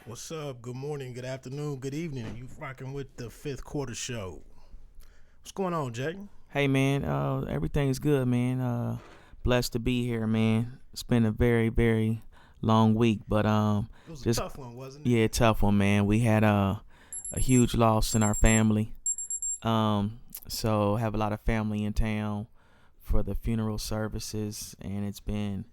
What's up? Good morning, good afternoon, good evening. You rocking with the fifth quarter show. What's going on, Jay? Hey man, everything's good, man. Blessed to be here, man. It's been a very long week, but It was a just tough one, wasn't it? yeah, tough one, man. We had a huge loss in our family. So have a lot of family in town for the funeral services, and it's been,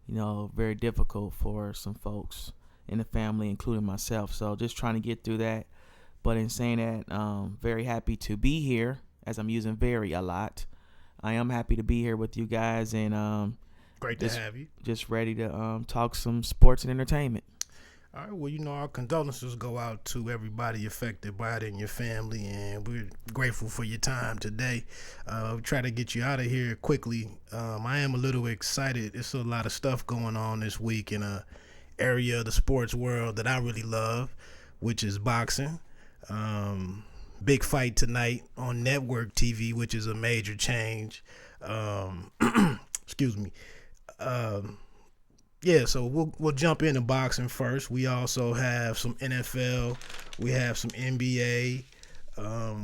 very difficult for some folks in the family, including myself. So just trying to get through that. But in saying that, very happy to be here, as I'm using very a lot. I am happy to be here with you guys, and Great to just have you. just ready to talk some sports and entertainment. All right, well, our condolences go out to everybody affected by it and your family, and we're grateful for your time today. We try to get you out of here quickly. I am a little excited. There's a lot of stuff going on this week in a area of the sports world that I really love, which is boxing. Big fight tonight on network TV, which is a major change. Um, excuse me. Um, yeah, so we'll jump into boxing first. We also have some NFL. We have some NBA.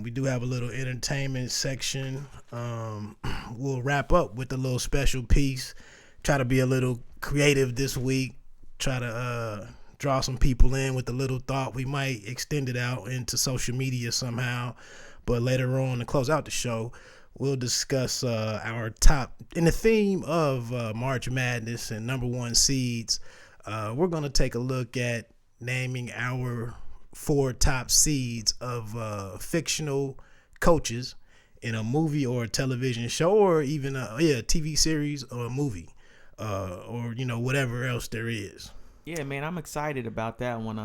We do have a little entertainment section. We'll wrap up with a little special piece. Try to be a little creative this week. Try to draw some people in with a little thought. We might extend it out into social media somehow. But later on to close out the show, we'll discuss our top in the theme of March Madness and number one seeds. We're going to take a look at naming our four top seeds of fictional coaches in a movie or a television show or even a TV series or a movie or whatever else there is. Yeah, man, I'm excited about that one.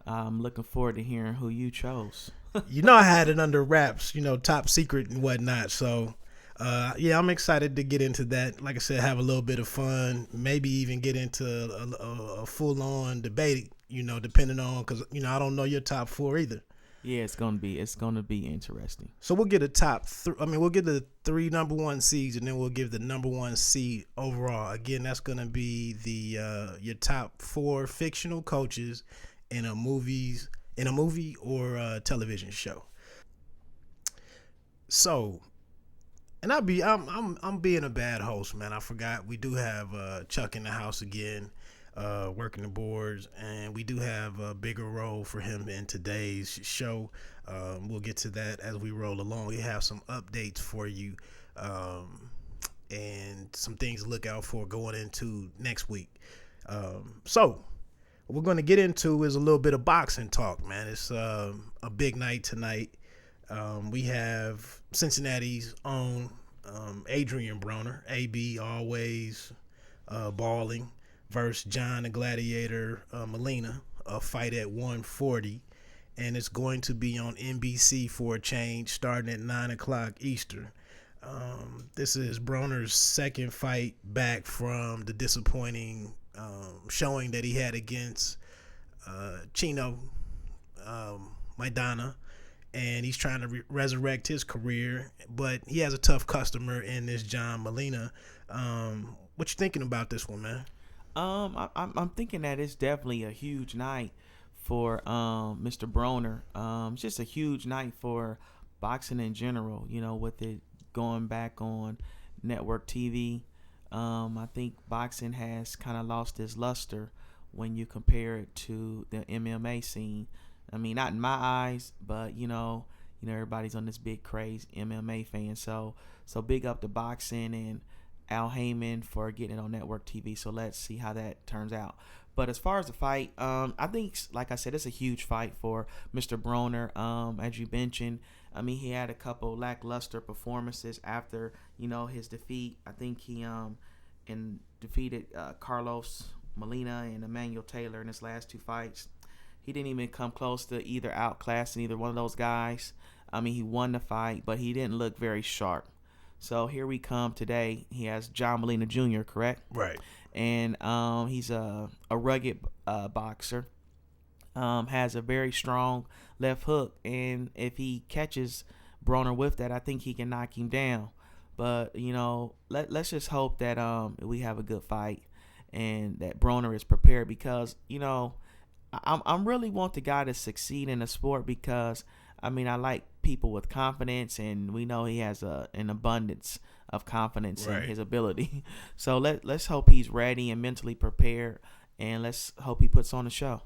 I'm looking forward to hearing who you chose. I had it under wraps, top secret and whatnot. So, yeah, I'm excited to get into that. Like I said, have a little bit of fun, maybe even get into a full on debate, depending on, because, I don't know your top four either. Yeah, it's gonna be interesting. So we'll get a top three. I mean, we'll get the three number one seeds, and then we'll give the number one seed overall. Again, that's going to be the your top four fictional coaches in a movie or a television show. So, and I'm being a bad host, man. I forgot we do have Chuck in the house again, working the boards, and we do have a bigger role for him in today's show. We'll get to that as we roll along. We have some updates for you, and some things to look out for going into next week. So what we're going to get into is a little bit of boxing talk, man. It's a big night tonight. We have Cincinnati's own Adrian Broner, AB, always balling, versus John the Gladiator Molina, a fight at 140. And it's going to be on NBC for a change starting at 9 o'clock Eastern. This is Broner's second fight back from the disappointing showing that he had against Chino Maidana, and he's trying to resurrect his career, but he has a tough customer in this John Molina. What you thinking about this one, man? I'm thinking that it's definitely a huge night for Mr. Broner. It's just a huge night for boxing in general. With it going back on network TV. I think boxing has kind of lost its luster when you compare it to the MMA scene. I mean, not in my eyes, but everybody's on this big craze MMA fan. So big up to boxing and Al Heyman for getting it on network TV. So let's see how that turns out. But as far as the fight, I think, like I said, it's a huge fight for Mr. Broner. As you mentioned, I mean, he had a couple lackluster performances after his defeat. I think he defeated Carlos Molina and Emmanuel Taylor in his last two fights. He didn't even come close to either outclassing either one of those guys. I mean, he won the fight, but he didn't look very sharp. So here we come today. He has John Molina Jr., correct? Right. And he's a rugged boxer. Has a very strong left hook, and if he catches Broner with that, I think he can knock him down. But let's just hope that we have a good fight and that Broner is prepared because I'm really want the guy to succeed in the sport because I mean I like people with confidence, and we know he has an abundance of confidence in his ability. So let's hope he's ready and mentally prepared, and let's hope he puts on the show.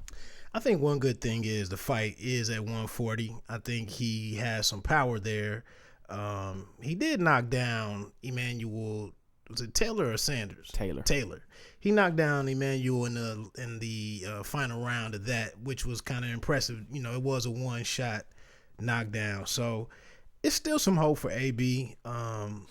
I think one good thing is the fight is at 140. I think he has some power there. He did knock down Emmanuel. Was it Taylor or Sanders? Taylor. He knocked down Emmanuel in the final round of that, which was kind of impressive. You know, it was a one-shot knockdown. So it's still some hope for AB.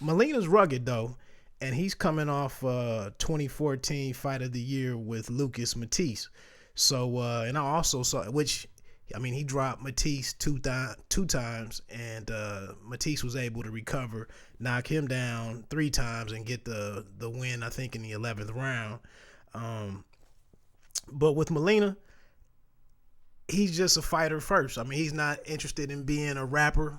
Molina's rugged, though, and he's coming off 2014 Fight of the Year with Lucas Matisse. So, and I also saw, he dropped Matisse two times, and Matisse was able to recover, knock him down 3 times, and get the win, I think, in the 11th round. But with Molina, he's just a fighter first. I mean, he's not interested in being a rapper,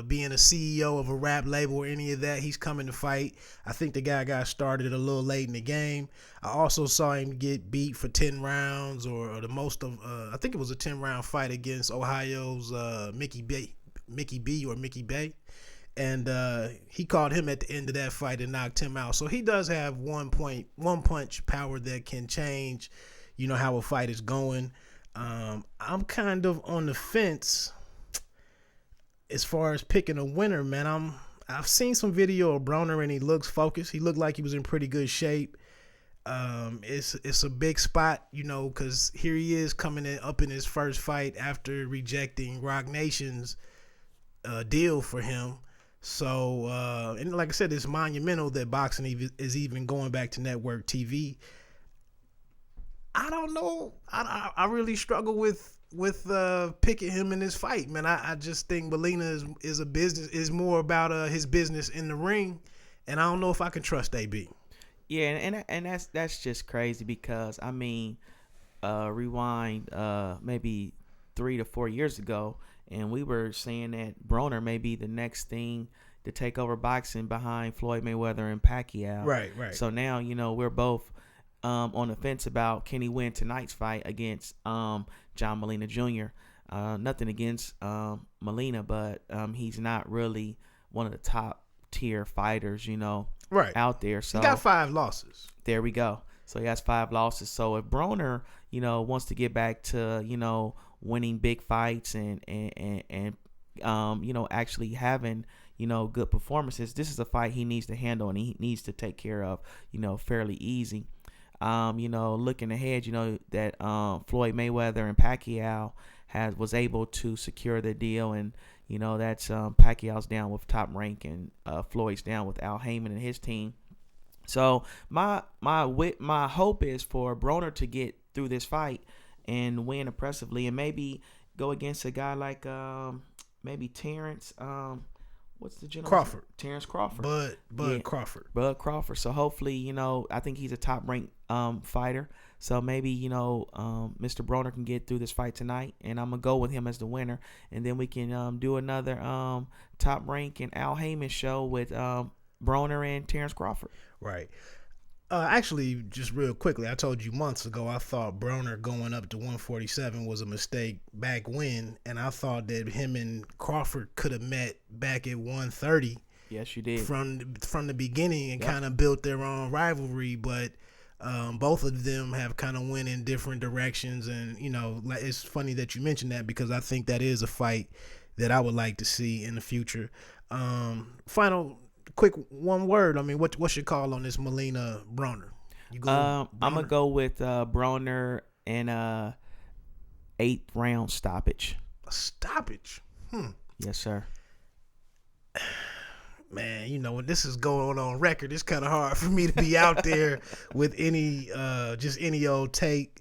being a CEO of a rap label or any of that. He's coming to fight. I think the guy got started a little late in the game. I also saw him get beat for 10 rounds or the most of, I think it was a 10-round fight against Ohio's Mickey Bay. And he caught him at the end of that fight and knocked him out. So he does have one punch power that can change, how a fight is going. I'm kind of on the fence as far as picking a winner, man. I've seen some video of Broner and he looks focused. He looked like he was in pretty good shape. It's a big spot, because here he is coming up in his first fight after rejecting Rock Nation's deal for him. So, and like I said, it's monumental that boxing is even going back to network TV. I don't know. I really struggle with picking him in this fight, man. I just think Molina is more about his business in the ring, and I don't know if I can trust AB. Yeah, and that's just crazy because I mean, rewind maybe 3 to 4 years ago, and we were saying that Broner may be the next thing to take over boxing behind Floyd Mayweather and Pacquiao. Right. So now we're both on the fence about can he win tonight's fight against John Molina Jr. Nothing against Molina, but he's not really one of the top tier fighters, out there. So he got 5 losses. There we go. So he has 5 losses. So if Broner, wants to get back to, winning big fights and actually having, good performances, this is a fight he needs to handle and he needs to take care of, fairly easy. Looking ahead, that Floyd Mayweather and Pacquiao was able to secure the deal, and that's Pacquiao's down with Top Rank and Floyd's down with Al Heyman and his team. So my hope is for Broner to get through this fight and win impressively, and maybe go against a guy like maybe Terrence. What's the gentleman? Crawford. Terrence Crawford. Bud Crawford. Bud Crawford. So hopefully, I think he's a top-ranked fighter. So maybe, Mr. Broner can get through this fight tonight, and I'm going to go with him as the winner. And then we can do another top-rank and Al Heyman show with Broner and Terrence Crawford. Right. Actually, just real quickly, I told you months ago I thought Broner going up to 147 was a mistake back when, and I thought that him and Crawford could have met back at 130. Yes, you did. From the beginning and kind of built their own rivalry, but both of them have kind of went in different directions, and it's funny that you mentioned that because I think that is a fight that I would like to see in the future. Final. Quick one word. I mean, what's your call on this Molina Broner? I'm gonna go with Broner in 8th round stoppage. A stoppage? Yes, sir. Man, when this is going on record, it's kind of hard for me to be out there with any old take.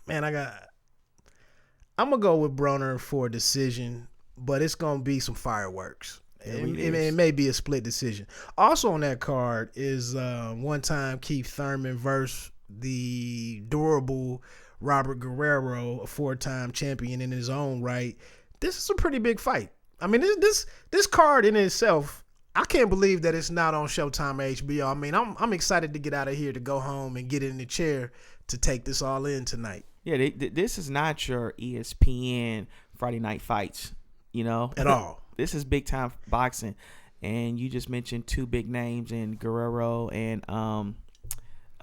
Man, I'm gonna go with Broner for a decision, but it's gonna be some fireworks. It may be a split decision. Also on that card is one-time Keith Thurman versus the durable Robert Guerrero, a 4-time champion in his own right. This is a pretty big fight. I mean, this card in itself, I can't believe that it's not on Showtime or HBO. I mean, I'm excited to get out of here to go home and get in the chair to take this all in tonight. Yeah, this is not your ESPN Friday night fights, at all. This is big time boxing, and you just mentioned two big names in Guerrero and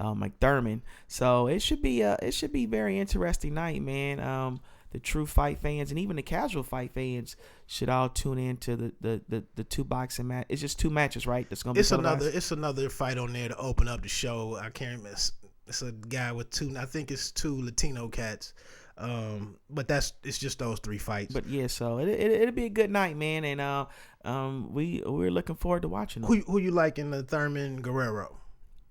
like Thurman. So it should be very interesting night, man. The true fight fans and even the casual fight fans should all tune in to the two boxing match. It's just two matches, right? That's gonna be It's another fight on there to open up the show. I can't remember. It's a guy with I think it's two Latino cats. But it's just those three fights. But yeah, so it'll be a good night, man, and we're looking forward to watching them. Who you like in the Thurman Guerrero?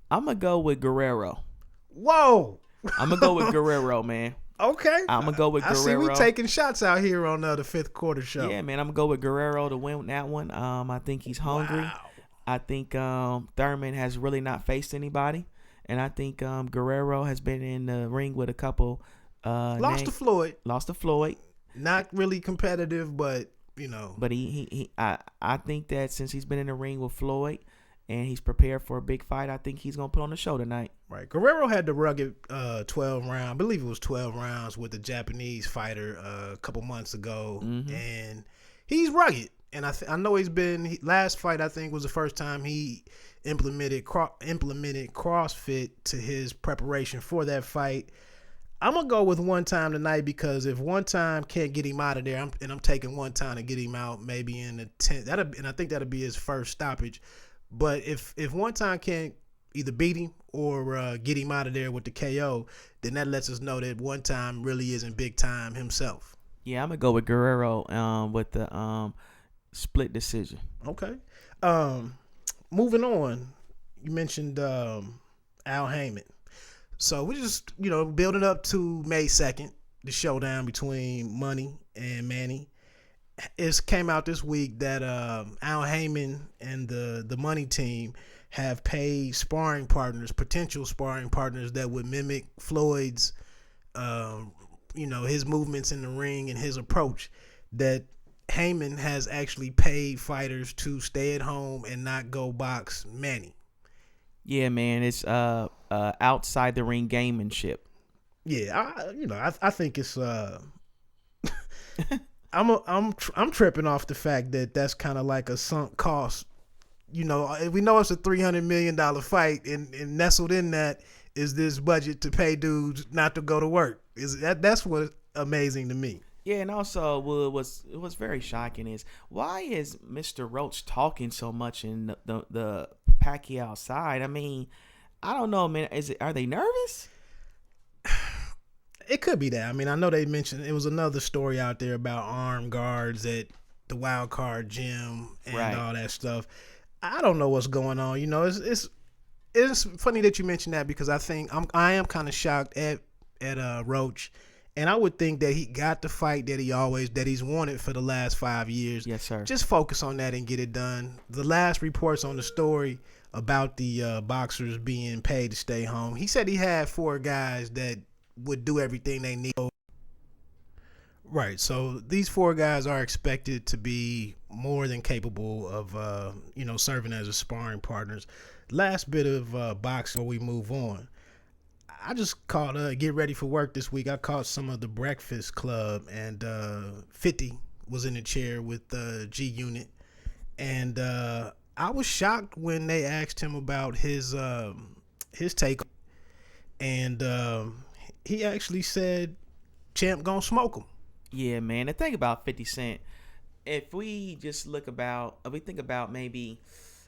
I'm gonna go with Guerrero. Whoa! I'm gonna go with Guerrero, man. Okay. I'm gonna go with Guerrero. I see we taking shots out here on the fifth quarter show. Yeah, man, I'm gonna go with Guerrero to win that one. I think he's hungry. Wow. I think Thurman has really not faced anybody, and I think Guerrero has been in the ring with a couple. Lost to Floyd. Not really competitive, but But I think that since he's been in the ring with Floyd and he's prepared for a big fight, I think he's gonna put on the show tonight. Right. Guerrero had the rugged 12 round. I believe it was 12 rounds with the Japanese fighter a couple months ago, and he's rugged. And I know he's been last fight. I think was the first time he implemented CrossFit to his preparation for that fight. I'm gonna go with one time tonight because if one time can't get him out of there, I'm taking one time to get him out, maybe in the 10th. And I think that'll be his first stoppage. But if one time can't either beat him or get him out of there with the KO, then that lets us know that one time really isn't big time himself. Yeah, I'm gonna go with Guerrero with the split decision. Okay. Moving on, you mentioned Al Heyman. So we're just, building up to May 2nd, the showdown between Money and Manny. It came out this week that Al Heyman and the Money team have paid potential sparring partners that would mimic Floyd's, his movements in the ring and his approach. That Heyman has actually paid fighters to stay at home and not go box Manny. Yeah, man, it's outside the ring gamemanship. Yeah, I think it's I'm tripping off the fact that that's kind of like a sunk cost. We know it's a $300 million fight, and nestled in that is this budget to pay dudes not to go to work. That's what's amazing to me. Yeah, and also what's very shocking is why is Mr. Roach talking so much in the Pacquiao side? I mean, I don't know, man. Are they nervous? It could be that. I mean, I know they mentioned it was another story out there about armed guards at the Wild Card Gym and all that stuff. I don't know what's going on. It's funny that you mentioned that because I am kind of shocked at Roach. And I would think that he got the fight that he's wanted for the last 5 years. Yes, sir. Just focus on that and get it done. The last reports on the story about the boxers being paid to stay home, he said he had 4 guys that would do everything they need. Right. So these 4 guys are expected to be more than capable of, serving as a sparring partners. Last bit of boxing before we move on. I just caught get ready for work this week. I caught some of the Breakfast Club, and 50 was in the chair with G Unit, and I was shocked when they asked him about his take, and he actually said Champ gonna smoke him. Yeah, man. The thing about 50 Cent, if we think about maybe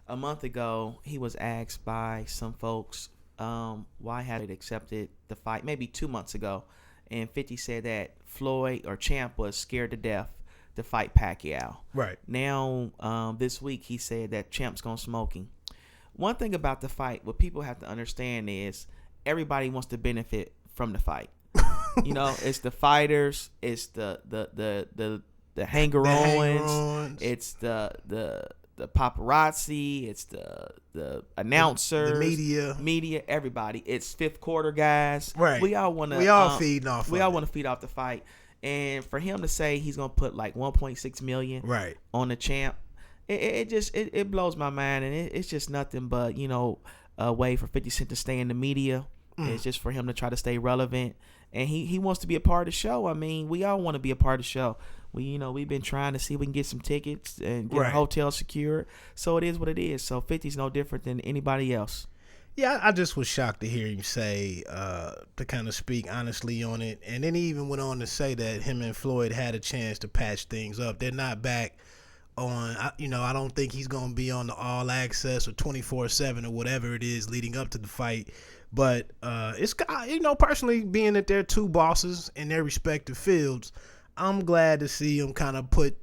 a month ago, he was asked by some folks. Why had it accepted the fight maybe 2 months ago, and 50 said that Floyd or Champ was scared to death to fight Pacquiao. Right. Now, this week he said that Champ's gonna smoke him. One thing about the fight, what people have to understand is everybody wants to benefit from the fight. It's the fighters, it's the hanger-ons, it's the paparazzi, it's the announcers, the media, everybody. It's fifth quarter guys. Right. We all want to. We all feeding off. We all want to feed off the fight, and for him to say he's gonna put like 1.6 million right on the Champ, it blows my mind, and it's just nothing but a way for 50 Cent to stay in the media. It's just for him to try to stay relevant and he wants to be a part of the show. I mean, we all want to be a part of the show. We've been trying to see if we can get some tickets and get a hotel secured. So it is what it is. So 50's no different than anybody else. Yeah, I just was shocked to hear him say, to kind of speak honestly on it. And then he even went on to say that him and Floyd had a chance to patch things up. They're not back on, I don't think he's going to be on the All Access or 24/7 or whatever it is leading up to the fight. But it's, personally, being that they're two bosses in their respective fields, I'm glad to see him kind of put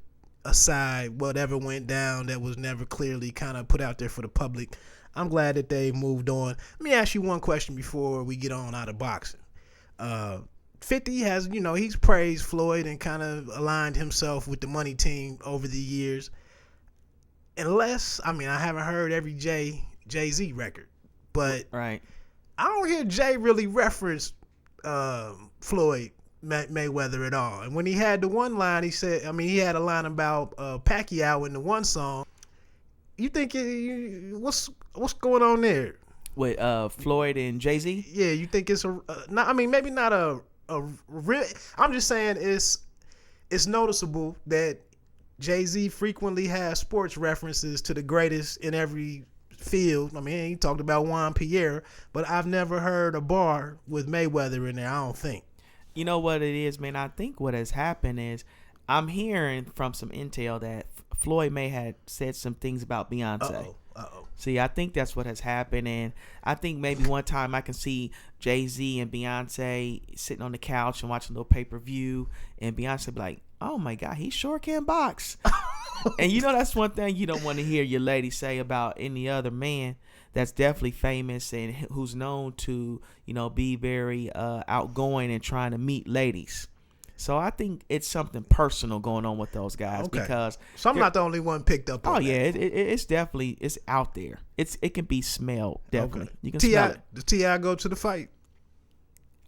aside whatever went down that was never clearly kind of put out there for the public. I'm glad that they moved on. Let me ask you one question before we get on out of boxing. 50 has, he's praised Floyd and kind of aligned himself with the money team over the years. I haven't heard every Jay-Z record, but right. I don't hear Jay really reference Floyd Mayweather at all. And when he had the one line, he said, he had a line about Pacquiao in the one song. You think what's going on there with Floyd and Jay-Z? Yeah, you think it's maybe not a real. I'm just saying it's noticeable that Jay-Z frequently has sports references to the greatest in every field. He talked about Juan Pierre, but I've never heard a bar with Mayweather in there. I don't think. You know what it is, man? I think what has happened is I'm hearing from some intel that Floyd may have said some things about Beyonce. Uh-oh. See, I think that's what has happened, and I think maybe one time I can see Jay-Z and Beyonce sitting on the couch and watching a little pay-per-view, and Beyonce be like, oh my God, he sure can box. And that's one thing you don't want to hear your lady say about any other man that's definitely famous and who's known to, be very outgoing and trying to meet ladies. So I think it's something personal going on with those guys because. So I'm not the only one picked up on that. Yeah, it's definitely it's out there. It can be smelled definitely. You can smell it. Does T.I. go to the fight?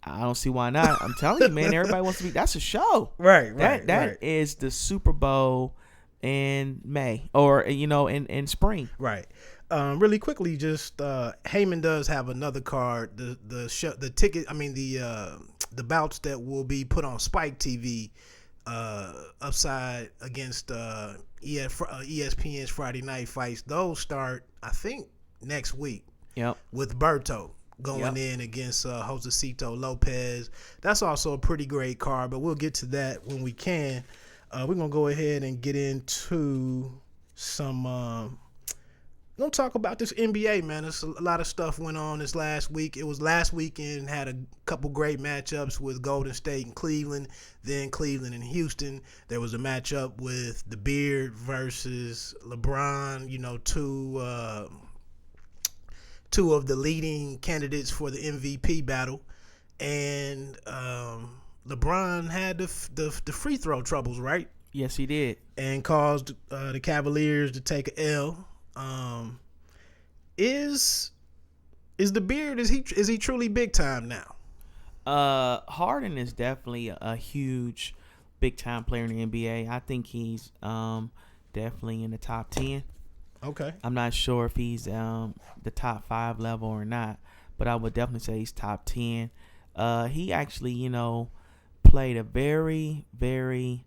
I don't see why not. I'm telling you, man. Everybody wants to be. That's a show. Right. That is the Super Bowl in May or in spring. Right. Really quickly, just Heyman does have another card. The ticket. The bouts that will be put on Spike TV, upside against ESPN's Friday Night Fights. Those start, I think, next week. Yep. With Berto going in against Josecito Lopez. That's also a pretty great card, but we'll get to that when we can. We're gonna go ahead and get into some. We're going to talk about this NBA, man. There's a lot of stuff went on this last week. It was last weekend, had a couple great matchups with Golden State and Cleveland, then Cleveland and Houston. There was a matchup with the Beard versus LeBron, two of the leading candidates for the MVP battle. And LeBron had the free throw troubles, right? Yes, he did. And caused the Cavaliers to take an L. Is the Beard, is he truly big time now? Harden is definitely a huge big time player in the NBA. I think he's definitely in the top 10. Okay. I'm not sure if he's the top 5 level or not, but I would definitely say he's top 10. He actually, played a very, very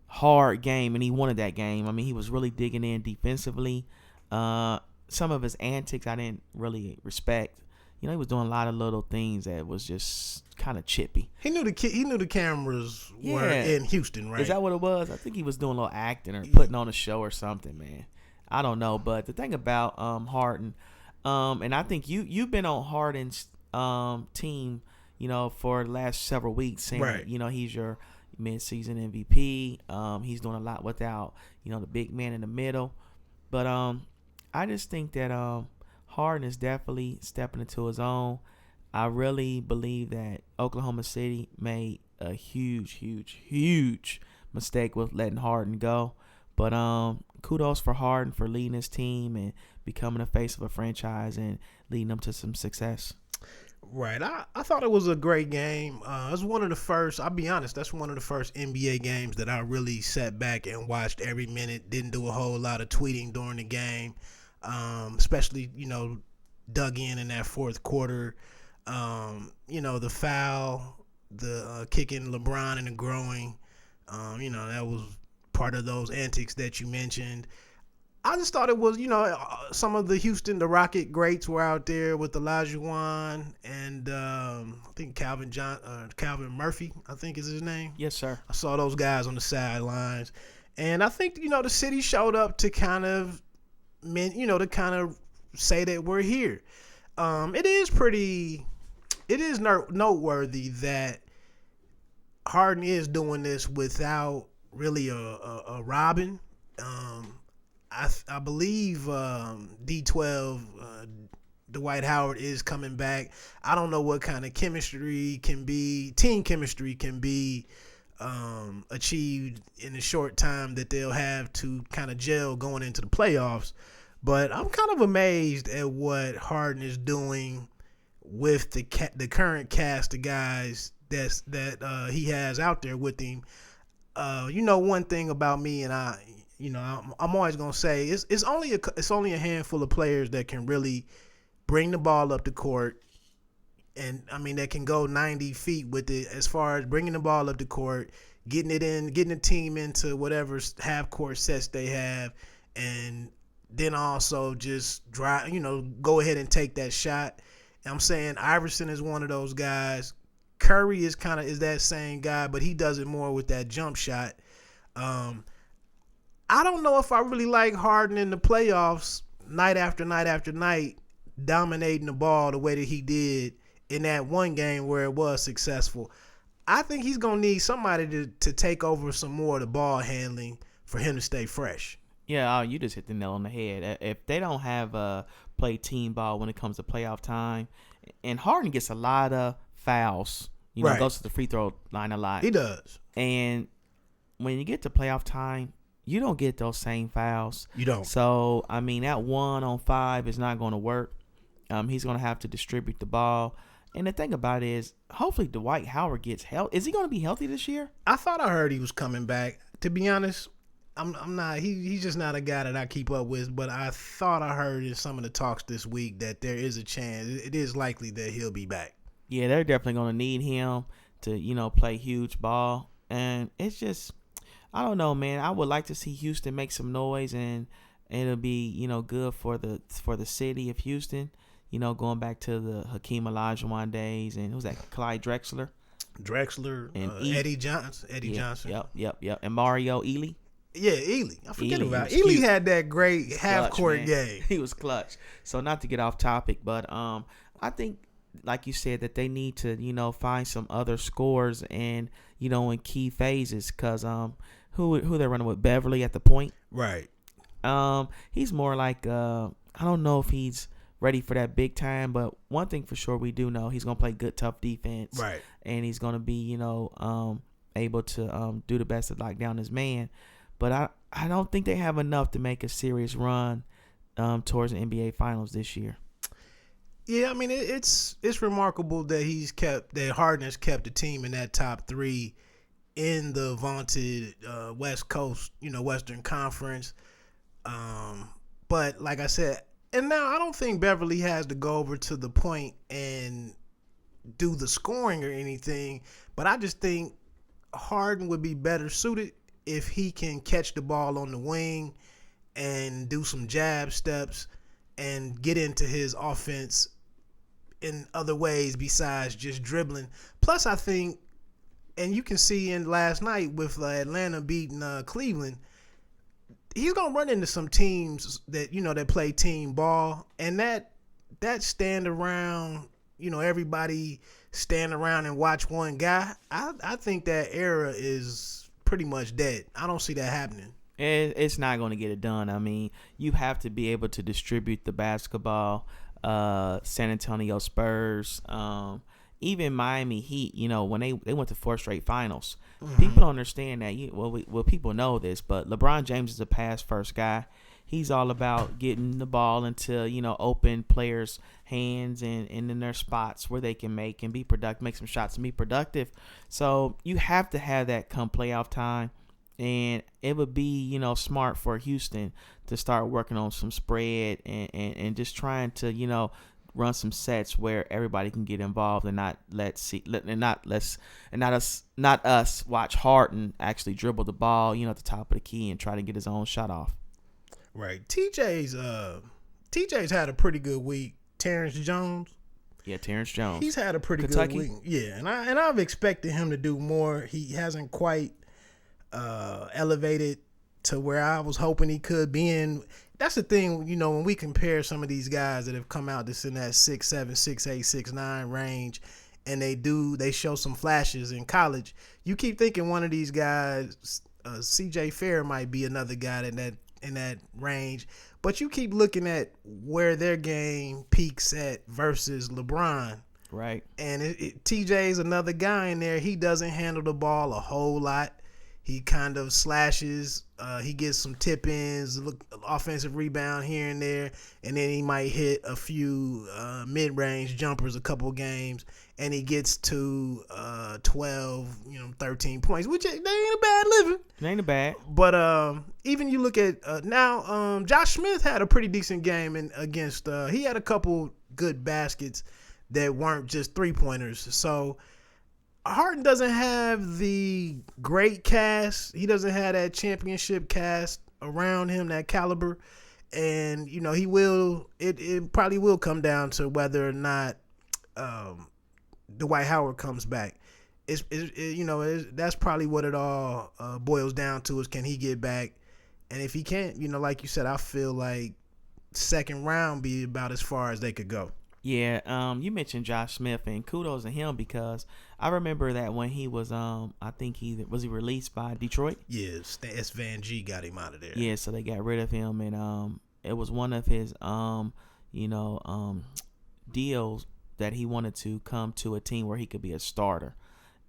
hard game, and he wanted that game. He was really digging in defensively. Some of his antics I didn't really respect. He was doing a lot of little things that was just kind of chippy. He knew the cameras were in Houston, right? Is that what it was? I think he was doing a little acting or putting on a show or something, man. I don't know, but the thing about Harden, and I think you've been on Harden's team, for the last several weeks, saying right. He's your mid-season MVP. He's doing a lot without the big man in the middle, but I just think that Harden is definitely stepping into his own. I really believe that Oklahoma City made a huge, huge, huge mistake with letting Harden go. But kudos for Harden for leading his team and becoming the face of a franchise and leading them to some success. Right. I thought it was a great game. It was one of the first, I'll be honest, that's one of the first NBA games that I really sat back and watched every minute. Didn't do a whole lot of tweeting during the game. Especially, dug in that fourth quarter. The foul the kicking LeBron in the groin. That was part of those antics that you mentioned. I just thought it was, some of the Rocket greats were out there with Olajuwon and I think Calvin Murphy, I think is his name. Yes, sir. I saw those guys on the sidelines, and I think the city showed up to kind of, say that we're here. It is noteworthy that Harden is doing this without really a Robin. I believe D12 Dwight Howard is coming back. I don't know what kind of team chemistry can be achieved in the short time that they'll have to kind of gel going into the playoffs. But I'm kind of amazed at what Harden is doing with the current cast of guys that he has out there with him. One thing about me, and I'm always gonna say it's only a handful of players that can really bring the ball up the court, and that can go 90 feet with it as far as bringing the ball up the court, getting the team into whatever half court sets they have, and then also just go ahead and take that shot. I'm saying Iverson is one of those guys. Curry is that same guy, but he does it more with that jump shot. I don't know if I really like Harden in the playoffs night after night after night, dominating the ball the way that he did in that one game where it was successful. I think he's going to need somebody to take over some more of the ball handling for him to stay fresh. Yeah, you just hit the nail on the head. If they don't have play team ball when it comes to playoff time, and Harden gets a lot of fouls, right, goes to the free throw line a lot. He does. And when you get to playoff time, you don't get those same fouls. You don't. So, that 1-on-5 is not going to work. He's going to have to distribute the ball. And the thing about it is, hopefully Dwight Howard gets healthy. Is he going to be healthy this year? I thought I heard he was coming back. To be honest, I'm not. He's just not a guy that I keep up with. But I thought I heard in some of the talks this week that there is a chance. It is likely that he'll be back. Yeah, they're definitely going to need him to play huge ball. And it's just, I don't know, man. I would like to see Houston make some noise, and it'll be good for the city of Houston. Going back to the Hakeem Olajuwon days, and who's that? Clyde Drexler, and Eddie Johnson. Yep. And Mario Ely. Yeah, Ely. I forget about Ely. Ely had that great half-court game. He was clutch. So not to get off topic, but I think, like you said, that they need to find some other scores and in key phases, because who they're running with, Beverly at the point. Right. He's more like I don't know if he's ready for that big time, but one thing for sure we do know, he's gonna play good, tough defense. Right. And he's gonna be able to do the best to lock down his man. But I don't think they have enough to make a serious run towards the NBA Finals this year. Yeah, it's remarkable that Harden has kept the team in that top three in the vaunted West Coast, Western Conference. But like I said, and now I don't think Beverly has to go over to the point and do the scoring or anything, but I just think Harden would be better suited if he can catch the ball on the wing and do some jab steps and get into his offense in other ways besides just dribbling. Plus, I think, and you can see in last night with Atlanta beating Cleveland, he's gonna run into some teams that that play team ball, and that stand around, everybody stand around and watch one guy. I think that era is pretty much dead. I don't see that happening. It's not going to get it done. You have to be able to distribute the basketball. San Antonio Spurs, even Miami Heat, when they went to 4 straight finals. Mm-hmm. People don't understand that. Well, people know this, but LeBron James is a pass first guy. He's all about getting the ball into open players' hands and in their spots where they can make some shots and be productive. So you have to have that come playoff time. And it would be, smart for Houston to start working on some spread and just trying to, run some sets where everybody can get involved and not not us watch Harden actually dribble the ball, at the top of the key and try to get his own shot off. Right. TJ's had a pretty good week. Terrence Jones. Yeah, Terrence Jones. He's had a pretty Kentucky. good week. Yeah, and I've expected him to do more. He hasn't quite elevated to where I was hoping he could be in. That's the thing, when we compare some of these guys that have come out that's in that 6'7", 6'8", 6'9" range, and they show some flashes in college, you keep thinking one of these guys, CJ Fair might be another guy in that range, but you keep looking at where their game peaks at versus LeBron. Right. And TJ's another guy in there. He doesn't handle the ball a whole lot. He kind of slashes. He gets some tip-ins, offensive rebound here and there, and then he might hit a few mid-range jumpers a couple games, and he gets to 12, 13 points, which they ain't a bad living. It ain't a bad. But even you look at now, Josh Smith had a pretty decent game against. He had a couple good baskets that weren't just three-pointers. So Harden doesn't have the great cast. He doesn't have that championship cast around him, that caliber. And, he will, it probably will come down to whether or not Dwight Howard comes back. That's probably what it all boils down to is, can he get back? And if he can't, like you said, I feel like second round be about as far as they could go. Yeah, you mentioned Josh Smith, and kudos to him because I remember that when he was, I think he released by Detroit. Yeah, S. Van G got him out of there. Yeah, so they got rid of him, and it was one of his, deals that he wanted to come to a team where he could be a starter.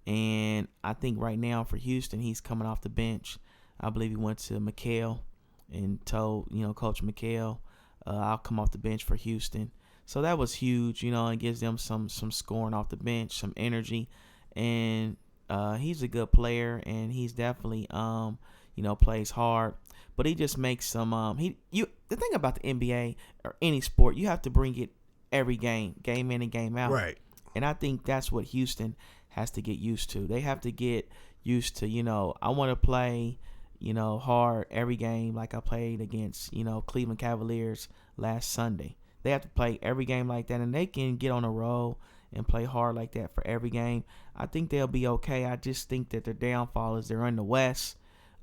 And I think right now for Houston, he's coming off the bench. I believe he went to McHale and told, Coach McHale, I'll come off the bench for Houston. So that was huge, it gives them some scoring off the bench, some energy, and he's a good player, and he's definitely plays hard, but he just makes some the thing about the NBA or any sport, you have to bring it every game in and game out, right? And I think that's what Houston has to get used to. They have to get used to, I want to play hard every game like I played against Cleveland Cavaliers last Sunday. They have to play every game like that, and they can get on a roll and play hard like that for every game. I think they'll be okay. I just think that their downfall is they're in the West.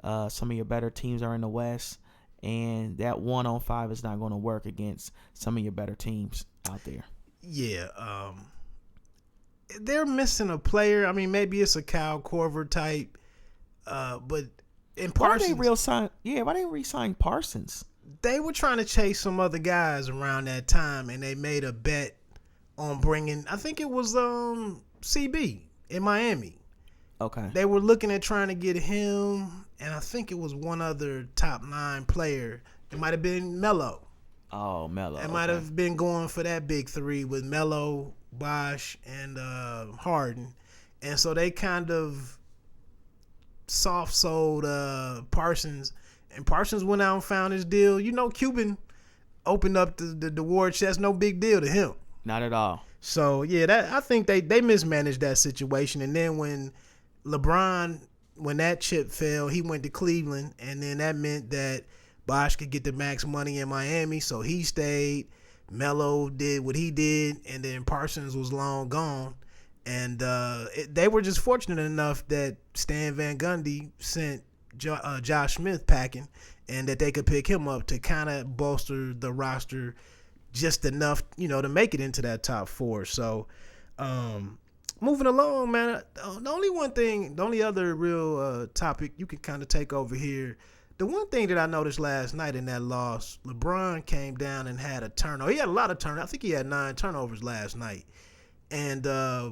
Some of your better teams are in the West, and that 1-on-5 is not going to work against some of your better teams out there. Yeah, they're missing a player. I mean, maybe it's a Kyle Korver type, but in Parsons, why they re-sign Parsons? They were trying to chase some other guys around that time, and they made a bet on bringing, I think it was CB in Miami. Okay. They were looking at trying to get him, and I think it was one other top 9 player. It might have been Melo. Oh, Melo. It might have been going for that big three with Melo, Bosh, and Harden. And so they kind of soft-sold Parsons. And Parsons went out and found his deal. Cuban opened up the war chest. No big deal to him. Not at all. So, yeah, I think they mismanaged that situation. And then when LeBron, when that chip fell, he went to Cleveland. And then that meant that Bosh could get the max money in Miami. So he stayed. Melo did what he did. And then Parsons was long gone. And they were just fortunate enough that Stan Van Gundy sent Josh Smith packing, and that they could pick him up to kind of bolster the roster just enough, to make it into that top 4. So, moving along, man. The only other real topic you can kind of take over here. The one thing that I noticed last night in that loss, LeBron came down and had a turnover. He had a lot of turnovers. I think he had 9 turnovers last night. And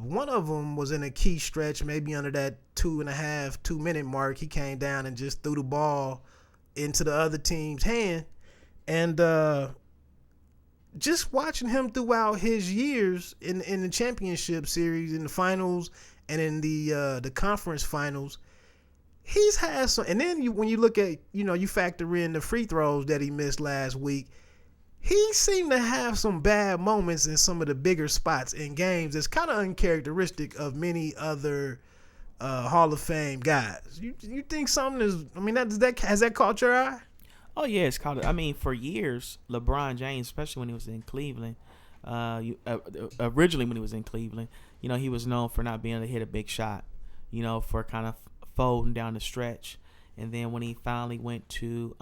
one of them was in a key stretch, maybe under that 2.5-2-minute mark. He came down and just threw the ball into the other team's hand. And just watching him throughout his years in the championship series, in the finals, and in the conference finals, he's had some. And then when you look at, you factor in the free throws that he missed last week, he seemed to have some bad moments in some of the bigger spots in games. It's kind of uncharacteristic of many other Hall of Fame guys. You think something is? I mean, has that caught your eye? Oh yeah, it's called. I mean, for years, LeBron James, especially when he was in Cleveland, originally when he was in Cleveland, he was known for not being able to hit a big shot, for kind of folding down the stretch. And then when he finally went to,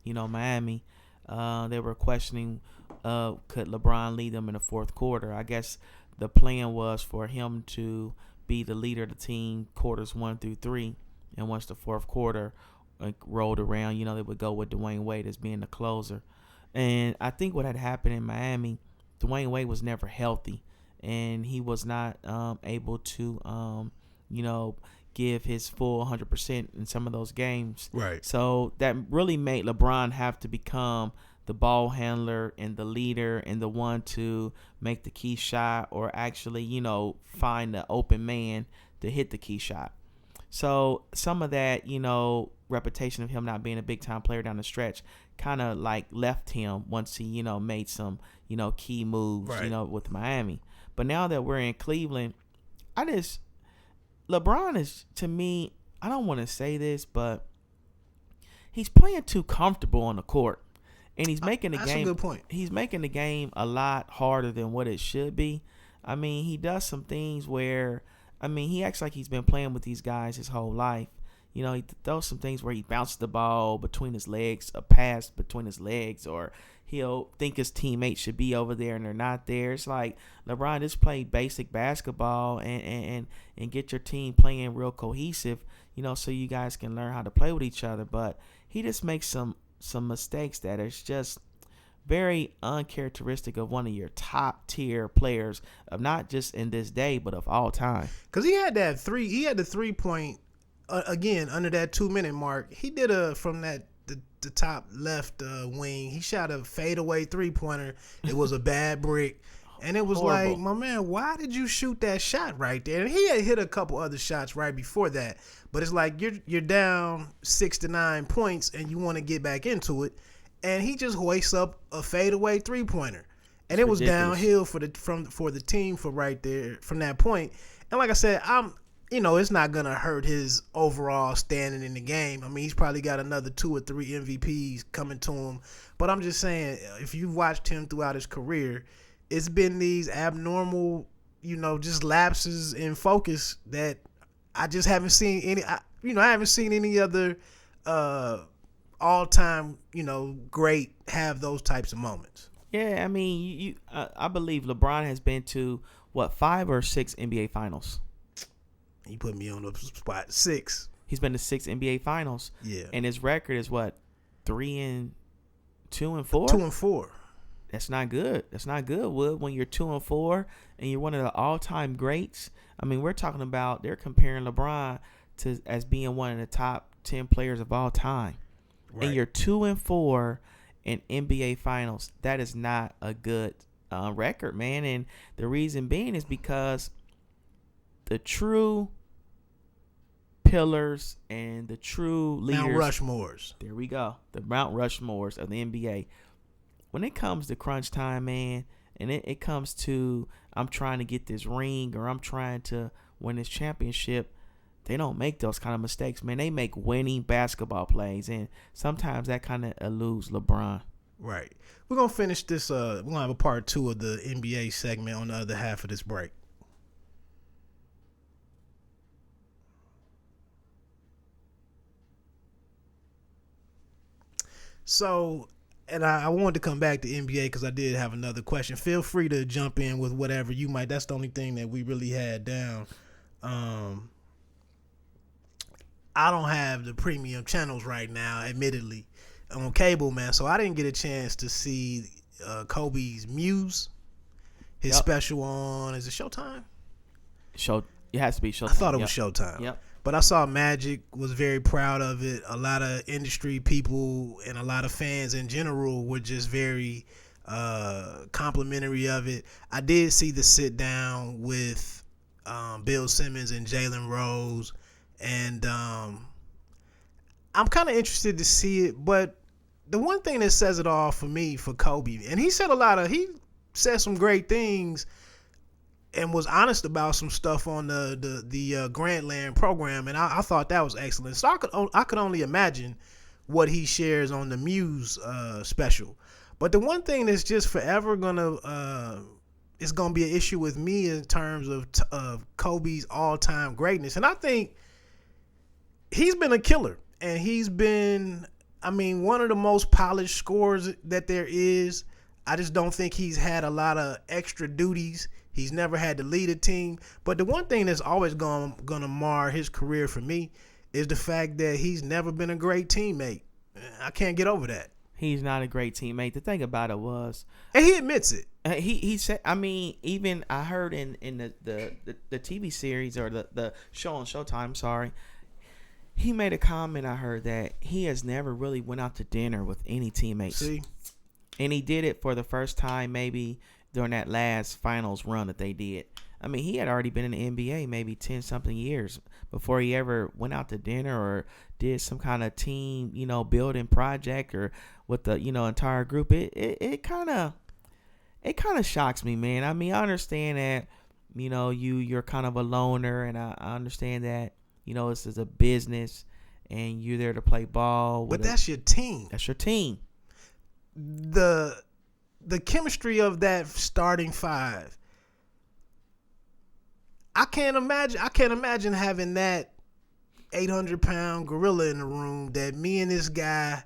Miami, they were questioning, could LeBron lead them in the fourth quarter? I guess the plan was for him to be the leader of the team quarters 1 through 3, and once the fourth quarter rolled around, they would go with Dwayne Wade as being the closer. And I think what had happened in Miami, Dwayne Wade was never healthy, and he was not able to, give his full 100% in some of those games. Right. So that really made LeBron have to become the ball handler and the leader and the one to make the key shot, or actually, find the open man to hit the key shot. So some of that, reputation of him not being a big time player down the stretch kind of like left him once he, made some, key moves, right. With Miami. But now that we're in Cleveland, LeBron is, to me, I don't want to say this, but he's playing too comfortable on the court. And he's making the That's game. a good point. He's making the game a lot harder than what it should be. I mean, he does some things where, he acts like he's been playing with these guys his whole life. He throws some things where he bounces the ball between his legs, a pass between his legs, or he'll think his teammates should be over there and they're not there. It's like, LeBron, just play basic basketball and get your team playing real cohesive, so you guys can learn how to play with each other. But he just makes some mistakes that is just very uncharacteristic of one of your top tier players, of not just in this day, but of all time. Because he had the 3-point, again, under that 2-minute mark. He did from the top left wing. He shot a fadeaway 3-pointer. It was a bad brick. And it was Horrible. like, my man, why did you shoot that shot right there? And he had hit a couple other shots right before that. But it's like you're down 6 to 9 points and you want to get back into it. And he just hoists up a fadeaway 3-pointer. And it was ridiculous. downhill for the team for right there from that point. And like I said, it's not going to hurt his overall standing in the game. I mean, he's probably got another 2 or 3 MVPs coming to him. But I'm just saying, if you've watched him throughout his career, it's been these abnormal, just lapses in focus that I just haven't seen any. I haven't seen any other all-time, great have those types of moments. Yeah, I mean, I believe LeBron has been to 5 or 6 NBA Finals. You put me on the spot 6. He's been to 6 NBA Finals. Yeah, and his record is 3-2 and 4. 2 and 4. That's not good. That's not good, Wood. When you're 2 and 4 and you're one of the all-time greats. I mean, we're talking about, they're comparing LeBron as being one of the top 10 players of all time. Right. And you're 2 and 4 in NBA Finals. That is not a good record, man. And the reason being is because the true pillars and the true leaders. Mount Rushmores. There we go. The Mount Rushmores of the NBA. When it comes to crunch time, man, and it comes to, I'm trying to get this ring or I'm trying to win this championship, they don't make those kind of mistakes, man. They make winning basketball plays, and sometimes that kind of eludes LeBron. Right. We're going to finish this. We're going to have a part 2 of the NBA segment on the other half of this break. So, and I wanted to come back to NBA because I did have another question. Feel free to jump in with whatever you might. That's the only thing that we really had down. I don't have the premium channels right now, admittedly, on cable, man. So I didn't get a chance to see Kobe's Muse, his special on. Is it Showtime? It has to be Showtime. I thought it was Showtime. Yep. But I saw Magic was very proud of it. A lot of industry people and a lot of fans in general were just very complimentary of it. I did see the sit down with Bill Simmons and Jalen Rose, and I'm kind of interested to see it. But the one thing that says it all for me for Kobe, and he said he said some great things and was honest about some stuff on the Grantland program, and I thought that was excellent. So I could only imagine what he shares on the Muse special. But the one thing that's just forever gonna is gonna be an issue with me in terms of Kobe's all-time greatness, and I think he's been a killer, and he's been, I mean, one of the most polished scorers that there is. I just don't think he's had a lot of extra duties. He's never had to lead a team. But the one thing that's always gonna mar his career for me is the fact that he's never been a great teammate. I can't get over that. He's not a great teammate. The thing about it was, and he admits it. He said, I mean, even I heard in the TV series or the show on Showtime, sorry, he made a comment. I heard that he has never really went out to dinner with any teammates. See? And he did it for the first time maybe during that last finals run that they did. I mean, he had already been in the NBA maybe 10-something years before he ever went out to dinner or did some kind of team, building project or with the, entire group. It kind of shocks me, man. I mean, I understand that, you're kind of a loner, and I understand that, this is a business and you're there to play ball. But that's your team. That's your team. The chemistry of that starting five. I can't imagine having that 800-pound gorilla in the room that me and this guy,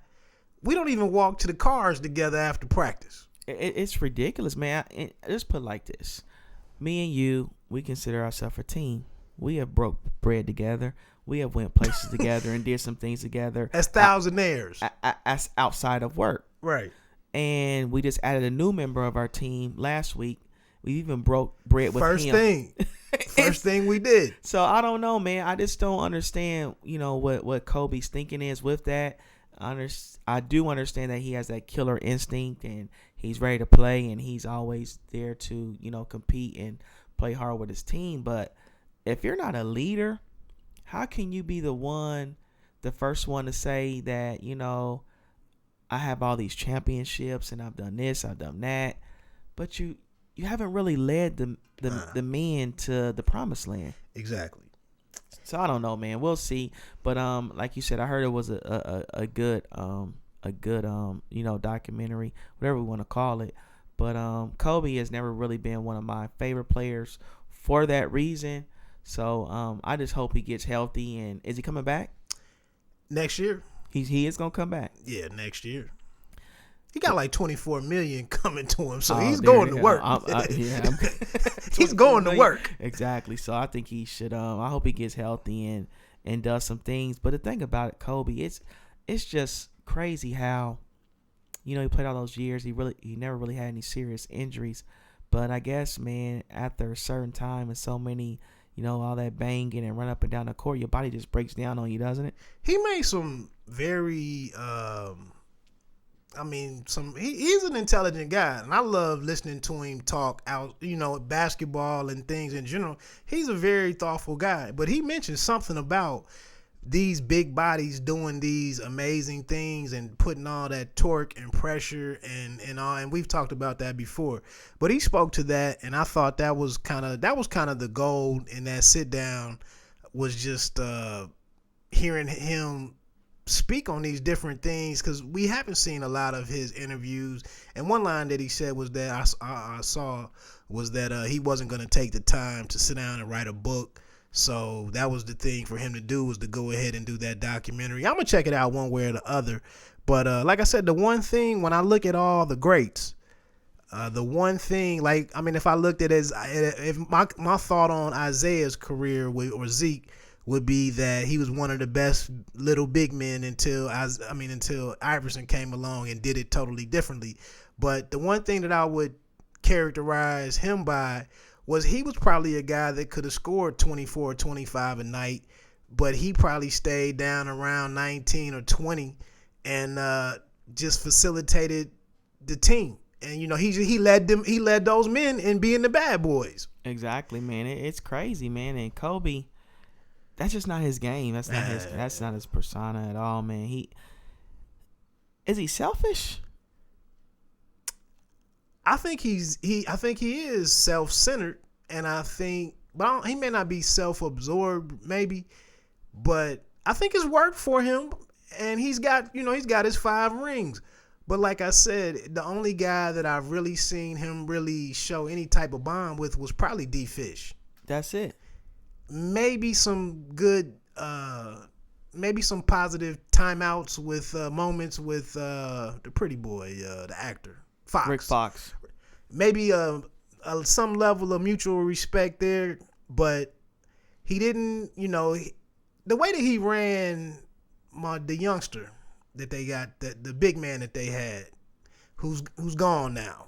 we don't even walk to the cars together after practice. It's ridiculous, man. Just put it like this. Me and you, we consider ourselves a team. We have broke bread together. We have went places together and did some things together. As thousandaires. As outside of work. Right. And we just added a new member of our team last week. We even broke bread with him. First thing we did. So I don't know, man. I just don't understand, what Kobe's thinking is with that. I do understand that he has that killer instinct and he's ready to play and he's always there to, compete and play hard with his team. But if you're not a leader, how can you be the first one to say that, I have all these championships and I've done this, I've done that, but you haven't really led the men to the promised land. Exactly. So I don't know, man. We'll see. But like you said, I heard it was a good documentary, whatever we want to call it. But Kobe has never really been one of my favorite players for that reason. So I just hope he gets healthy. And is he coming back next year? He is gonna come back. Yeah, next year. He got like $24 million coming to him, so he's going to work. He's going to work. Exactly. So I think he should. I hope he gets healthy and does some things. But the thing about it, Kobe, it's just crazy how, he played all those years. He never really had any serious injuries. But I guess, man, after a certain time and so many, all that banging and run up and down the court, your body just breaks down on you, doesn't it? He made some very. He's an intelligent guy, and I love listening to him talk out, basketball and things in general. He's a very thoughtful guy, but he mentioned something about these big bodies doing these amazing things and putting all that torque and pressure and all, and we've talked about that before. But he spoke to that, and I thought that was kind of the goal in that sit down, was just hearing him speak on these different things, because we haven't seen a lot of his interviews. And one line that he said was that I saw was that he wasn't going to take the time to sit down and write a book. So that was the thing for him to do, was to go ahead and do that documentary. I'm going to check it out one way or the other. But like I said, the one thing, when I look at all the greats, the one thing, if I looked at it as, if my thought on Isaiah's career or Zeke would be that he was one of the best little big men until Iverson came along and did it totally differently. But the one thing that I would characterize him by was he was probably a guy that could have scored 24 or 25 a night, but he probably stayed down around 19 or 20 and just facilitated the team. And he led those men in being the bad boys. Exactly, man. It's crazy, man. And Kobe, that's just not his game. That's not his persona at all, man. Is he selfish? I think he is self-centered, and I think, but he may not be self-absorbed, maybe, but I think it's worked for him, and he's got his 5 rings. But like I said, the only guy that I've really seen him really show any type of bond with was probably D-Fish. That's it. Maybe some good, maybe some positive timeouts with moments with the pretty boy, the actor. Fox. Rick Fox. Maybe some level of mutual respect there, but he didn't, the way that he ran the youngster that they got, the big man that they had, who's gone now.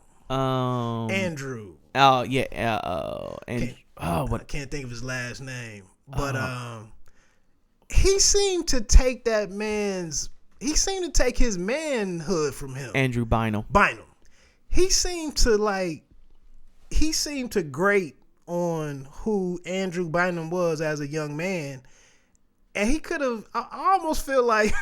Andrew. Oh yeah. I can't think of his last name, but he seemed to take his manhood from him. Andrew Bynum. He seemed to grate on who Andrew Bynum was as a young man. And he could have, I almost feel like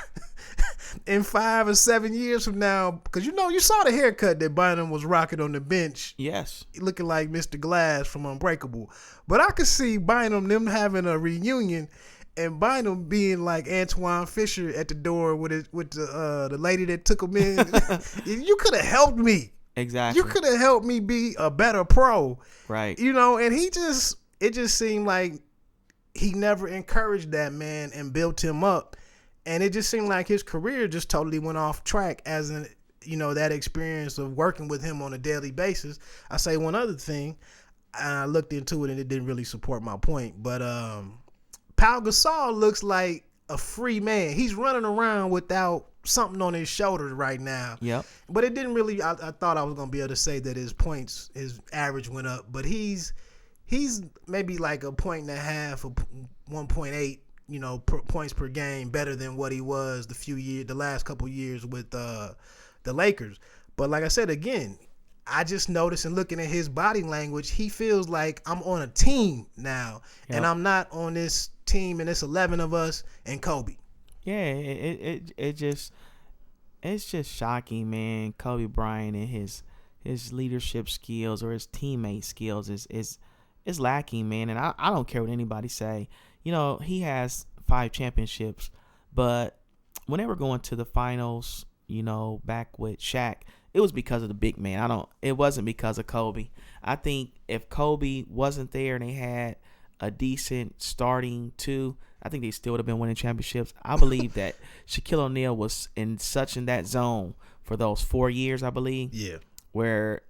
in 5 or 7 years from now, because you saw the haircut that Bynum was rocking on the bench. Yes. Looking like Mr. Glass from Unbreakable. But I could see Bynum, them having a reunion, and Bynum being like Antoine Fisher at the door with the lady that took him in. You could have helped me. Exactly. You could have helped me be a better pro. Right. And it just seemed like he never encouraged that man and built him up. And it just seemed like his career just totally went off track as that experience of working with him on a daily basis. I say one other thing, and I looked into it and it didn't really support my point, but Pau Gasol looks like a free man. He's running around without something on his shoulders right now. Yep. But it didn't really, I thought I was going to be able to say that his average went up, but he's maybe like 1.5 or 1.8, points per game better than what he was the last couple years with the Lakers. But like I said, again, I just noticed in looking at his body language, he feels like I'm on a team now, and I'm not on this team and it's 11 of us and Kobe. Yeah, it's just shocking, man. Kobe Bryant and his leadership skills or his teammate skills is lacking, man. And I don't care what anybody say. He has 5 championships, but when they were going to the finals, back with Shaq, it was because of the big man. It wasn't because of Kobe. I think if Kobe wasn't there and they had a decent starting 2, I think they still would have been winning championships. I believe that Shaquille O'Neal was in that zone for those 4 years, I believe. Yeah. Where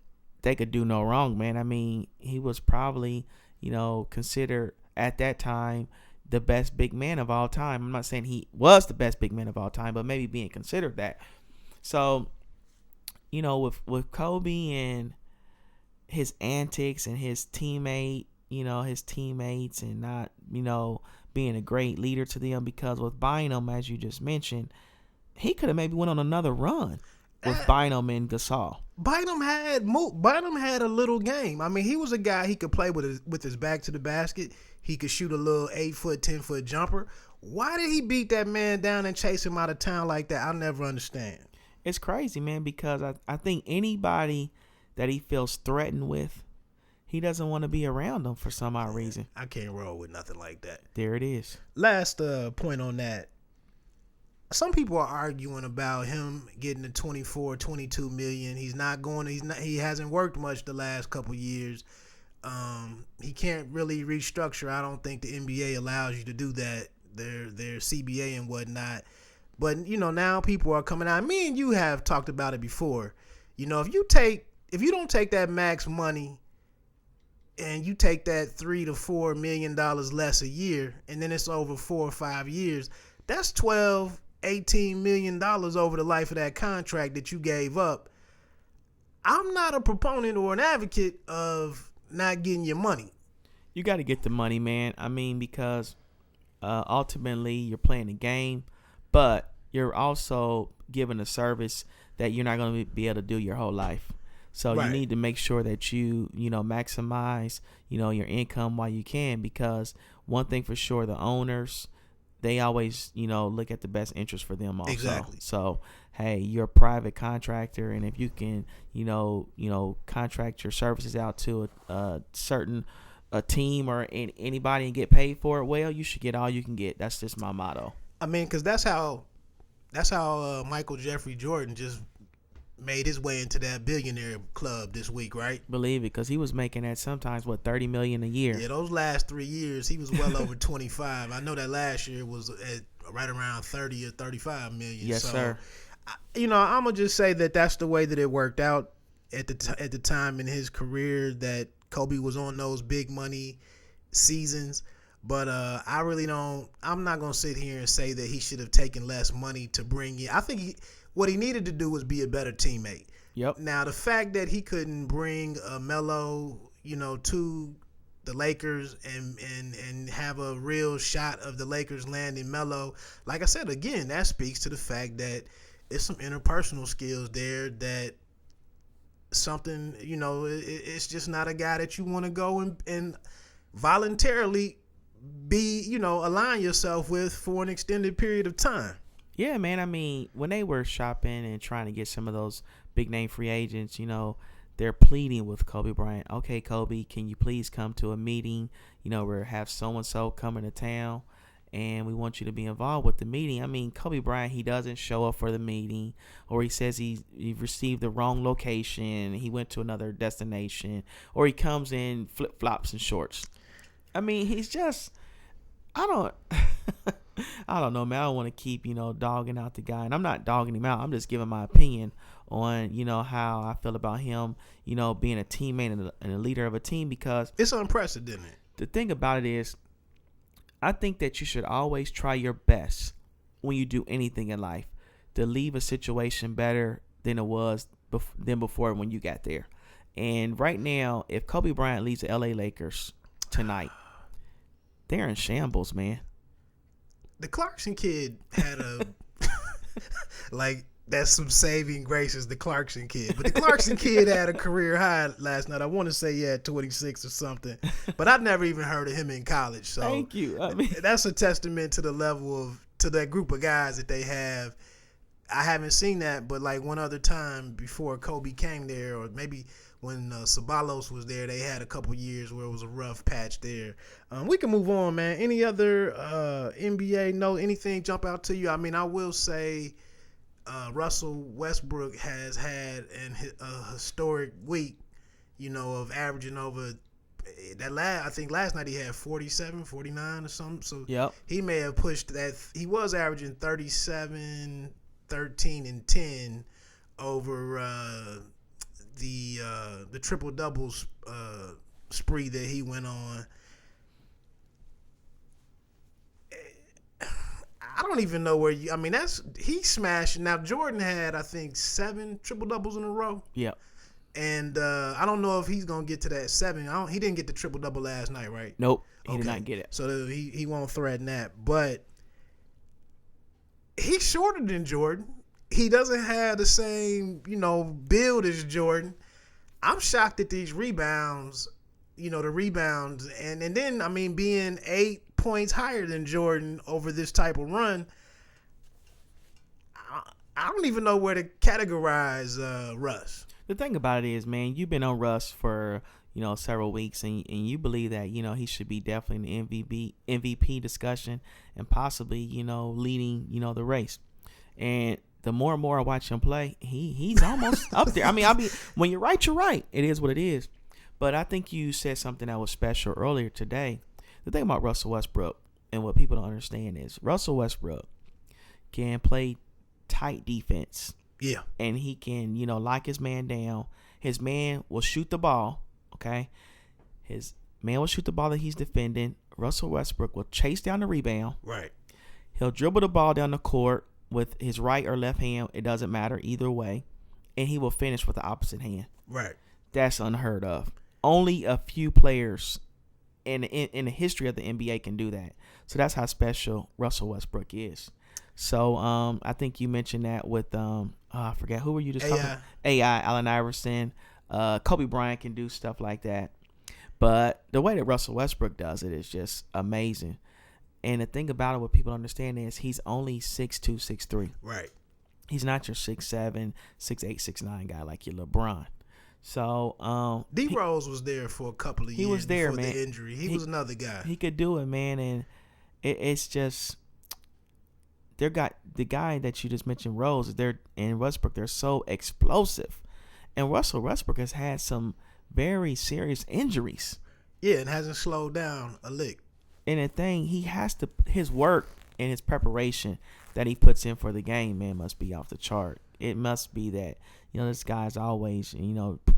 they could do no wrong, man. I mean, he was probably, considered at that time the best big man of all time. I'm not saying he was the best big man of all time, but maybe being considered that. So, with Kobe and his antics and his teammates and not, being a great leader to them, because with Bynum, as you just mentioned, he could have maybe went on another run with Bynum and Gasol. Bynum had a little game. I mean, he was a guy, he could play with his back to the basket. He could shoot a little 8-foot, 10-foot jumper. Why did he beat that man down and chase him out of town like that? I'll never understand. It's crazy, man, because I think anybody that he feels threatened with, he doesn't want to be around them for some odd reason. I can't roll with nothing like that. There it is. Last point on that. Some people are arguing about him getting the 24, 22 million. He hasn't worked much the last couple years. He can't really restructure. I don't think the NBA allows you to do that. Their CBA and whatnot. But now people are coming out. Me and you have talked about it before. If you don't take that max money and you take that $3 to $4 million less a year, and then it's over 4 or 5 years, that's $12, $18 million over the life of that contract that you gave up. I'm not a proponent or an advocate of not getting your money. You got to get the money, man. I mean, because ultimately you're playing the game, but you're also giving a service that you're not going to be able to do your whole life. So right. You need to make sure that you maximize, your income while you can, because one thing for sure, the owners, they always, look at the best interest for them also. Exactly. So, hey, you're a private contractor, and if you can, contract your services out to a certain team or anybody and get paid for it, well, you should get all you can get. That's just my motto. I mean, because that's how Michael Jeffrey Jordan just made his way into that billionaire club this week, right? Believe it, because he was making that sometimes $30 million a year. Yeah, those last 3 years he was well over 25. I know that last year was at right around 30 or 35 million. Yes, sir. I'm gonna just say that that's the way that it worked out at the time in his career, that Kobe was on those big money seasons. But I really don't. I'm not gonna sit here and say that he should have taken less money to bring in. I think what he needed to do was be a better teammate. Yep. Now, the fact that he couldn't bring Melo, to the Lakers and have a real shot of the Lakers landing Melo, like I said, again, that speaks to the fact that it's some interpersonal skills there, that something, it's just not a guy that you want to go and voluntarily be, align yourself with for an extended period of time. Yeah, man. I mean, when they were shopping and trying to get some of those big name free agents, they're pleading with Kobe Bryant. Okay, Kobe, can you please come to a meeting? We have so-and-so coming to town, and we want you to be involved with the meeting. I mean, Kobe Bryant, he doesn't show up for the meeting, or he says he received the wrong location, he went to another destination, or he comes in flip-flops and shorts. I mean, he's just, I don't know, man. I don't want to keep, dogging out the guy. And I'm not dogging him out. I'm just giving my opinion on, how I feel about him, being a teammate and a leader of a team, because it's unprecedented. The thing about it is, I think that you should always try your best when you do anything in life to leave a situation better than it was before when you got there. And right now, if Kobe Bryant leads the LA Lakers tonight, they're in shambles, man. The Clarkson kid had a that's some saving graces, the Clarkson kid. But the Clarkson kid had a career high last night. I want to say he had 26 or something, but I've never even heard of him in college. So thank you. I mean, that's a testament to the level to that group of guys that they have. I haven't seen that, but like one other time before Kobe came there, or maybe when Sabalos was there, they had a couple years where it was a rough patch there. We can move on, man. Any other NBA note, anything jump out to you? I mean, I will say Russell Westbrook has had a historic week, of averaging over that. I think last night he had 47, 49 or something. So yep. He may have pushed that. He was averaging 37, 13, and 10 over the triple doubles spree that he went on. I don't even know where he smashed. Now Jordan had, I think, 7 triple doubles in a row. Yeah. And I don't know if he's gonna get to that 7. He didn't get the triple double last night, right? Nope. He did not get it. So he won't threaten that. But he's shorter than Jordan. He doesn't have the same, build as Jordan. I'm shocked at these rebounds, the rebounds. And then, being 8 points higher than Jordan over this type of run, I don't even know where to categorize Russ. The thing about it is, man, you've been on Russ for, several weeks, and you believe that, he should be definitely in the MVP discussion and possibly, leading, the race. And the more and more I watch him play, he's almost up there. When you're right, you're right. It is what it is. But I think you said something that was special earlier today. The thing about Russell Westbrook and what people don't understand is Russell Westbrook can play tight defense. Yeah. And he can, lock his man down. His man will shoot the ball, okay? His man will shoot the ball that he's defending. Russell Westbrook will chase down the rebound. Right. He'll dribble the ball down the court with his right or left hand. It doesn't matter either way. And he will finish with the opposite hand. Right. That's unheard of. Only a few players in the history of the NBA can do that. So that's how special Russell Westbrook is. So I think you mentioned that with I forget, who were you just talking about? AI, Allen Iverson. Kobe Bryant can do stuff like that. But the way that Russell Westbrook does it is just amazing. And the thing about it, what people understand is he's only 6'2", 6'3". Right. He's not your 6'7", 6'8", 6'9" guy like your LeBron. So D Rose was there for a couple of years. He was there, before man. The injury. He was another guy. He could do it, man, and it's just they got the guy that you just mentioned, Rose. They're in Westbrook. They're so explosive, and Russell Westbrook has had some very serious injuries. Yeah, and hasn't slowed down a lick. And the thing, he has to his work and his preparation that he puts in for the game, man, must be off the chart. It must be that, this guy's always,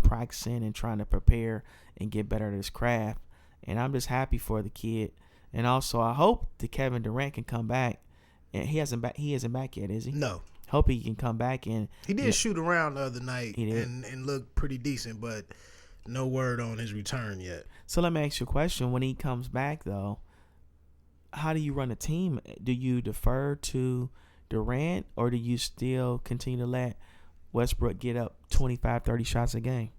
practicing and trying to prepare and get better at his craft. And I'm just happy for the kid. And also, I hope that Kevin Durant can come back. And he isn't back yet, is he? No. Hope he can come back. And he did shoot around the other night and looked pretty decent, but no word on his return yet. So let me ask you a question. When he comes back, though, how do you run a team? Do you defer to Durant, or do you still continue to let Westbrook get up 25, 30 shots a game?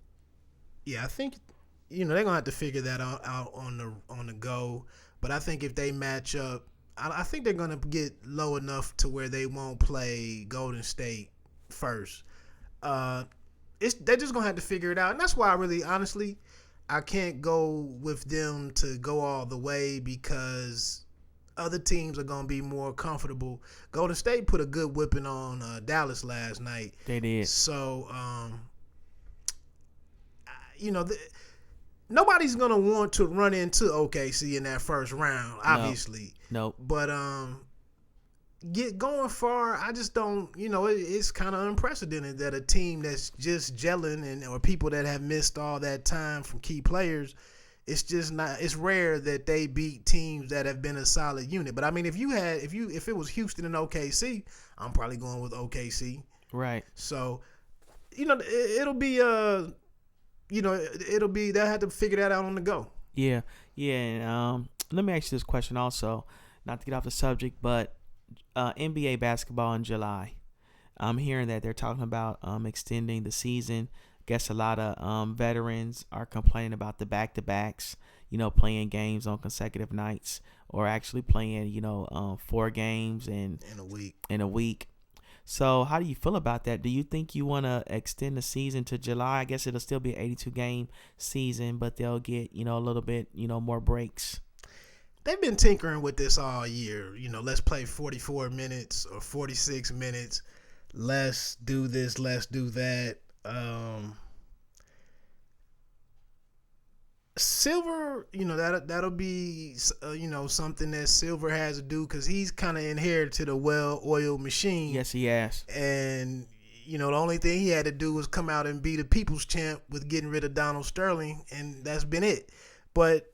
Yeah, I think they're gonna have to figure that out on the go. But I think if they match up, I think they're gonna get low enough to where they won't play Golden State first. They're just gonna have to figure it out, and that's why honestly, I can't go with them to go all the way because other teams are going to be more comfortable. Golden State put a good whipping on Dallas last night. They did. So, nobody's going to want to run into OKC in that first round, obviously. Nope. But get going far, I just don't, it's kind of unprecedented that a team that's just gelling or people that have missed all that time from key players, it's just not. It's rare that they beat teams that have been a solid unit. But I mean, if it was Houston and OKC, I'm probably going with OKC. Right. So, it'll be they'll have to figure that out on the go. Yeah. And let me ask you this question also, not to get off the subject, but NBA basketball in July. I'm hearing that they're talking about extending the season. Guess a lot of veterans are complaining about the back-to-backs, playing games on consecutive nights, or actually playing, 4 games in a week. So how do you feel about that? Do you think you want to extend the season to July? I guess it'll still be an 82-game season, but they'll get, a little bit, more breaks. They've been tinkering with this all year. Let's play 44 minutes or 46 minutes. Let's do this, let's do that. Silver, that'll be something that Silver has to do because he's kind of inherited a well-oiled machine. Yes, he has. And the only thing he had to do was come out and be the people's champ with getting rid of Donald Sterling, and that's been it. But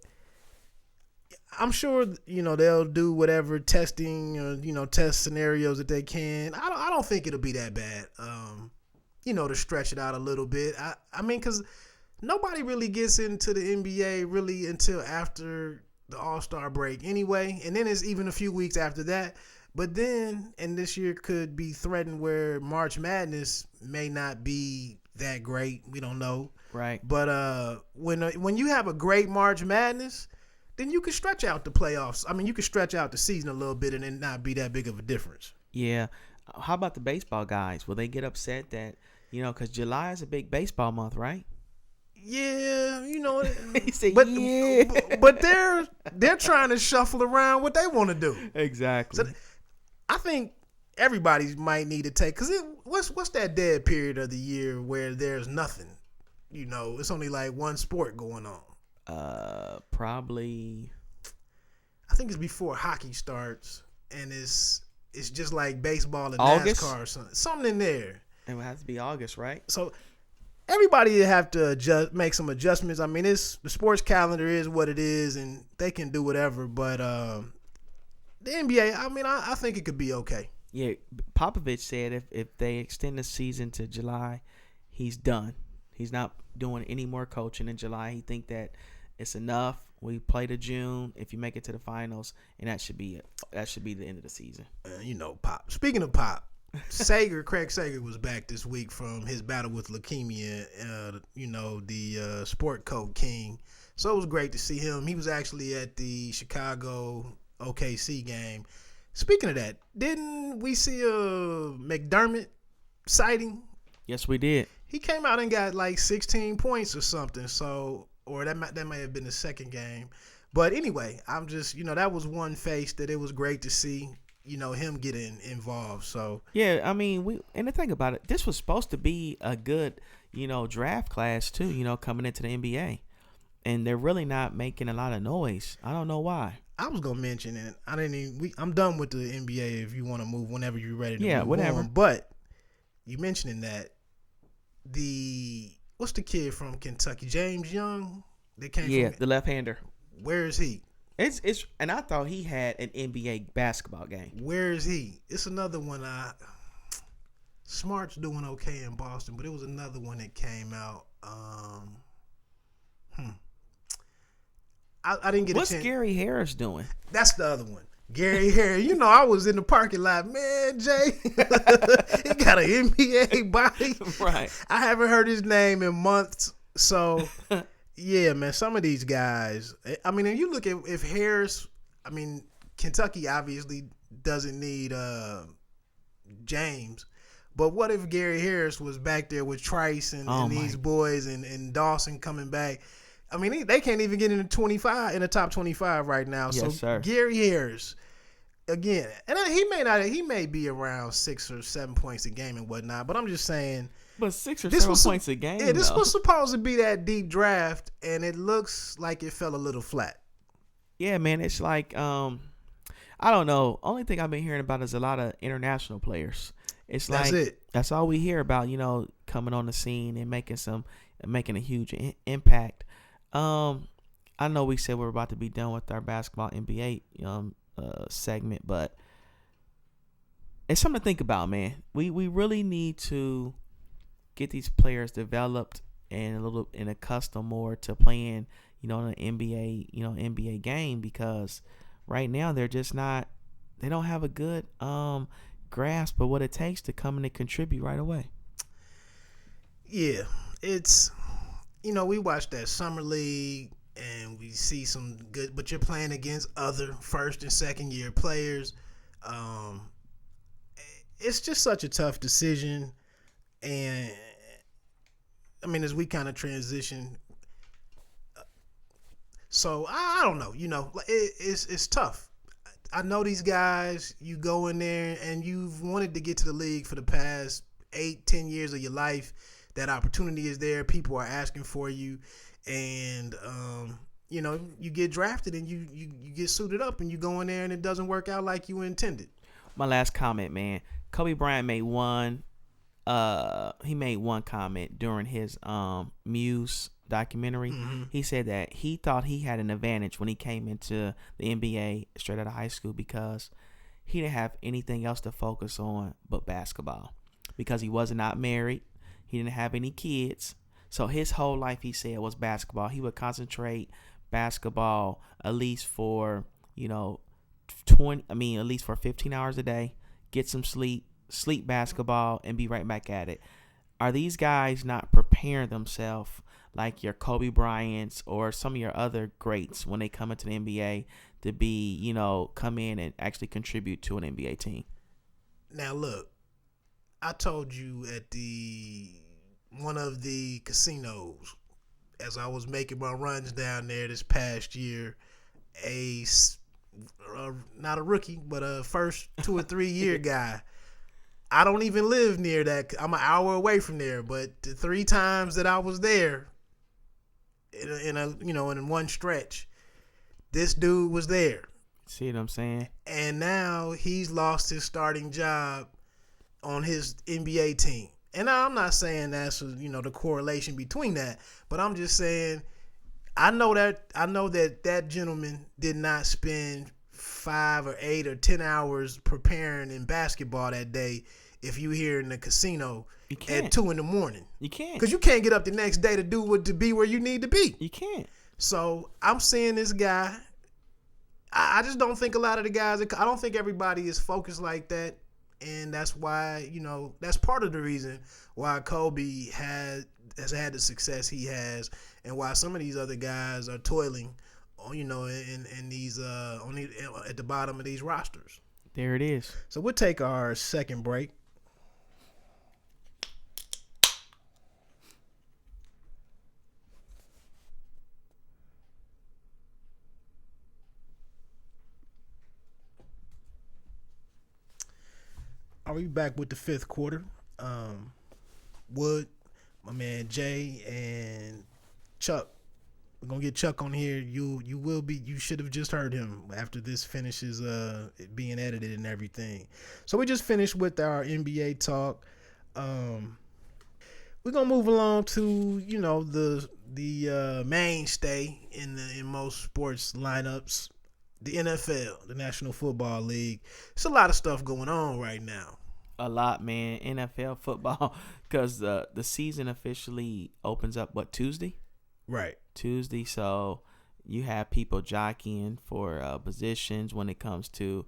I'm sure they'll do whatever testing or test scenarios that they can. I don't think it'll be that bad. To stretch it out a little bit. I mean, because nobody really gets into the NBA really until after the All-Star break anyway, and then it's even a few weeks after that. But then, and this year could be threatened where March Madness may not be that great. We don't know. Right. But when you have a great March Madness, then you can stretch out the playoffs. I mean, you can stretch out the season a little bit and it not be that big of a difference. Yeah. How about the baseball guys? Will they get upset that, because July is a big baseball month, right? Yeah, He said, but yeah. but they're trying to shuffle around what they want to do. Exactly. So I think everybody might need to take, because what's that dead period of the year where there's nothing? It's only like one sport going on. Probably. I think it's before hockey starts, and it's just like baseball and August? NASCAR or something in there. It would have to be August, right? So everybody have to make some adjustments. I mean, the sports calendar is what it is, and they can do whatever. But the NBA, I mean, I think it could be okay. Yeah, Popovich said if they extend the season to July, he's done. He's not doing any more coaching in July. He think that it's enough. We play to June. If you make it to the finals, and that should be it. That should be the end of the season. Pop. Speaking of Pop, Craig Sager was back this week from his battle with leukemia. The sport coat king. So it was great to see him. He was actually at the Chicago OKC game. Speaking of that, didn't we see a McDermott sighting? Yes, we did. He came out and got like 16 points or something. So, or that may have been the second game. But anyway, I'm just, that was one face that it was great to see, him getting involved. So yeah, I mean, and the thing about it, this was supposed to be a good, draft class too, coming into the NBA, and they're really not making a lot of noise. I don't know why. I was gonna mention it. I'm done with the NBA. If you want to move, whenever you're ready to move whatever. on. But you mentioning that what's the kid from Kentucky, James Young? That came from the left-hander. Where is he? It's and I thought he had an NBA basketball game. Where is he? It's another one. Smart's doing okay in Boston, but it was another one that came out. I didn't get a chance. What's Gary Harris doing? That's the other one. Gary Harris. I was in the parking lot. Man, Jay, he got an NBA body. Right. I haven't heard his name in months. So, yeah, man, some of these guys. I mean, if you look at if Harris, Kentucky obviously doesn't need James. But what if Gary Harris was back there with Trice and these boys and Dawson coming back? I mean, they can't even get in the top 25 right now. Yes, so sir. Gary Harris, again, and he may be around 6 or 7 points a game and whatnot. But I'm just saying. But 6 or 7 points a game. Yeah, this was supposed to be that deep draft, and it looks like it fell a little flat. Yeah, man, it's like I don't know. Only thing I've been hearing about is a lot of international players. That's all we hear about, coming on the scene and making a huge impact. I know we said we're about to be done with our basketball NBA segment, but it's something to think about, man. We really need to get these players developed and accustomed more to playing, in an NBA game, because right now they're just not. They don't have a good grasp of what it takes to come in and contribute right away. Yeah, it's we watch that summer league and we see some good, but you're playing against other first and second year players. It's just such a tough decision, and as we kind of transition, so I don't know, it's tough. I know these guys, you go in there and you've wanted to get to the league for the past 8-10 years of your life. That opportunity is there. People are asking for you. And, you get drafted and you get suited up and you go in there and it doesn't work out like you intended. My last comment, man. Kobe Bryant made one comment during his Muse documentary. Mm-hmm. He said that he thought he had an advantage when he came into the NBA straight out of high school because he didn't have anything else to focus on but basketball, because he was not married. He didn't have any kids. So his whole life, he said, was basketball. He would concentrate basketball at least for, at least for 15 hours a day, get some sleep basketball, and be right back at it. Are these guys not preparing themselves like your Kobe Bryants or some of your other greats when they come into the NBA to be, come in and actually contribute to an NBA team? Now, look, I told you at one of the casinos, as I was making my runs down there this past year, not a rookie, but a first 2 or 3 year guy. I don't even live near that. I'm an hour away from there, but the 3 times that I was there, in one stretch, this dude was there. See what I'm saying? And now he's lost his starting job on his NBA team. And I'm not saying that's the correlation between that, but I'm just saying I know that gentleman did not spend 5 or 8 or 10 hours preparing in basketball that day. If you here in the casino at 2 a.m, you can't, because you can't get up the next day to be where you need to be. You can't. So I'm seeing this guy. I just don't think a lot of the guys. I don't think everybody is focused like that. And that's why, that's part of the reason why Kobe has had the success he has, and why some of these other guys are toiling in these at the bottom of these rosters. There it is. So we'll take our second break. Are we back with the fifth quarter? Wood, my man Jay, and Chuck. We're gonna get Chuck on here. You should have just heard him after this finishes it being edited and everything. So we just finished with our NBA talk. We're gonna move along to the mainstay in most sports lineups, the NFL, the National Football League. It's a lot of stuff going on right now. A lot, man. NFL football, because the season officially opens up Tuesday. Right. Tuesday, so you have people jockeying for positions when it comes to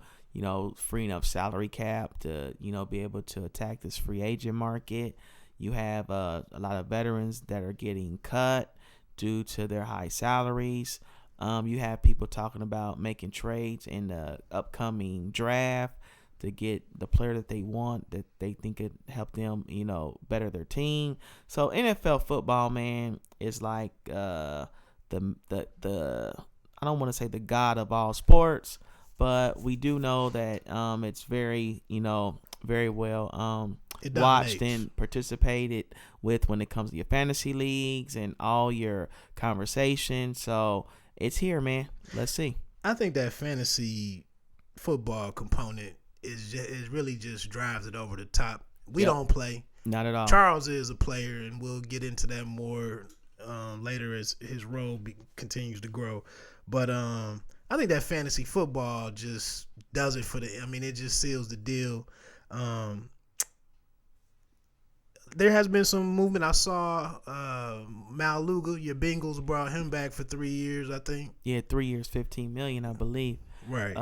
freeing up salary cap to be able to attack this free agent market. You have a lot of veterans that are getting cut due to their high salaries. You have people talking about making trades in the upcoming draft to get the player that they want, that they think could help them, better their team. So NFL football, man, is like the I don't want to say the god of all sports, but we do know that it's very very well watched and participated with when it comes to your fantasy leagues and all your conversations. So it's here, man. Let's see. I think that fantasy football component is really just drives it over the top. We don't play. Not at all. Charles is a player, and we'll get into that more later as his role continues to grow. But I think that fantasy football just does it it just seals the deal. There has been some movement. I saw Maluga, your Bengals brought him back for 3 years, I think. Yeah, 3 years, $15 million, I believe. Right.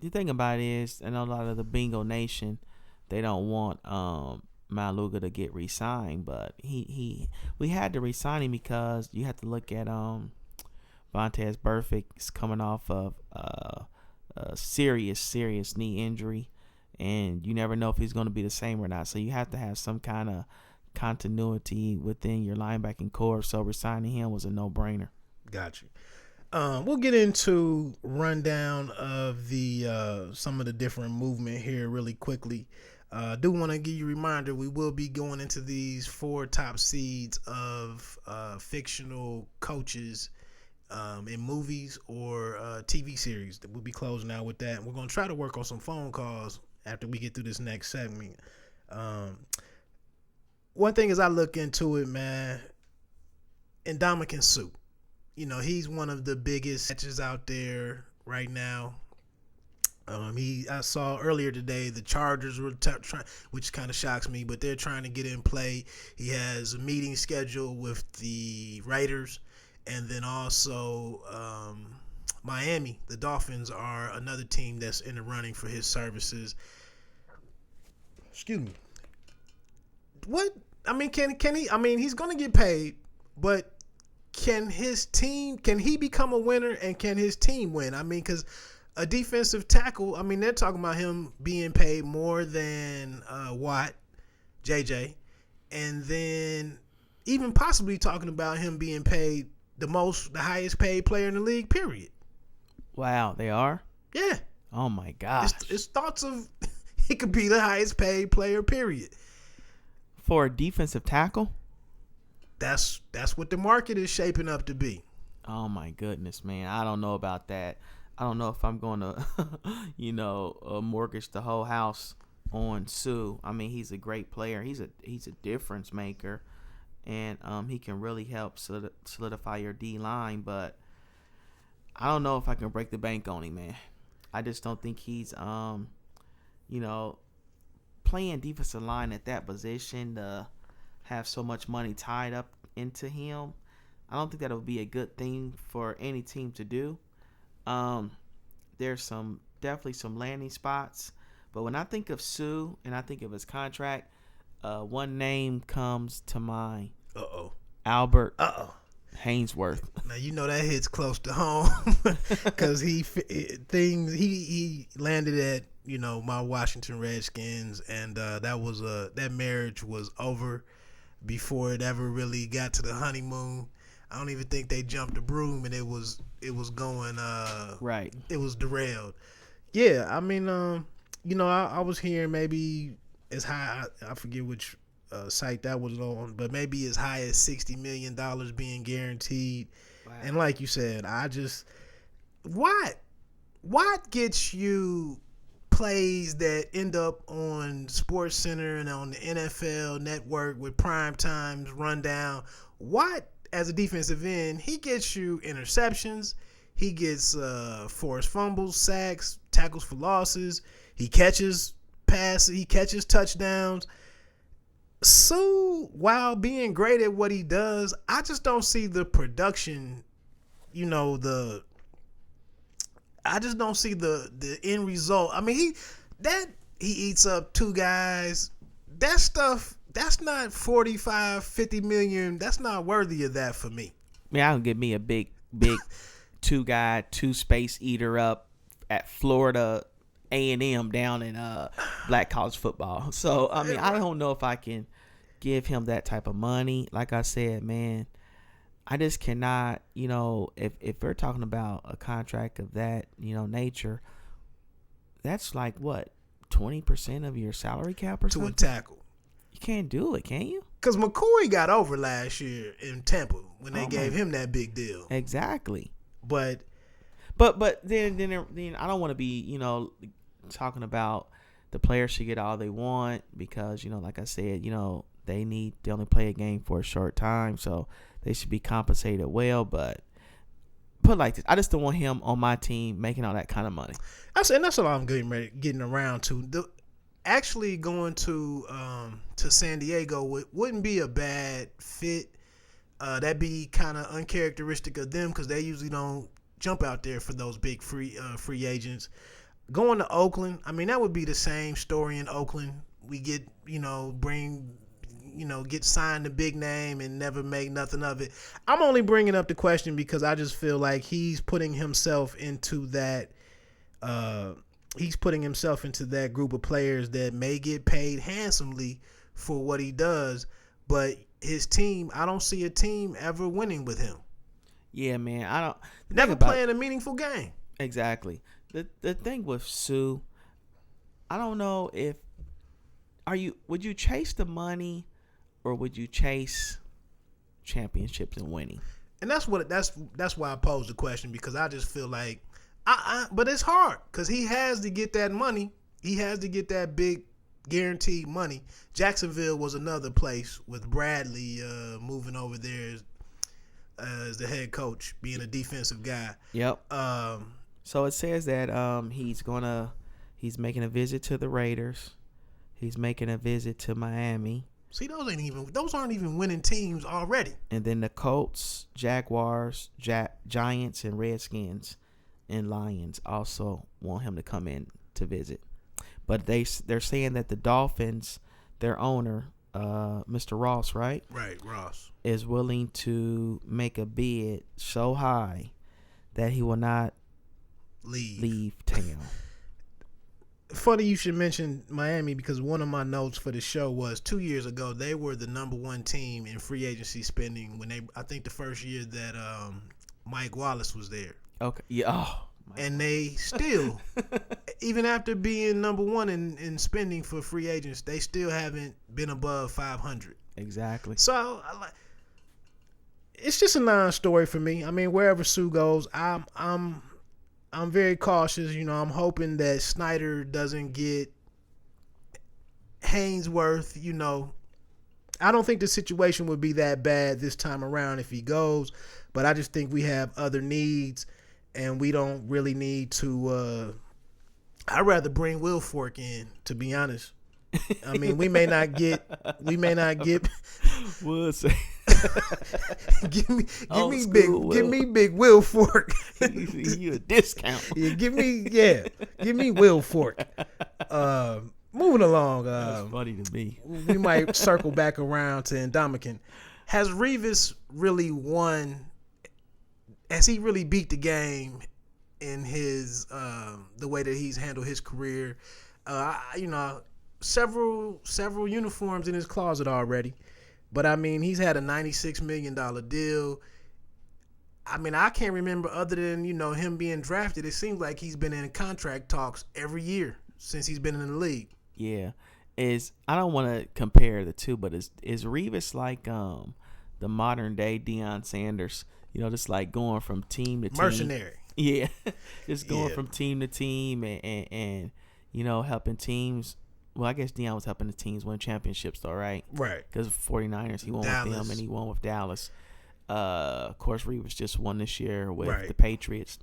The thing about it is, I know a lot of the Bengal Nation, they don't want Maluga to get re-signed, but we had to re-sign him because you have to look at Vontaze Burfict's coming off of a serious knee injury, and you never know if he's going to be the same or not. So you have to have some kind of continuity within your linebacking core. So resigning him was a no-brainer. Got you. We'll get into rundown of the some of the different movement here really quickly. I do want to give you a reminder, we will be going into these 4 top seeds of fictional coaches in movies or TV series. We'll be closing out with that. We're going to try to work on some phone calls after we get through this next segment. One thing as I look into it, man, Ndamukong Suh. He's one of the biggest catches out there right now. I saw earlier today the Chargers were trying, which kind of shocks me, but they're trying to get in play. He has a meeting scheduled with the Raiders, and then also Miami. The Dolphins are another team that's in the running for his services. Excuse me. What? Can he? He's going to get paid, but can he become a winner, and can his team win? Because a defensive tackle, they're talking about him being paid more than Watt, JJ, and then even possibly talking about him being paid the highest paid player in the league, period. Wow, they are? Yeah. Oh my gosh. It's thoughts of he could be the highest paid player, period. For a defensive tackle? That's what the market is shaping up to be. Oh my goodness, man. I don't know about that. I don't know if I'm going to, mortgage the whole house on Suh. He's a great player. He's a difference maker, and he can really help solidify your D line. But I don't know if I can break the bank on him, man. I just don't think he's, playing defensive line at that position to have so much money tied up into him. I don't think that would be a good thing for any team to do. There's definitely some landing spots, but when I think of Suh and I think of his contract, one name comes to mind. Uh-oh. Albert Hainsworth. Now you know that hits close to home because he landed at my Washington Redskins, and that marriage was over before it ever really got to the honeymoon. I don't even think they jumped the broom, and it was going right. It was derailed. Yeah, I mean, I was hearing maybe as high. I forget which site that was on, but maybe as high as $60 million being guaranteed. Wow. And like you said, what gets you plays that end up on Sports Center and on the NFL Network with prime times rundown? What, as a defensive end, he gets you interceptions, he gets forced fumbles, sacks, tackles for losses, he catches passes, he catches touchdowns. So while being great at what he does, I just don't see the production, I just don't see the end result. I mean, he eats up two guys. That stuff, that's not 45, 50 million. That's not worthy of that for me. Man, I don't give me a big two-guy, two-space eater up at Florida A&M down in black college football. So, I mean, I don't know if I can give him that type of money. Like I said, man, I just cannot, if we're talking about a contract of that, nature, that's like what, 20% of your salary cap or something? To a tackle. You can't do it, can you? Because McCoy got over last year in Tampa when they gave him that big deal. Exactly. But then I don't want to be, talking about the players should get all they want because, like I said, they only play a game for a short time, so they should be compensated well. But put it like this, I just don't want him on my team making all that kind of money. That's what I'm getting around to. Actually going to San Diego wouldn't be a bad fit. That'd be kind of uncharacteristic of them because they usually don't jump out there for those big free agents. Going to Oakland, I mean, that would be the same story in Oakland. We get, get signed a big name and never make nothing of it. I'm only bringing up the question because I just feel like he's putting himself into that group of players that may get paid handsomely for what he does, but his team, I don't see a team ever winning with him. Yeah, man, I don't never playing a meaningful game. Exactly. The thing with Sue, I don't know if would you chase the money or would you chase championships and winning? And that's why I posed the question, because I just feel like but it's hard because he has to get that money. He has to get that big guaranteed money. Jacksonville was another place with Bradley moving over there as the head coach, being a defensive guy. Yep. So it says that he's making a visit to the Raiders. He's making a visit to Miami. See, those aren't even winning teams already. And then the Colts, Jaguars, Giants, and Redskins and Lions also want him to come in to visit. But they're saying that the Dolphins, their owner, Mr. Ross, right? Right, Ross. Is willing to make a bid so high that he will not leave town. Funny you should mention Miami, because one of my notes for the show was 2 years ago they were the number one team in free agency spending when I think the first year that Mike Wallace was there. Okay. Yeah. Oh. And they still, even after being number one in spending for free agents, they still haven't been above 500. Exactly. So it's just a non-story for me. I mean, wherever Sue goes, I'm very cautious. I'm hoping that Snyder doesn't get Hainsworth. I don't think the situation would be that bad this time around if he goes, but I just think we have other needs. And we don't really need to. I'd rather bring Will Fork in, to be honest. I mean, we may not get. We'll say. give me big Will Fork. You a discount? Yeah, give me Will Fork. Moving along. That's funny to me. We might circle back around to Indomitian. Has Revis really won? Has he really beat the game in his the way that he's handled his career? Several uniforms in his closet already, but I mean, he's had a $96 million deal. I mean, I can't remember other than him being drafted. It seems like he's been in contract talks every year since he's been in the league. Yeah, I don't want to compare the two, but is Revis like the modern day Deion Sanders? Just like going from team to team. Mercenary. Yeah, just going from team to team and helping teams. Well, I guess Deion was helping the teams win championships, though, right? Right. Because 49ers, he won with them and he won with Dallas. Of course, Revis just won this year with the Patriots.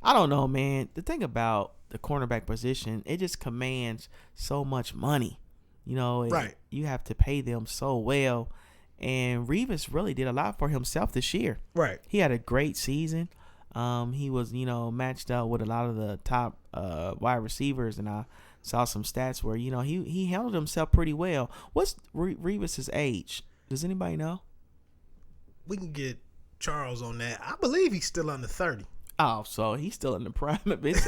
I don't know, man. The thing about the cornerback position, it just commands so much money. You have to pay them so well. And Revis really did a lot for himself this year. Right. He had a great season. He was, matched up with a lot of the top wide receivers, and I saw some stats where, he handled himself pretty well. What's Revis's age? Does anybody know? We can get Charles on that. I believe he's still under 30. Oh, so he's still in the prime of his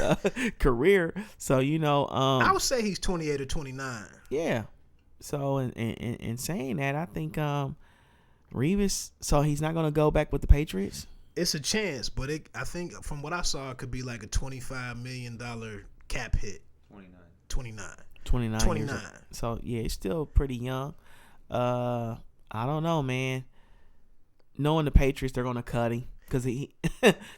career. So, I would say he's 28 or 29. Yeah. So, in saying that, I think Revis, so he's not going to go back with the Patriots? It's a chance, but I think from what I saw, it could be like a $25 million cap hit. 29. So, yeah, he's still pretty young. I don't know, man. Knowing the Patriots, they're going to cut him because he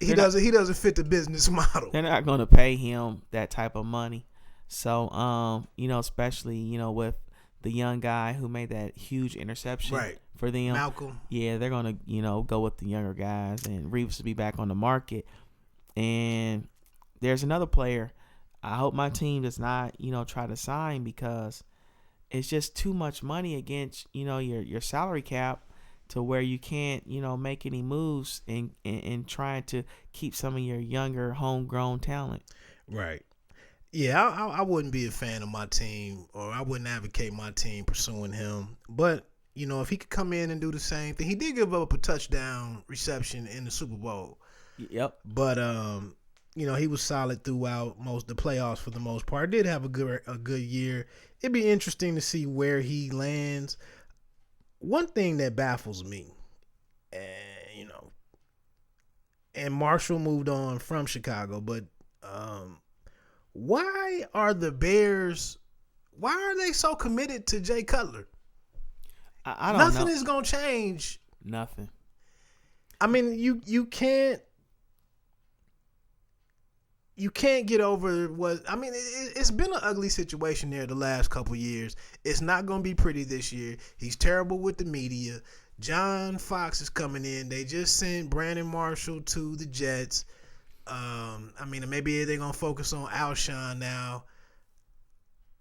doesn't fit the business model. They're not going to pay him that type of money. So, especially, with the young guy who made that huge interception for them. Malcolm. Yeah, they're going to, go with the younger guys, and Revis will be back on the market. And there's another player I hope my team does not, try to sign, because it's just too much money against, your salary cap to where you can't, make any moves in trying to keep some of your younger homegrown talent. Right. Yeah, I wouldn't be a fan of my team, or I wouldn't advocate my team pursuing him. But, if he could come in and do the same thing. He did give up a touchdown reception in the Super Bowl. Yep. But, he was solid throughout the playoffs for the most part. Did have a good year. It'd be interesting to see where he lands. One thing that baffles me, and Marshall moved on from Chicago, but why are the Bears? Why are they so committed to Jay Cutler? I don't know. Nothing is gonna change. Nothing. I mean, you can't get over what I mean. It's been an ugly situation there the last couple years. It's not gonna be pretty this year. He's terrible with the media. John Fox is coming in. They just sent Brandon Marshall to the Jets. Maybe they're gonna focus on Alshon now.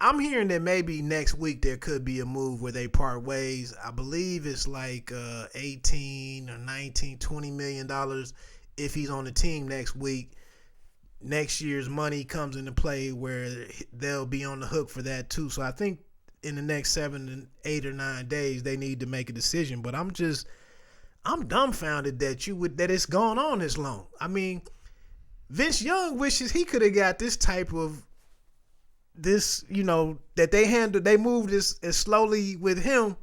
I'm hearing that maybe next week there could be a move where they part ways. I believe it's like 18 or 19, $20 million if he's on the team next week. Next year's money comes into play where they'll be on the hook for that too. So I think in the next 7, 8, or 9 days they need to make a decision. But I'm dumbfounded that it's gone on this long. I mean, Vince Young wishes he could have got this type of that they moved this as slowly with him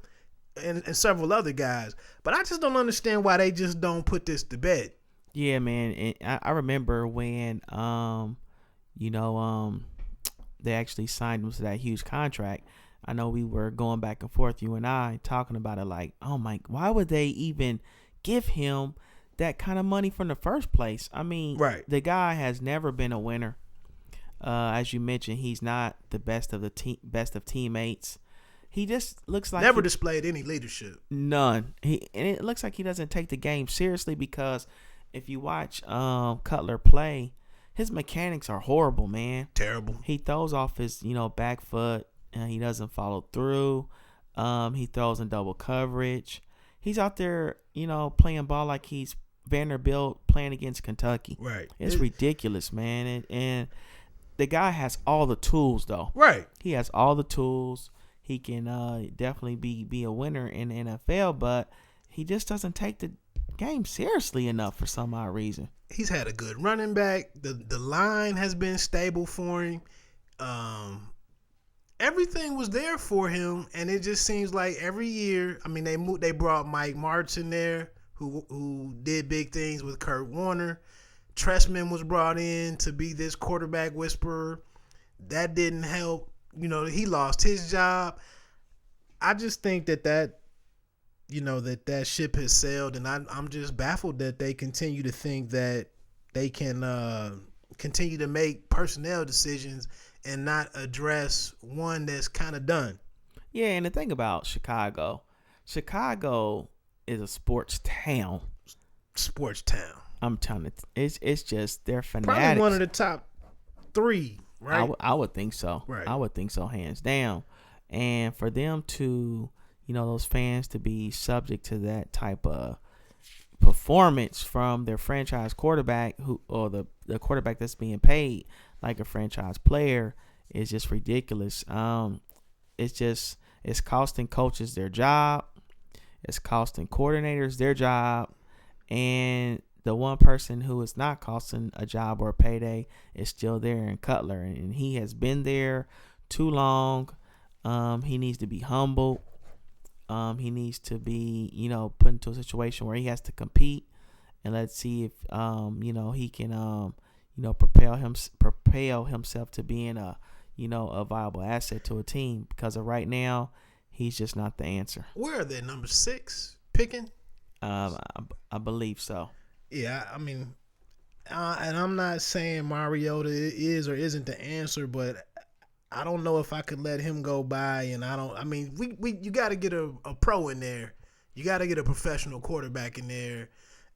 and several other guys. But I just don't understand why they just don't put this to bed. Yeah, man. And I remember when, they actually signed him to that huge contract. I know we were going back and forth, you and I, talking about it like, oh my, why would they even give him that kind of money from the first place? I mean, the guy has never been a winner. As you mentioned, he's not the best of teammates. He just looks like never displayed any leadership. None. And it looks like he doesn't take the game seriously, because if you watch Cutler play, his mechanics are horrible, man. Terrible. He throws off his, back foot, and he doesn't follow through. He throws in double coverage. He's out there, playing ball like he's Vanderbilt playing against Kentucky. Right. It's ridiculous, man. And the guy has all the tools, though. Right. He has all the tools. He can definitely be a winner in the NFL, but he just doesn't take the game seriously enough for some odd reason. He's had a good running back. The line has been stable for him. Everything was there for him, and it just seems like every year. I mean, they brought Mike Martz in there, who did big things with Kurt Warner. Tressman was brought in to be this quarterback whisperer. That didn't help. He lost his job. I just think that ship has sailed, and I'm just baffled that they continue to think that they can continue to make personnel decisions and not address one that's kind of done. Yeah, and the thing about Chicago is a sports town. Sports town. I'm telling you, it's just they're fanatics. Probably one of the top 3, right? I would think so. Right. I would think so, hands down. And for them to, those fans to be subject to that type of performance from their franchise quarterback, the quarterback that's being paid like a franchise player, is just ridiculous. It's costing coaches their job. It's costing coordinators their job, and the one person who is not costing a job or a payday is still there in Cutler, and he has been there too long. He needs to be humbled. He needs to be, put into a situation where he has to compete, and let's see if, he can, propel himself to being a viable asset to a team. Because of right now, he's just not the answer. Where are they? Number 6 picking? I believe so. Yeah, I mean, and I'm not saying Mariota is or isn't the answer, but I don't know if I could let him go by. And you got to get a pro in there. You got to get a professional quarterback in there.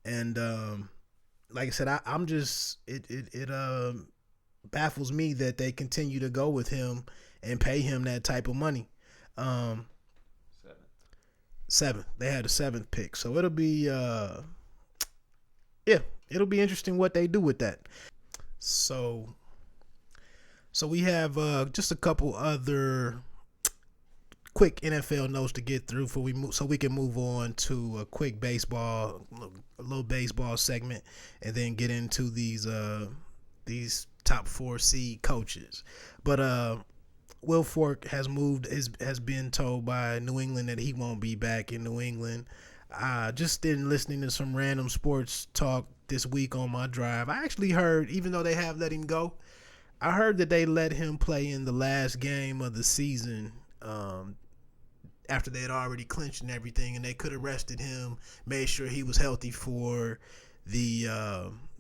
And like I said, I'm just it baffles me that they continue to go with him and pay him that type of money. 7th. They had a 7th pick, so it'll be it'll be interesting what they do with that. So we have just a couple other quick NFL notes to get through before so we can move on to a quick a little baseball segment, and then get into these top 4 seed coaches. But Will Fork has been told by New England that he won't be back in New England. Just in listening to some random sports talk this week on my drive, I actually heard, even though they have let him go, I heard that they let him play in the last game of the season after they had already clinched and everything, and they could have rested him, made sure he was healthy for the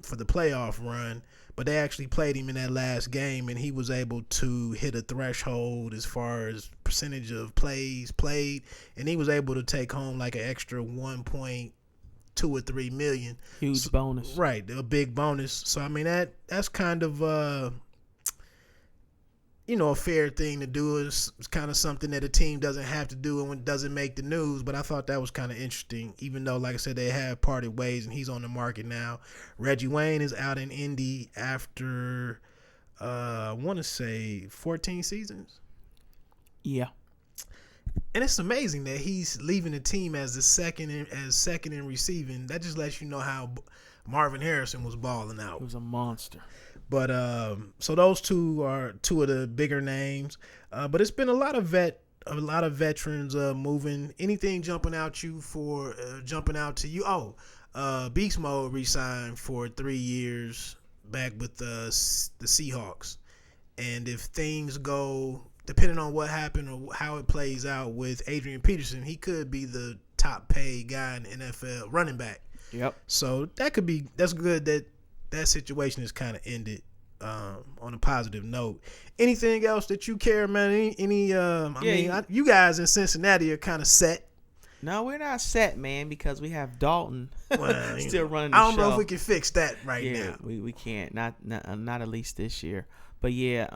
playoff run. But they actually played him in that last game, and he was able to hit a threshold as far as percentage of plays played, and he was able to take home like an extra 1.2 or 3 million. Huge bonus. Right, a big bonus. So I mean that's kind of a fair thing to do. It's kind of something that a team doesn't have to do and doesn't make the news, but I thought that was kind of interesting, even though, like I said, they have parted ways and he's on the market now. Reggie Wayne is out in Indy after, I want to say 14 seasons. Yeah. And it's amazing that he's leaving the team as second in receiving. That just lets you know how Marvin Harrison was balling out. He was a monster. But so those two are two of the bigger names. But it's been a lot of veterans moving. Anything jumping out to you? Beast Mode re-signed for 3 years back with the Seahawks. And if things go, depending on what happened or how it plays out with Adrian Peterson, he could be the top paid guy in the NFL running back. Yep. So that's good that situation is kind of ended on a positive note. Anything else that you care, man? You guys in Cincinnati are kind of set. No, we're not set, man, because we have Dalton still running the show. I don't know show. if we can fix that now. We can't. Not at least this year. But yeah,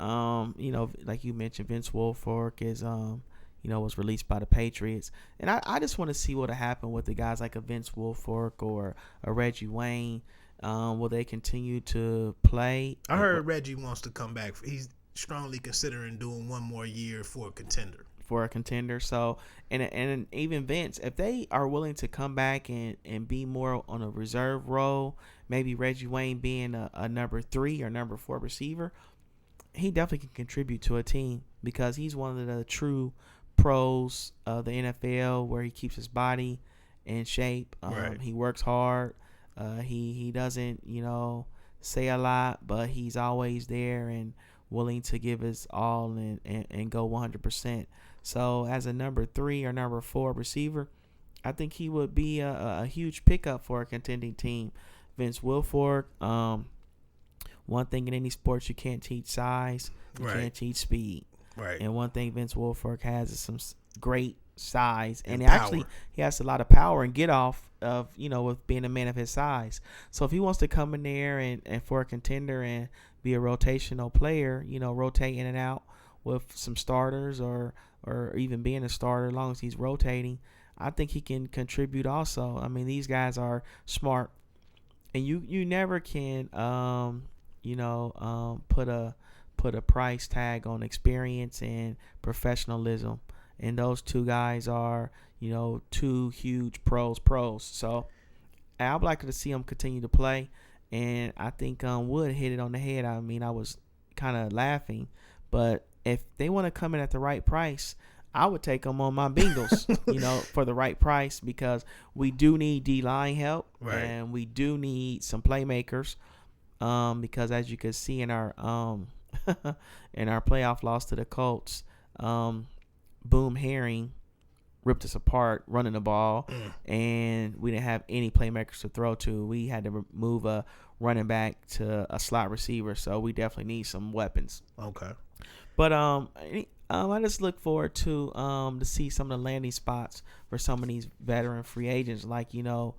like you mentioned, Vince Wilfork is was released by the Patriots, and I just want to see what'll happen with the guys like a Vince Wilfork or a Reggie Wayne. Will they continue to play? I heard Reggie wants to come back. He's strongly considering doing one more year for a contender. for a contender. So, and even Vince, if they are willing to come back and be more on a reserve role, maybe Reggie Wayne being a number 3 or number 4 receiver, he definitely can contribute to a team because he's one of the true pros of the NFL where he keeps his body in shape. Right. He works hard. He doesn't, say a lot, but he's always there and willing to give his all and go 100%. So as a number 3 or number 4 receiver, I think he would be a huge pickup for a contending team. Vince Wilfork, one thing in any sports, you can't teach size, you Right. can't teach speed. Right. And one thing Vince Wilfork has is some great size, and power. he has a lot of power and get off of with being a man of his size. So if he wants to come in there and for a contender and be a rotational player, rotate in and out with some starters or even being a starter, as long as he's rotating, I think he can contribute also. I mean, these guys are smart, and you never can put a price tag on experience and professionalism. And those two guys are, two huge pros. So I'd like to see them continue to play. And I think Wood hit it on the head. I mean, I was kind of laughing. But if they want to come in at the right price, I would take them on my Bengals, for the right price, because we do need D-line help. Right. And we do need some playmakers. Because as you can see in our in our playoff loss to the Colts, Boom Herring ripped us apart running the ball, and we didn't have any playmakers to throw to. We had to move a running back to a slot receiver, so we definitely need some weapons. Okay. But I just look forward to see some of the landing spots for some of these veteran free agents, like your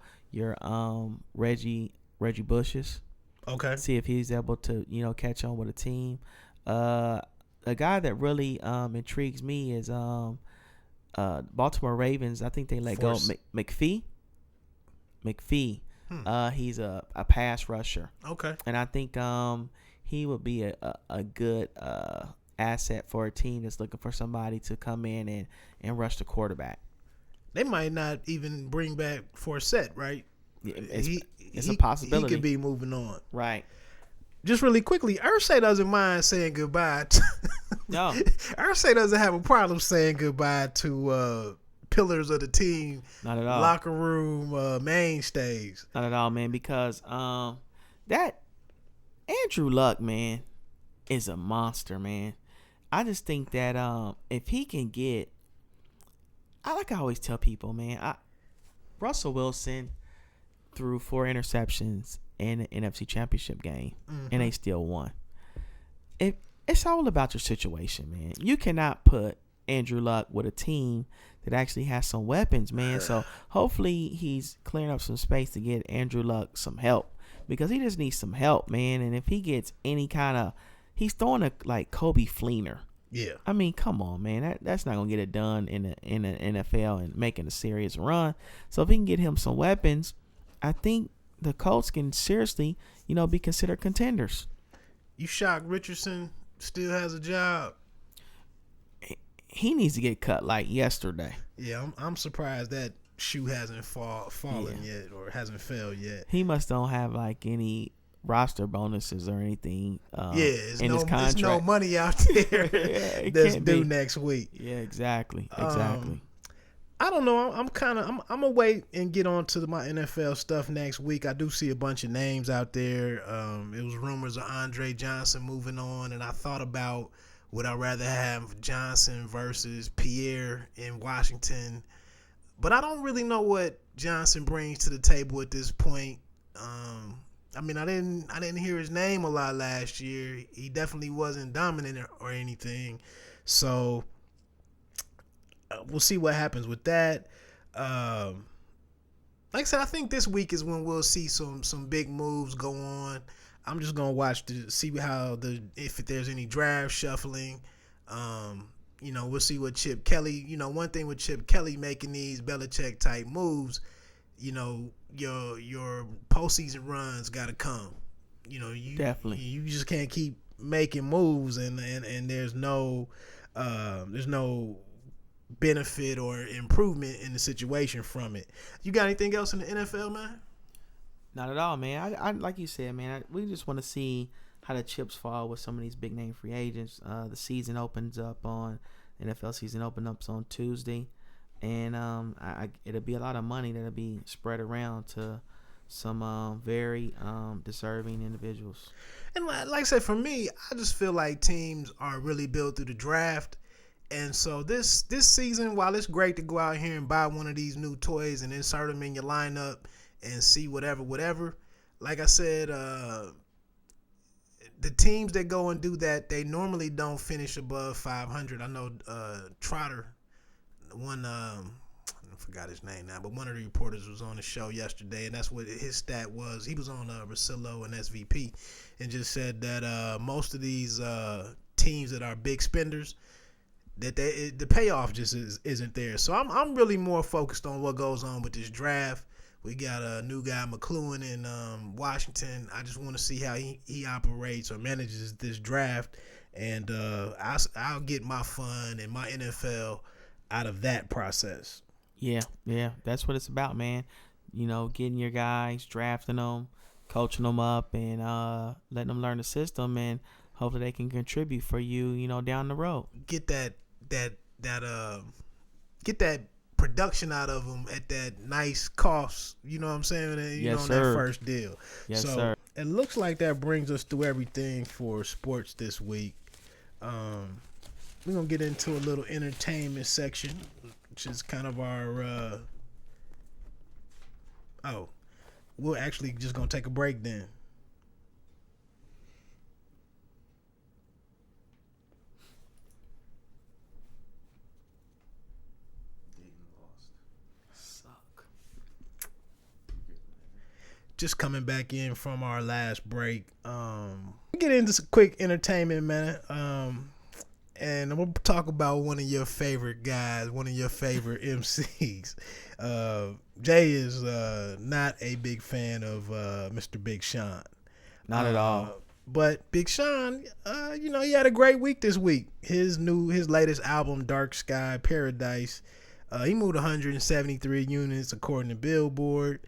Reggie Bushes. Okay. See if he's able to catch on with a team. A guy that really intrigues me is Baltimore Ravens. I think they let go McPhee. He's a pass rusher. Okay. And I think he would be a good asset for a team that's looking for somebody to come in and rush the quarterback. They might not even bring back Forsett, right? It's a possibility. He could be moving on. Right. Just really quickly, Irsay doesn't mind saying goodbye. No. Irsay doesn't have a problem saying goodbye to pillars of the team. Not at all. Locker room mainstays. Not at all, man, because that Andrew Luck, man, is a monster, man. I just think that if he can get, I always tell people, man, Russell Wilson threw 4 interceptions in the NFC Championship game, and they still won. It's all about your situation, man. You cannot put Andrew Luck with a team that actually has some weapons, man. So hopefully he's clearing up some space to get Andrew Luck some help, because he just needs some help, man. And if he gets any kind of, he's throwing like Kobe Fleener. Yeah. I mean, come on, man. That's not gonna get it done in the NFL and making a serious run. So if he can get him some weapons, I think the Colts can seriously, be considered contenders. You shocked Richardson still has a job? He needs to get cut like yesterday. Yeah, I'm surprised that shoe hasn't fallen yet or hasn't fell yet. He must don't have like any roster bonuses or anything. His contract. There's no money out there that's due next week. Yeah, exactly. I don't know. I'm gonna wait and get on to my NFL stuff next week. I do see a bunch of names out there. It was rumors of Andre Johnson moving on, and I thought about, would I rather have Johnson versus Pierre in Washington? But I don't really know what Johnson brings to the table at this point. I mean, I didn't hear his name a lot last year. He definitely wasn't dominant or anything. So we'll see what happens with that. Like I said, I think this week is when we'll see some big moves go on. I'm just gonna watch to see if there's any draft shuffling. We'll see what Chip Kelly. One thing with Chip Kelly making these Belichick type moves, your postseason runs got to come. Definitely. You just can't keep making moves and there's no benefit or improvement in the situation from it. You got anything else in the NFL, man? Not at all, man. I like you said, man. We just want to see how the chips fall with some of these big name free agents. The season opens up on NFL season opens up on Tuesday, and it'll be a lot of money that'll be spread around to some very deserving individuals. And like I said, for me, I just feel like teams are really built through the draft. And so this season, while it's great to go out here and buy one of these new toys and insert them in your lineup and see whatever, like I said, the teams that go and do that, they normally don't finish above 500. I know Trotter, one I forgot his name now, but one of the reporters was on the show yesterday, and that's what his stat was. He was on Rosillo and SVP, and just said that most of these teams that are big spenders, that the payoff just isn't there. So I'm really more focused on what goes on with this draft. We got a new guy, McLuhan, in Washington. I just want to see how he operates or manages this draft, and I'll get my fun and my NFL out of that process. Yeah, that's what it's about, man. You know, getting your guys, drafting them, coaching them up, and letting them learn the system, and hopefully they can contribute for you, you know, down the road. Get that production out of them at that nice cost. You know what I'm saying? Yes, on sir. That first deal. Yes, so, sir. It looks like that brings us through everything for sports this week. We're gonna get into a little entertainment section, which is kind of our. We're actually just gonna take a break then. Just coming back in from our last break. We get into some quick entertainment, man. And I'm gonna talk about one of your favorite guys, one of your favorite MCs. Jay is not a big fan of Mr. Big Sean. Not at all. But Big Sean, he had a great week this week. His latest album, Dark Sky Paradise, he moved 173 units according to Billboard.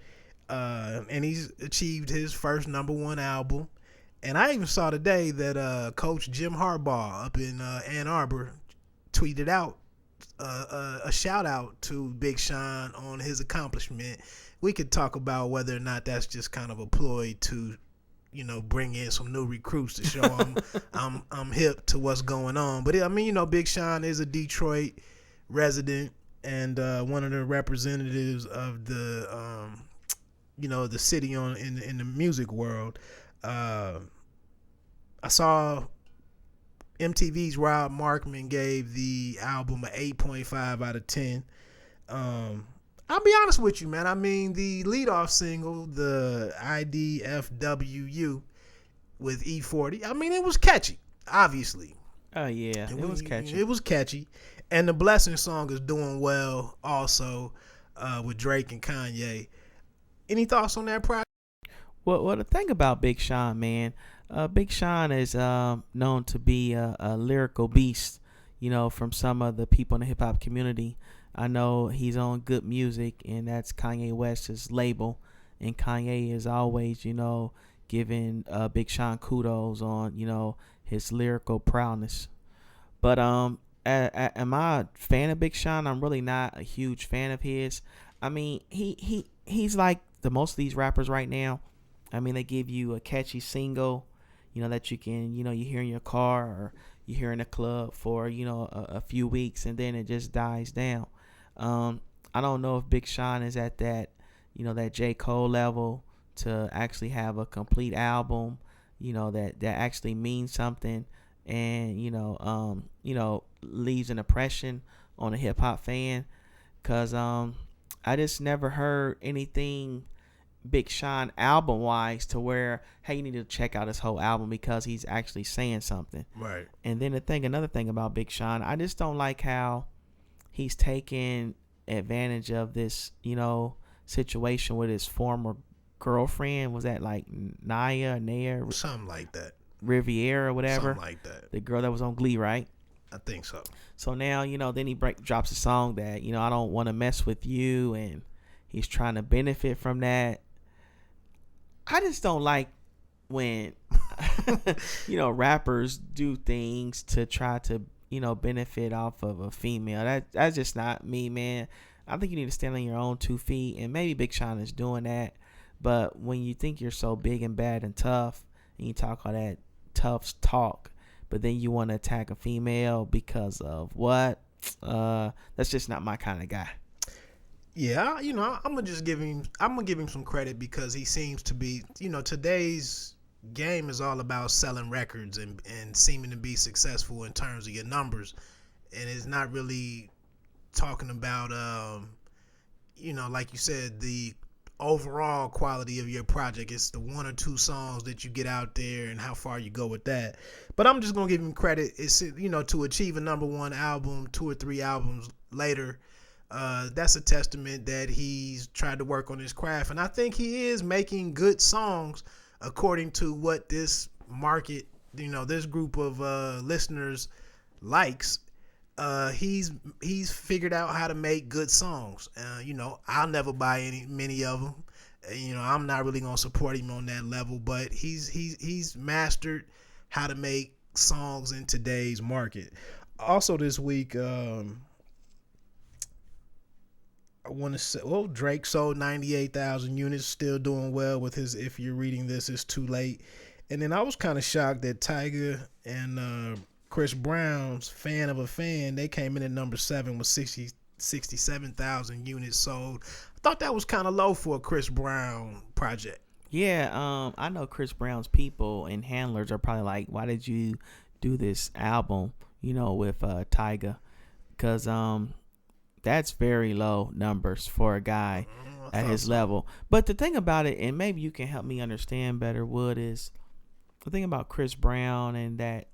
And he's achieved his first #1 album. And I even saw today that Coach Jim Harbaugh up in Ann Arbor tweeted out a shout out to Big Sean on his accomplishment. We could talk about whether or not that's just kind of a ploy to, bring in some new recruits to show I'm hip to what's going on. But Big Sean is a Detroit resident and one of the representatives of the the city in the music world. I saw MTV's Rob Markman gave the album an 8.5 out of 10. I'll be honest with you, man. I mean, the leadoff single, the IDFWU with E40, I mean, it was catchy, obviously. Oh, yeah, it was catchy. It was catchy. And the Blessing song is doing well also with Drake and Kanye. Any thoughts on that project? Well, the thing about Big Sean, man, Big Sean is known to be a lyrical beast, from some of the people in the hip-hop community. I know he's on Good Music, and that's Kanye West's label, and Kanye is always, giving Big Sean kudos on, his lyrical prowess. But am I a fan of Big Sean? I'm really not a huge fan of his. I mean, he's like the most of these rappers right now. I mean, they give you a catchy single, that you can, you hear in your car or you hear in a club for, a few weeks, and then it just dies down. I don't know if Big Sean is at that, that J. Cole level to actually have a complete album, that actually means something and, leaves an impression on a hip hop fan. Cause, I just never heard anything Big Sean album wise to where, hey, you need to check out his whole album because he's actually saying something. Right. And then another thing about Big Sean, I just don't like how he's taking advantage of this, situation with his former girlfriend. Was that like Naya, something like that? Riviera or whatever. Something like that. The girl that was on Glee, right? I think so. So now, then he drops a song that, I don't want to mess with you, and he's trying to benefit from that. I just don't like when, rappers do things to try to, benefit off of a female. That's just not me, man. I think you need to stand on your own 2 feet, and maybe Big Sean is doing that. But when you think you're so big and bad and tough, and you talk all that tough talk, but then you want to attack a female because of what? That's just not my kind of guy. Yeah, I'm gonna just give him. I'm gonna give him some credit because he seems to be. Today's game is all about selling records and seeming to be successful in terms of your numbers, and it's not really talking about like you said, the overall quality of your project. It's the 1 or 2 songs that you get out there and how far you go with that. But I'm just gonna give him credit. It's to achieve a #1 album 2 or 3 albums later. That's a testament that he's tried to work on his craft, and I think he is making good songs according to what this market, this group of listeners likes. He's figured out how to make good songs. I'll never buy many of them. I'm not really gonna support him on that level, but he's mastered how to make songs in today's market. Also this week, I want to say, Drake sold 98,000 units, still doing well with his If You're Reading This, It's Too Late. And then I was kind of shocked that Tyga and Chris Brown's Fan of a Fan, they came in at number 7 with 67,000 units sold. I thought that was kind of low for a Chris Brown project. Yeah, I know Chris Brown's people and handlers are probably like, why did you do this album, with Tyga? Because that's very low numbers for a guy at his level. But the thing about it, and maybe you can help me understand better, Wood, is the thing about Chris Brown and that,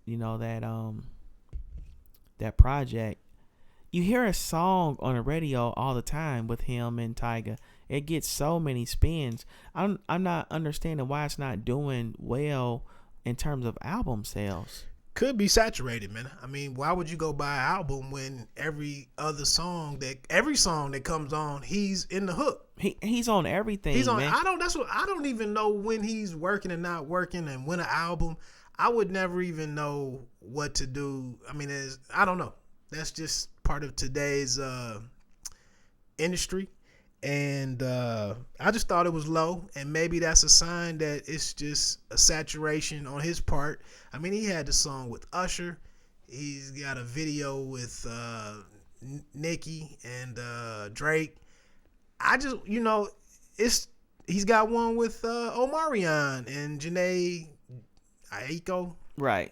that project. You hear a song on the radio all the time with him and Tyga. It gets so many spins. I'm not understanding why it's not doing well in terms of album sales. Could be saturated, man. I mean, why would you go buy an album when every song that comes on, he's in the hook. He's on everything. He's on. Man. I don't even know when he's working and not working, and when an album. I would never even know what to do. I mean, I don't know. That's just part of today's industry, and I just thought it was low, and maybe that's a sign that it's just a saturation on his part. I mean, he had the song with Usher. He's got a video with Nicki and Drake. I just, he's got one with Omarion and Janae Aiko. Right.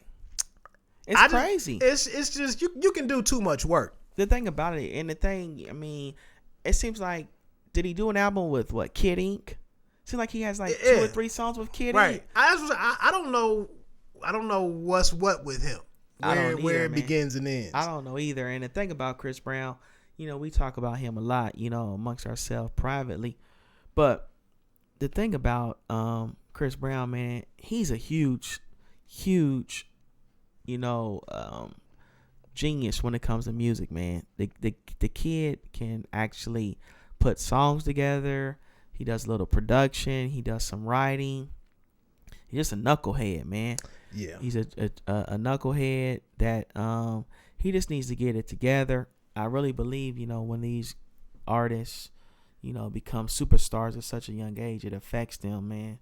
It's crazy. It's just you can do too much work. The thing about it, and it seems like, did he do an album with Kid Ink? Seems like he has 2 or 3 songs with Kid Ink. I don't know. I don't know what's what with him. Where it begins and ends. I don't know either. And the thing about Chris Brown, we talk about him a lot, amongst ourselves privately. But the thing about Chris Brown, man, he's a huge genius when it comes to music, man. The kid can actually put songs together. He does a little production. He does some writing. He's just a knucklehead, man. Yeah, he's a knucklehead that he just needs to get it together. I really believe, when these artists, become superstars at such a young age, it affects them, man.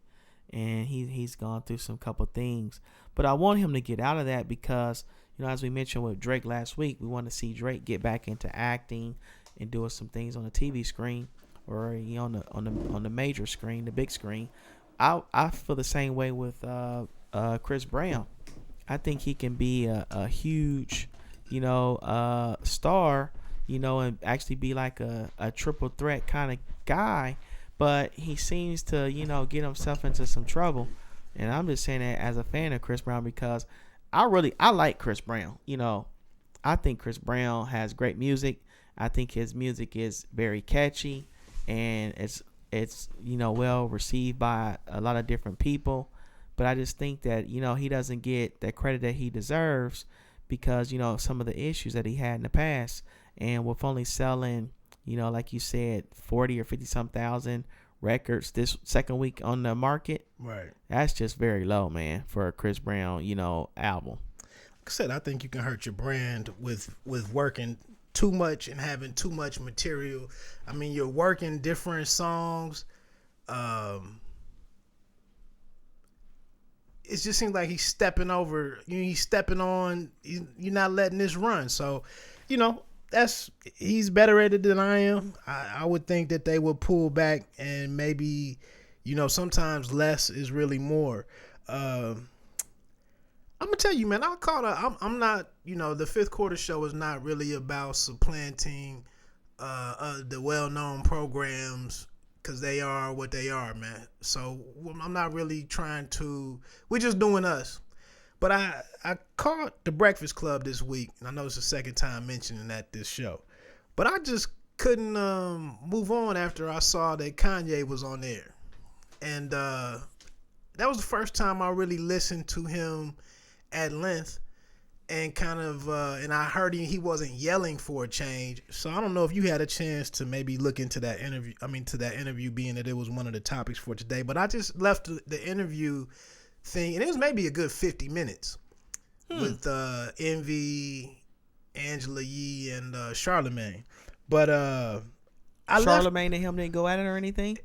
And he's gone through some couple things, but I want him to get out of that because, as we mentioned with Drake last week, we want to see Drake get back into acting and doing some things on the TV screen or on the major screen, the big screen. I feel the same way with Chris Brown. I think he can be a huge, star, and actually be like a triple threat kind of guy. But he seems to, get himself into some trouble. And I'm just saying that as a fan of Chris Brown because I like Chris Brown. I think Chris Brown has great music. I think his music is very catchy and it's well received by a lot of different people. But I just think that, he doesn't get the credit that he deserves because, some of the issues that he had in the past. And with only selling, like you said, 40 or 50 some thousand records this second week on the market. Right. That's just very low, man, for a Chris Brown, album. Like I said, I think you can hurt your brand with working too much and having too much material. I mean, you're working different songs. It just seems like he's stepping over. He's stepping on. You're not letting this run. So, he's better at it than I am. I would think that they would pull back and maybe, sometimes less is really more. I'm gonna tell you, man. I'm not. The fifth quarter show is not really about supplanting the well-known programs, because they are what they are, man. So I'm not really trying to. We're just doing us. But I caught The Breakfast Club this week, and I know it's the second time mentioning that this show. But I just couldn't move on after I saw that Kanye was on there. And that was the first time I really listened to him at length, and kind of, and I heard he wasn't yelling for a change. So I don't know if you had a chance to maybe look into that interview. To that interview, being that it was one of the topics for today. But I just left the interview thing, and it was maybe a good 50 minutes with Envy, Angela Yee, and Charlamagne. But Charlamagne and him didn't go at it or anything?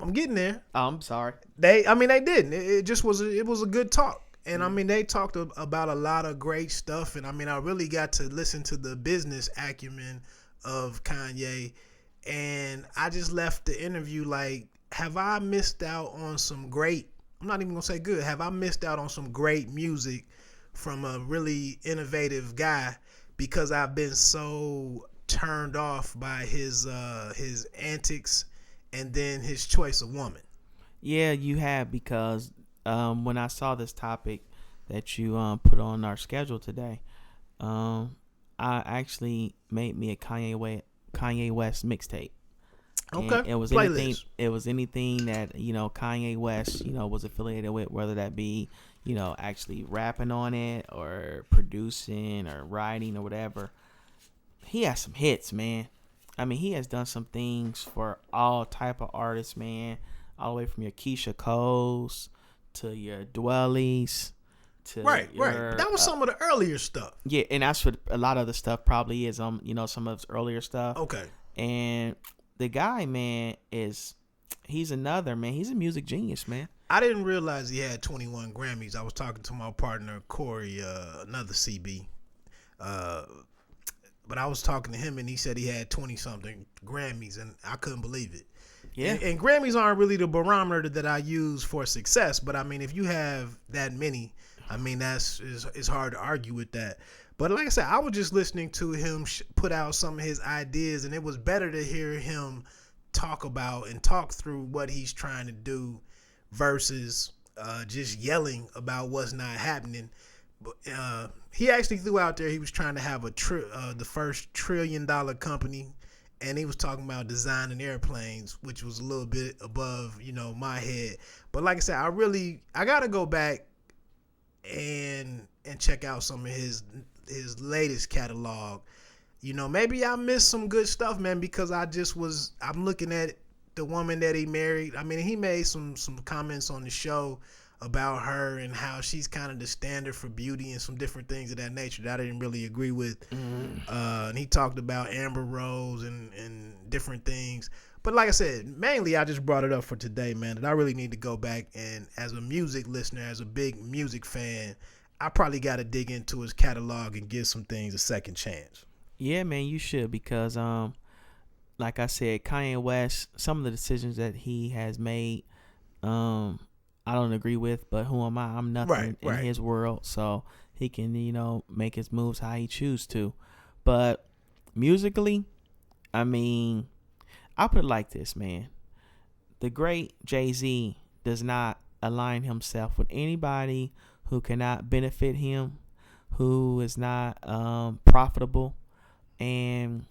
I'm getting there. Oh, I'm sorry. They didn't. It just was a good talk. And they talked about a lot of great stuff. And I really got to listen to the business acumen of Kanye. And I just left the interview like, have I missed out on some great, I'm not even going to say good, have I missed out on some great music from a really innovative guy because I've been so turned off by his antics and then his choice of woman? Yeah, you have, because when I saw this topic that you put on our schedule today, I actually made me a Kanye West mixtape. Okay. And it was playlist. anything that Kanye West was affiliated with, whether that be actually rapping on it or producing or writing or whatever. He has some hits, man. He has done some things for all type of artists, man. All the way from your Keisha Coles to your Dwellies to right. That was some of the earlier stuff. Yeah, and that's what a lot of the stuff probably is. Some of his earlier stuff. Okay. And the guy, man, he's another, man. He's a music genius, man. I didn't realize he had 21 Grammys. I was talking to my partner Corey, another CB. But I was talking to him, and he said he had 20-something Grammys, and I couldn't believe it. Yeah. And Grammys aren't really the barometer that I use for success, but if you have that many, it's hard to argue with that. But like I said, I was just listening to him put out some of his ideas, and it was better to hear him talk about and talk through what he's trying to do versus just yelling about what's not happening. But he actually threw out there he was trying to have the first $1 trillion company, and he was talking about designing airplanes, which was a little bit above my head. But like I said, I gotta go back and check out some of his latest catalog. Maybe I missed some good stuff, man, because I'm looking at the woman that he married. He made some comments on the show about her and how she's kind of the standard for beauty and some different things of that nature that I didn't really agree with. And he talked about Amber Rose and different things. But like I said, mainly I just brought it up for today, man, that I really need to go back and, as a music listener, as a big music fan, I probably got to dig into his catalog and give some things a second chance. Yeah, man, you should, because like I said, Kanye West, some of the decisions that he has made, I don't agree with, but who am I? I'm nothing in his world, so he can, make his moves how he chooses to. But musically, I'll put it like this, man. The great Jay-Z does not align himself with anybody who cannot benefit him, who is not profitable, and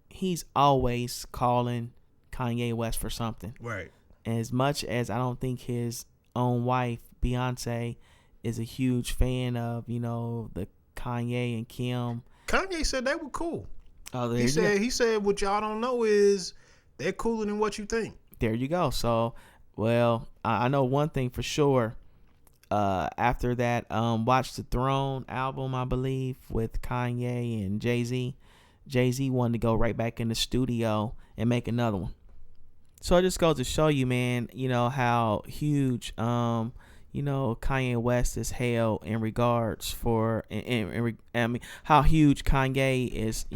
he's always calling Kanye West for something. Right. As much as I don't think his own wife, Beyonce, is a huge fan of, the Kanye and Kim. Kanye said they were cool. Oh, there He said what y'all don't know is they're cooler than what you think. There you go. So, well, I know one thing for sure. After that, Watch the Throne album, I believe, with Kanye and Jay-Z. Jay-Z wanted to go right back in the studio and make another one. So it just goes to show you, man, how huge, Kanye West is held in regards for, how huge Kanye is,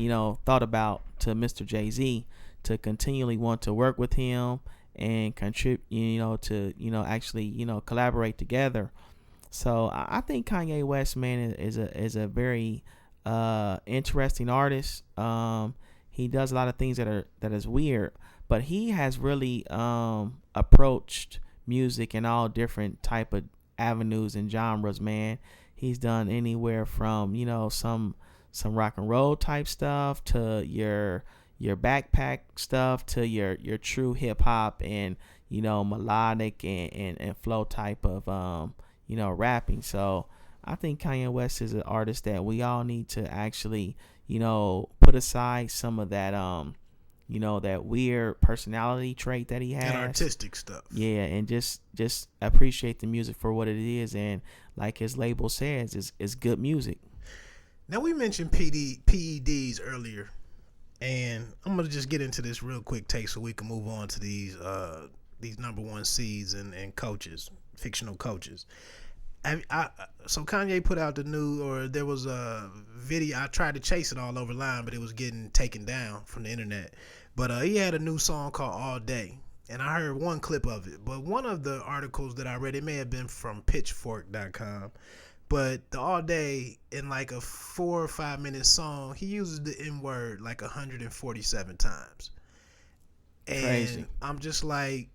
thought about to Mr. Jay-Z to continually want to work with him and contribute, to, actually, collaborate together. So I think Kanye West, man, is a very interesting artist. He does a lot of things that is weird, but he has really approached music in all different type of avenues and genres, man. He's done anywhere from some rock and roll type stuff to your backpack stuff to your true hip hop and melodic and flow type of rapping. So I think Kanye West is an artist that we all need to actually put aside some of that that weird personality trait that he has, and artistic stuff. Yeah, and just appreciate the music for what it is, and like his label says, is good music. Now we mentioned PEDs earlier, and I'm gonna just get into this real quick take so we can move on to these number one seeds and coaches, fictional coaches. So Kanye put out there was a video. I tried to chase it all over line, but it was getting taken down from the internet. But he had a new song called All Day, and I heard one clip of it. But one of the articles that I read, it may have been from pitchfork.com, but the All Day, in like a 4 or 5 minute song, he uses the N-word like 147 times. And crazy. I'm just like,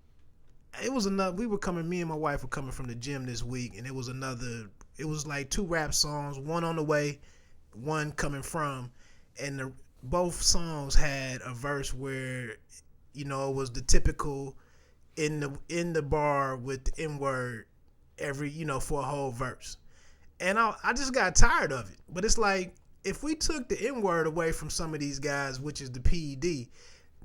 it was enough. Me and my wife were coming from the gym this week, and it was like 2 rap songs, one on the way, one coming from, and both songs had a verse where, it was the typical in the bar with the N-word every, for a whole verse. And I just got tired of it. But it's like, if we took the N-word away from some of these guys, which is the PED,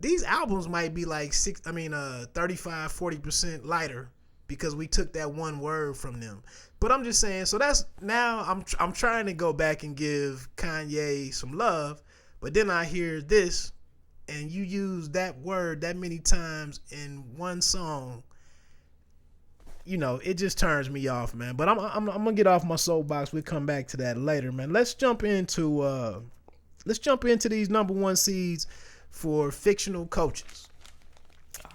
these albums might be like 35-40% lighter because we took that one word from them. But I'm just saying, so that's now I'm trying to go back and give Kanye some love, but then I hear this, and you use that word that many times in one song. It just turns me off, man. But I'm gonna get off my soapbox. We'll come back to that later, man. Let's jump into these number one seeds for fictional coaches.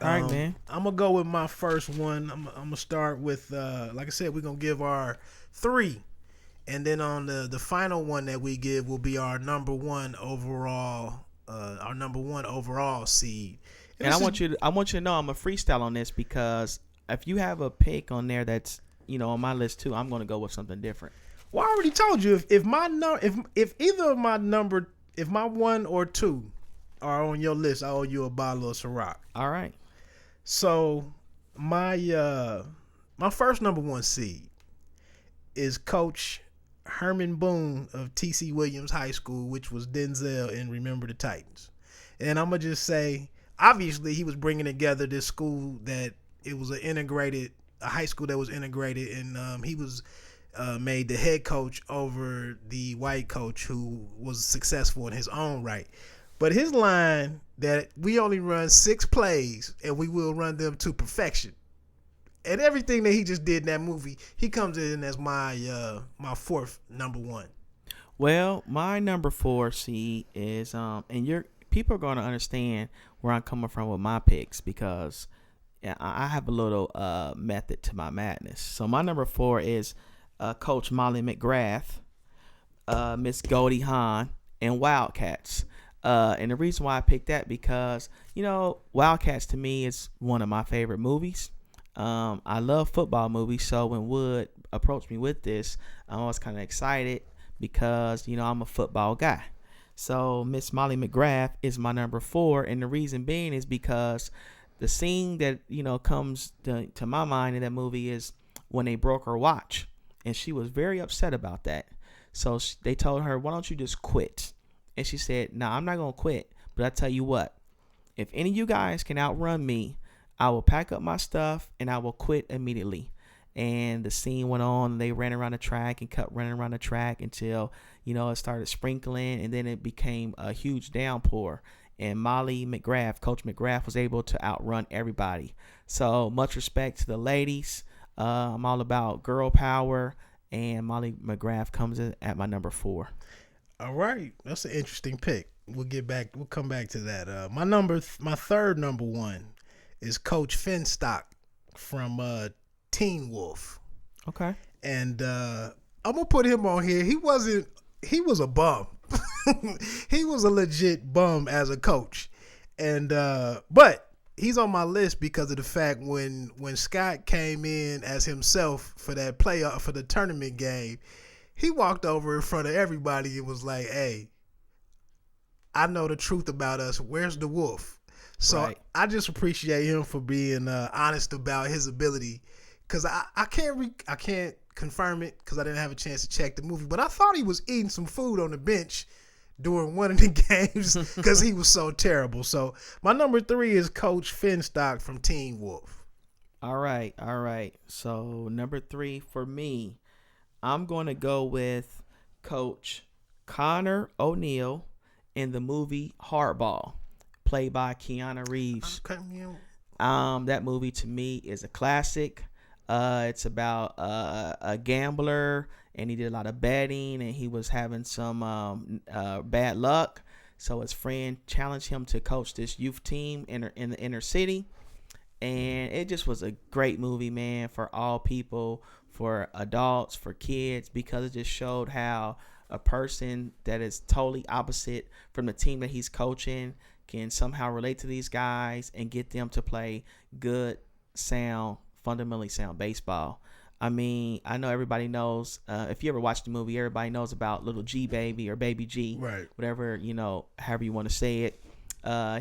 All right, man. I'm gonna go with my first one. I'm gonna start with like I said, we're gonna give our 3, and then on the final one that we give will be our number one overall seed. And I want you to know I'm a freestyle on this, because if you have a pick on there that's on my list too, I'm gonna go with something different. Well, I already told you if my one or two are on your list, I owe you a bottle of Ciroc. All right. So my first number one seed is Coach Herman Boone of T.C. Williams High School, which was Denzel in Remember the Titans. And I'm gonna just say, obviously, he was bringing together this school that it was a high school that was integrated, and he was made the head coach over the white coach who was successful in his own right. But his line that we only run 6 plays and we will run them to perfection. And everything that he just did in that movie, he comes in as my fourth number one. Well, my number 4 seed is and people are going to understand where I'm coming from with my picks, because I have a little method to my madness. So my number 4 is Coach Molly McGrath, Miss Goldie Hawn, and Wildcats. And the reason why I picked that, because Wildcats to me is one of my favorite movies. I love football movies, so when Wood approached me with this, I was kind of excited because I'm a football guy. So Miss Molly McGrath is my number 4, and the reason being is because the scene that comes to my mind in that movie is when they broke her watch, and she was very upset about that. So they told her, why don't you just quit? And she said, no, I'm not going to quit. But I tell you what, if any of you guys can outrun me, I will pack up my stuff and I will quit immediately. And the scene went on. They ran around the track and kept running around the track until, it started sprinkling, and then it became a huge downpour. And Molly McGrath, Coach McGrath, was able to outrun everybody. So much respect to the ladies. I'm all about girl power, and Molly McGrath comes in at my number 4. All right, that's an interesting pick. We'll come back to that. My third number 1 is Coach Finstock from Teen Wolf. Okay. And I'm gonna put him on here. He was a bum. He was a legit bum as a coach. And but he's on my list because of the fact when Scott came in as himself for that playoff for the tournament game, he walked over in front of everybody and was like, "Hey, I know the truth about us. Where's the wolf?" So right. I just appreciate him for being honest about his ability. Cause I can't confirm it because I didn't have a chance to check the movie, but I thought he was eating some food on the bench during one of the games because he was so terrible. So my number 3 is Coach Finstock from Teen Wolf. All right. So number 3 for me, I'm going to go with Coach Connor O'Neill in the movie Hardball, played by Keanu Reeves. That movie to me is a classic. It's about a gambler, and he did a lot of betting, and he was having some bad luck. So his friend challenged him to coach this youth team in the inner city, and it just was a great movie, man, for all people, for adults, for kids, because it just showed how a person that is totally opposite from the team that he's coaching can somehow relate to these guys and get them to play good, fundamentally sound baseball. I mean, I know everybody knows, if you ever watch the movie, everybody knows about little G Baby or Baby G, right? Whatever, however you want to say it.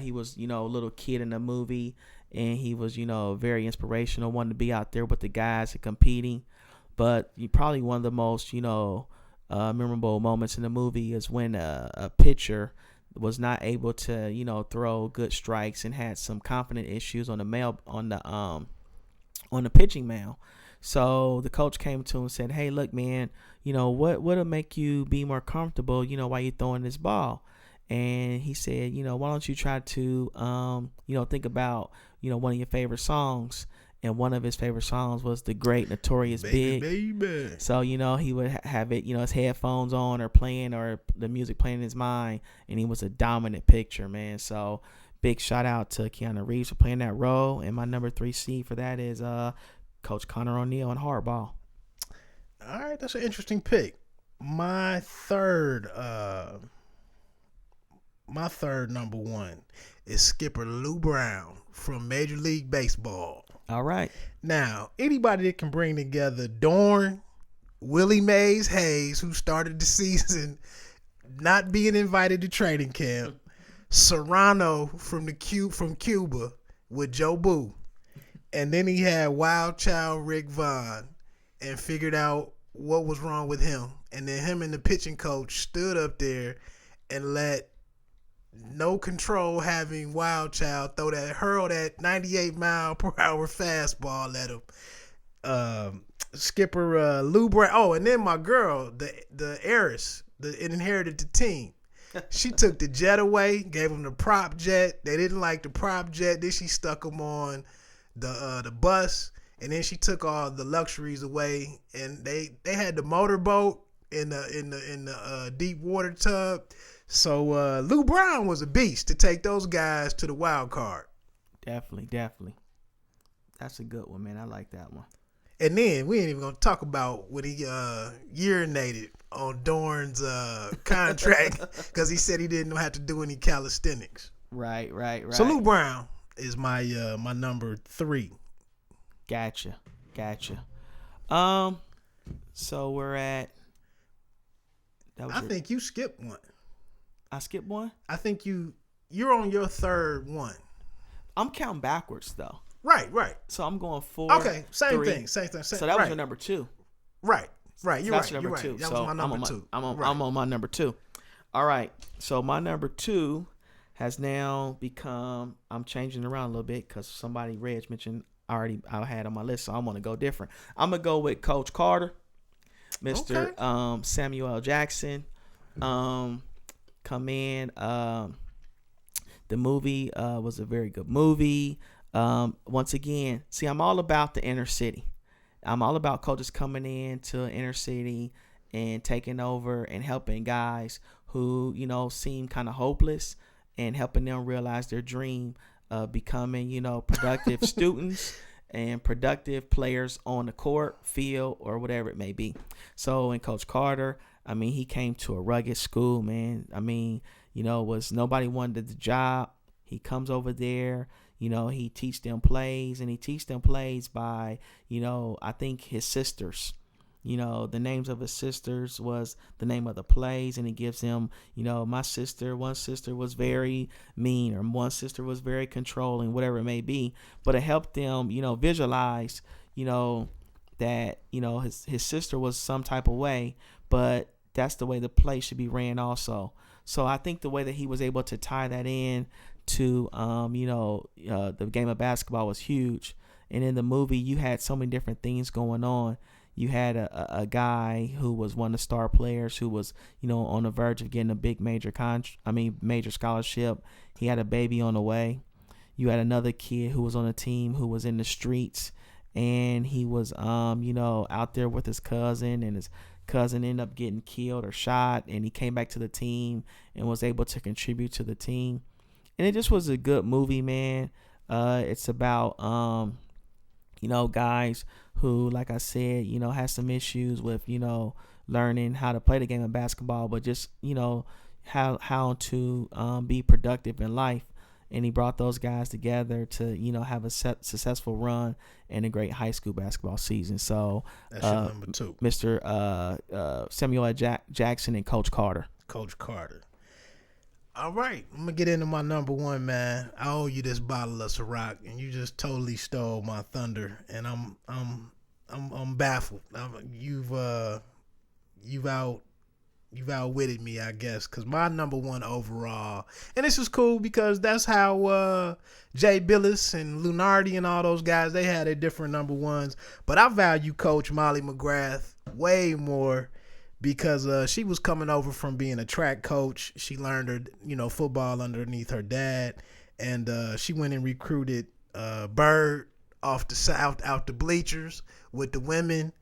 He was, a little kid in the movie, and he was, very inspirational, wanted to be out there with the guys and competing. But probably one of the most, memorable moments in the movie is when a pitcher was not able to, throw good strikes and had some confident issues on the pitching mound. So the coach came to him and said, "Hey, look, man, what'll make you be more comfortable, while you're throwing this ball?" And he said, "Why don't you try to, think about, one of your favorite songs." And one of his favorite songs was the great Notorious Big. Baby. So, he would have it, his headphones on or playing, or the music playing in his mind. And he was a dominant pitcher, man. So big shout out to Keanu Reeves for playing that role. And my number 3 seed for that is Coach Connor O'Neill in Hardball. All right, that's an interesting pick. My third number 1 is Skipper Lou Brown from Major League Baseball. All right. Now, anybody that can bring together Dorn, Willie Mays Hayes, who started the season not being invited to training camp, Serrano from Cuba with Joe Boo, and then he had Wild Child Rick Vaughn, and figured out what was wrong with him, and then him and the pitching coach stood up there and let no control having Wild Child hurl that 98 mile per hour fastball at him. Skipper Lou Brown. Oh, and then my girl, the heiress, that inherited the team. She took the jet away, gave them the prop jet. They didn't like the prop jet. Then she stuck them on the bus, and then she took all the luxuries away. And they had the motorboat in the deep water tub. So Lou Brown was a beast to take those guys to the wild card. Definitely. That's a good one, man. I like that one. And then we ain't even gonna talk about when he urinated on Dorn's contract because he said he didn't have to do any calisthenics. Right. So Lou Brown is my number 3. Gotcha. So we're at. I think you skipped one. I skipped one? I think you're on your third one. I'm counting backwards though. Right. So I'm going 4. Okay, same 3. thing. So that was your number 2. Right. Right, you're That's right. number You're two. right. That So was my number two. I'm on my number two. All right. So my number two has now become. I'm changing around a little bit because somebody Reg mentioned I had on my list, so I'm gonna go different. I'm gonna go with Coach Carter, Mr. Samuel L. Jackson. Come in. The movie was a very good movie. Once again, see, I'm all about the inner city. I'm all about coaches coming in to inner city and taking over and helping guys who, you know, seem kind of hopeless and helping them realize their dream of becoming, you know, productive students and productive players on the court, field, or whatever it may be. So in Coach Carter, I mean, he came to a rugged school, man. I mean, you know, nobody wanted the job. He comes over there. You know, he teach them plays, and he teach them plays by, you know, I think his sisters. You know, the names of his sisters was the name of the plays, and he gives them, you know, one sister was very mean, or one sister was very controlling, whatever it may be. But it helped them, you know, visualize, you know, that, you know, his sister was some type of way, but that's the way the play should be ran also. So I think the way that he was able to tie that in to, the game of basketball was huge. And in the movie, you had so many different things going on. You had a guy who was one of the star players who was, you know, on the verge of getting a big major scholarship. He had a baby on the way. You had another kid who was on a team who was in the streets, and he was, out there with his cousin, and his cousin ended up getting killed or shot, and he came back to the team and was able to contribute to the team. And it just was a good movie, man. It's about, guys who, like I said, you know, has some issues with, you know, learning how to play the game of basketball, but just, you know, how to be productive in life. And he brought those guys together to, you know, have a successful run and a great high school basketball season. So that's your number two, Mr. Samuel L. Jackson and Coach Carter. Coach Carter. All right, I'm gonna get into my number one, man. I owe you this bottle of Ciroc, and you just totally stole my thunder, and I'm baffled. You've outwitted me, I guess, because my number one overall, and this is cool because that's how Jay Billis and Lunardi and all those guys, they had their different number ones. But I value Coach Molly McGrath way more because she was coming over from being a track coach. She learned her, you know, football underneath her dad, and she went and recruited Bird off the south, out the bleachers with the women.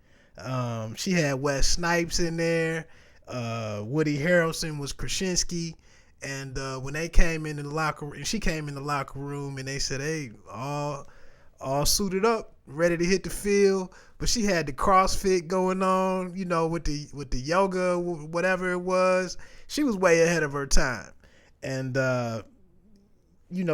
She had Wes Snipes in there. Woody Harrelson was Krasinski, and when they came in the locker room, she came in the locker room, and they said, "Hey, all suited up, ready to hit the field." But she had the CrossFit going on, you know, with the yoga, whatever it was. She was way ahead of her time, and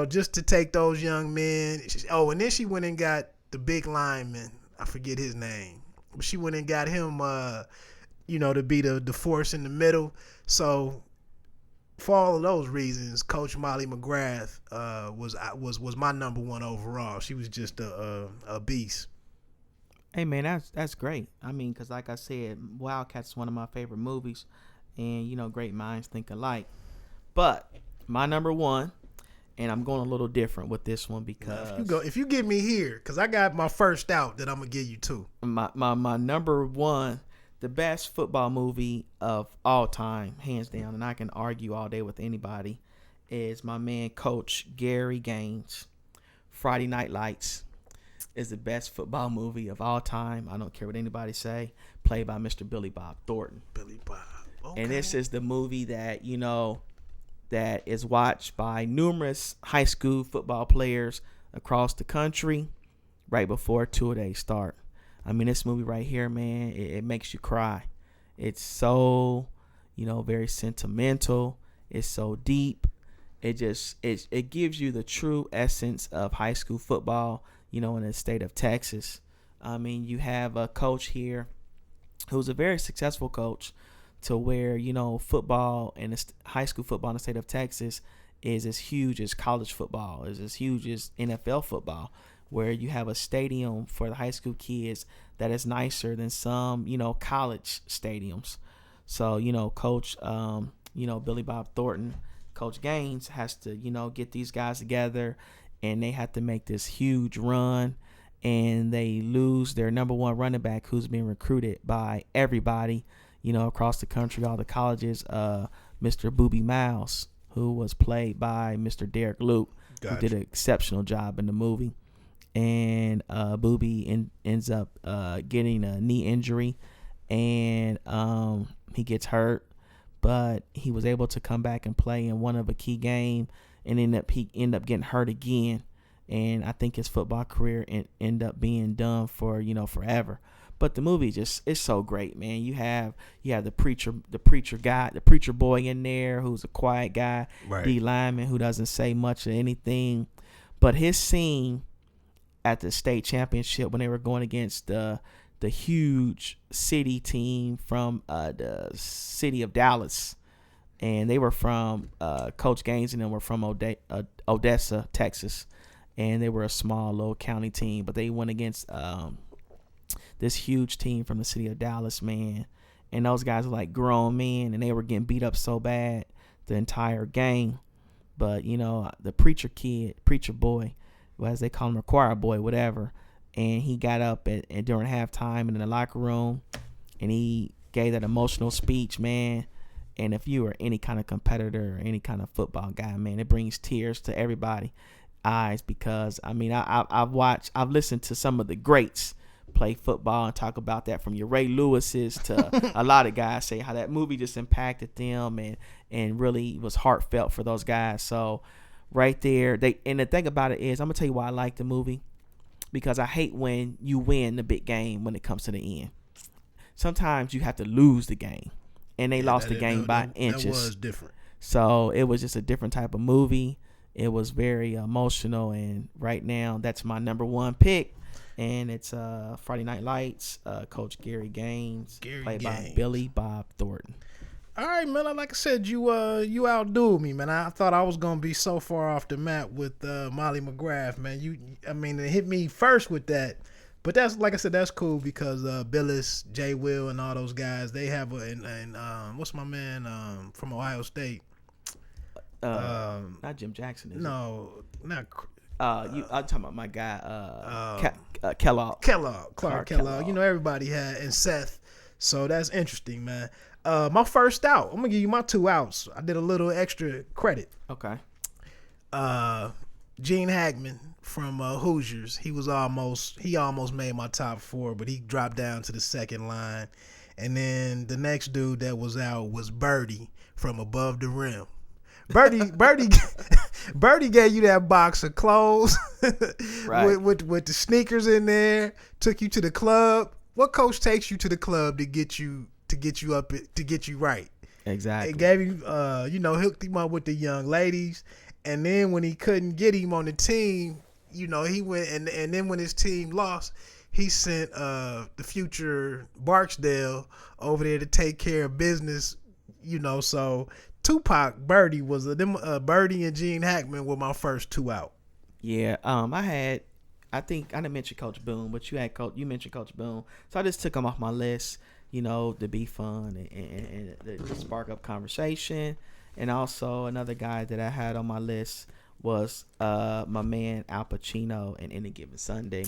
just to take those young men. Oh, and then she went and got the big lineman. I forget his name, but she went and got him. To be the force in the middle. So for all of those reasons, Coach Molly McGrath was my number one overall. She was just a beast. Hey man, that's great. I mean, because like I said, Wildcats is one of my favorite movies, and you know, great minds think alike. But my number one, and I'm going a little different with this one because if you get me here, because I got my first out that I'm gonna give you two. My number one. The best football movie of all time, hands down, and I can argue all day with anybody, is my man Coach Gary Gaines. Friday Night Lights is the best football movie of all time. I don't care what anybody say. Played by Mr. Billy Bob Thornton. Billy Bob. Okay. And this is the movie that, you know, that is watched by numerous high school football players across the country right before two-a-days start. I mean, this movie right here, man, it makes you cry. It's so, very sentimental. It's so deep. It gives you the true essence of high school football, in the state of Texas. I mean, you have a coach here who's a very successful coach to where, football and high school football in the state of Texas is as huge as college football, is as huge as NFL football. where you have a stadium for the high school kids that is nicer than some, college stadiums. So, Coach, Billy Bob Thornton, Coach Gaines has to, get these guys together, and they have to make this huge run, and they lose their number one running back who's being recruited by everybody, across the country, all the colleges, Mr. Boobie Miles, who was played by Mr. Derek Luke, Gotcha. who did an exceptional job in the movie. And Boobie ends up getting a knee injury, and he gets hurt, but he was able to come back and play in one of a key game, and he ended up getting hurt again. And I think his football career ended up being done for forever. But the movie it's so great, man. You have the preacher guy, the preacher boy in there who's a quiet guy, right. D lineman who doesn't say much of anything, but his scene at the state championship when they were going against the huge city team from the city of Dallas, and they were from Coach Gaines and them were from Odessa, Texas, and they were a small little county team, but they went against this huge team from the city of Dallas, man. And those guys were like grown men, and they were getting beat up so bad the entire game. But, the preacher boy, as they call him, a choir boy, whatever, and he got up and during halftime and in the locker room, and he gave that emotional speech, man. And if you are any kind of competitor or any kind of football guy, man, it brings tears to everybody's eyes, because, I've listened to some of the greats play football and talk about that, from your Ray Lewis's to a lot of guys say how that movie just impacted them and really was heartfelt for those guys. So right there, and the thing about it is, I'm gonna tell you why I like the movie, because I hate when you win the big game when it comes to the end. Sometimes you have to lose the game, and they lost the game by inches. That was different. So it was just a different type of movie. It was very emotional, and right now that's my number one pick. And it's Friday Night Lights, Coach Gary Gaines, played by Billy Bob Thornton. All right, man. Like I said, you outdueled me, man. I thought I was gonna be so far off the map with Molly McGrath, man. It hit me first with that, but that's, like I said, that's cool, because Billis, Jay Will, and all those guys, they have what's my man from Ohio State? Not Jim Jackson, is it? No, not. I'm talking about my guy, Kellogg. Clark Kellogg. Everybody had, and Seth. So that's interesting, man. My first out, I'm gonna give you my two outs. I did a little extra credit. Okay. Gene Hackman from Hoosiers. He almost made my top four, but he dropped down to the second line. And then the next dude that was out was Birdie from Above the Rim. Birdie gave you that box of clothes right. with the sneakers in there. Took you to the club. What coach takes you to the club to get you up, to get you right? Exactly. It gave you, hooked him up with the young ladies, and then when he couldn't get him on the team, he went and then when his team lost, he sent the future Barksdale over there to take care of business. So. Tupac, Birdie was Birdie and Gene Hackman were my first two out. Yeah, I think I didn't mention Coach Boone, but you mentioned Coach Boone, so I just took him off my list, to be fun and to spark up conversation. And also another guy that I had on my list was my man Al Pacino in Any Given Sunday,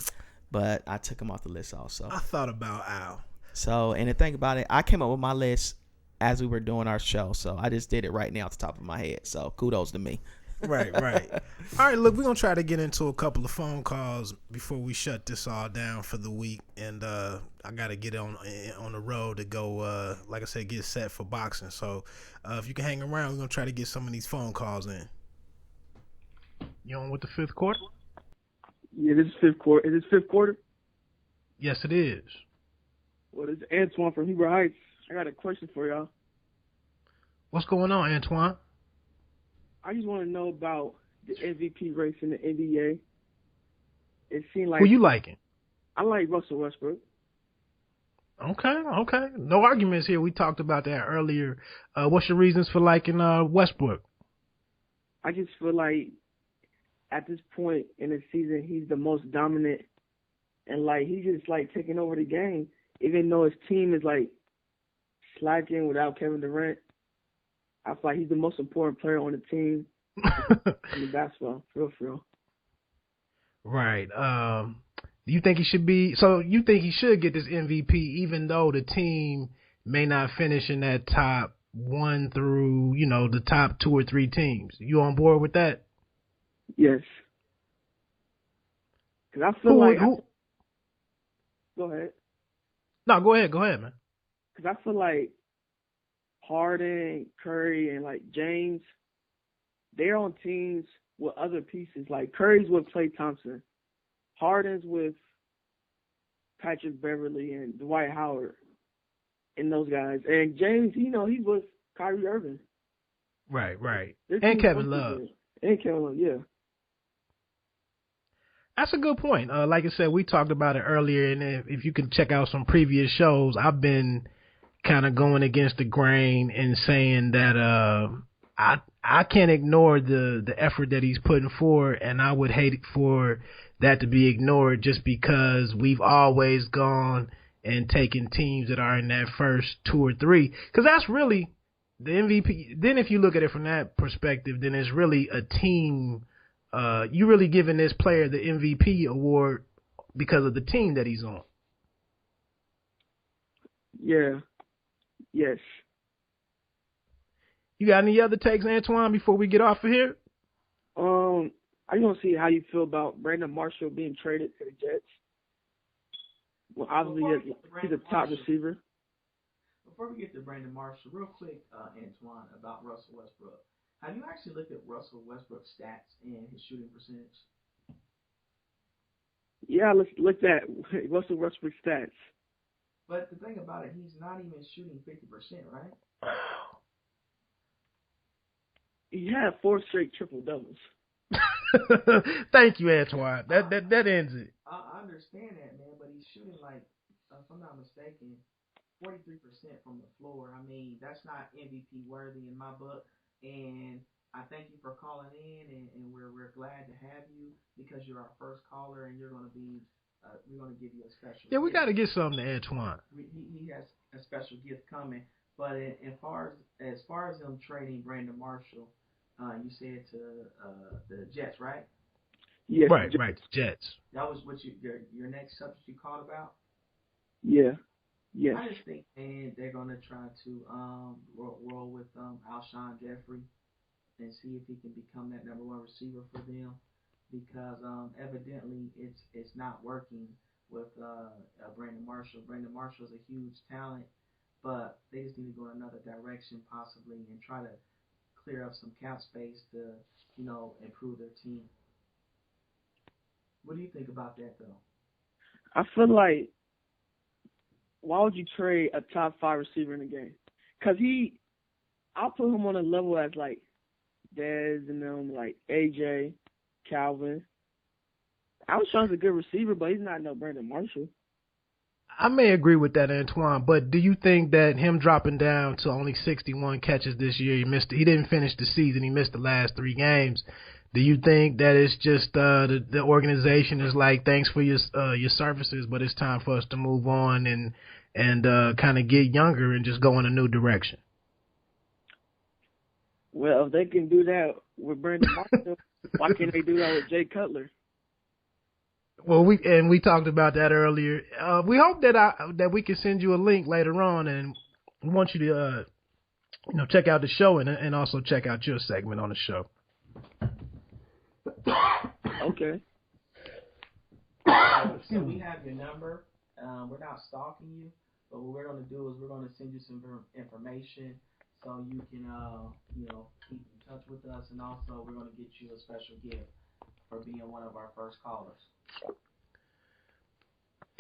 but I took him off the list also. I thought about Al. So, and the thing about it, I came up with my list as we were doing our show, so I just did it right now off the top of my head. So kudos to me. Right. All right, look, we're gonna try to get into a couple of phone calls before we shut this all down for the week, and I gotta get on the road to go. Like I said, get set for boxing. So if you can hang around, we're gonna try to get some of these phone calls in. You on with the fifth quarter? Yeah, this is fifth quarter. Is this fifth quarter? Yes, it is. Well, this is Antoine from Heber Heights. I got a question for y'all. What's going on, Antoine? I just want to know about the MVP race in the NBA. It seemed like... Who you liking? I like Russell Westbrook. Okay. No arguments here. We talked about that earlier. What's your reasons for liking Westbrook? I just feel like at this point in the season, he's the most dominant, and like he's just like taking over the game, even though his team is like slacking without Kevin Durant. I feel like he's the most important player on the team in the basketball, for real. Right. Do you think he should be? So you think he should get this MVP, even though the team may not finish in that top 1 through, the top 2 or 3 teams? You on board with that? Yes. Because I feel go ahead. No, go ahead, man. Because I feel like Harden, Curry, and like James, they're on teams with other pieces. Like Curry's with Klay Thompson, Harden's with Patrick Beverly and Dwight Howard, and those guys. And James, he's with Kyrie Irving. Right. And Kevin Love. Yeah. That's a good point. Like I said, we talked about it earlier, and if you can check out some previous shows, I've been kind of going against the grain and saying that I can't ignore the effort that he's putting forward, and I would hate for that to be ignored just because we've always gone and taken teams that are in that first 2 or 3, because that's really the MVP. Then if you look at it from that perspective, then it's really a team. You really giving this player the MVP award because of the team that he's on. Yeah. Yes. You got any other takes, Antoine, before we get off of here? I just want to see how you feel about Brandon Marshall being traded to the Jets. Well, obviously, he's a top receiver. Before we get to Brandon Marshall, real quick, Antoine, about Russell Westbrook. Have you actually looked at Russell Westbrook's stats and his shooting percentage? Yeah, let's look at Russell Westbrook's stats. But the thing about it, he's not even shooting 50%, right? He had 4 straight triple doubles. Thank you, Antoine. That ends it. I understand that, man, but he's shooting like, if I'm not mistaken, 43% from the floor. I mean, that's not MVP worthy in my book. And I thank you for calling in, and we're glad to have you because you're our first caller, and you're going to be we're going to give you a special. Yeah, we got to get something to Antoine. He has a special gift coming. But as far as them trading Brandon Marshall, you said to the Jets, right? Yes. Right, Jets. That was what your next subject you called about? Yeah. Yes. I just think, man, they're gonna try to roll with Alshon Jeffrey and see if he can become that number 1 receiver for them, because evidently it's not working with Brandon Marshall. Brandon Marshall is a huge talent, but they just need to go in another direction possibly and try to clear up some cap space to improve their team. What do you think about that, though? I feel like, why would you trade a top 5 receiver in the game? Because I'll put him on a level as like Dez and them, like AJ, Calvin. Alshon's a good receiver, but he's not no Brandon Marshall. I may agree with that, Antoine, but do you think that him dropping down to only 61 catches this year, he didn't finish the season, he missed the last 3 games. Do you think that it's just the organization is like, thanks for your services, but it's time for us to move on and kind of get younger and just go in a new direction? Well, if they can do that with Brandon Marshall, why can't they do that with Jay Cutler? Well, we talked about that earlier. We hope that we can send you a link later on, and we want you to check out the show and also check out your segment on the show. Okay. So we have your number. We're not stalking you, but what we're going to do is we're going to send you some information so you can keep in touch with us, and also we're going to get you a special gift for being one of our first callers.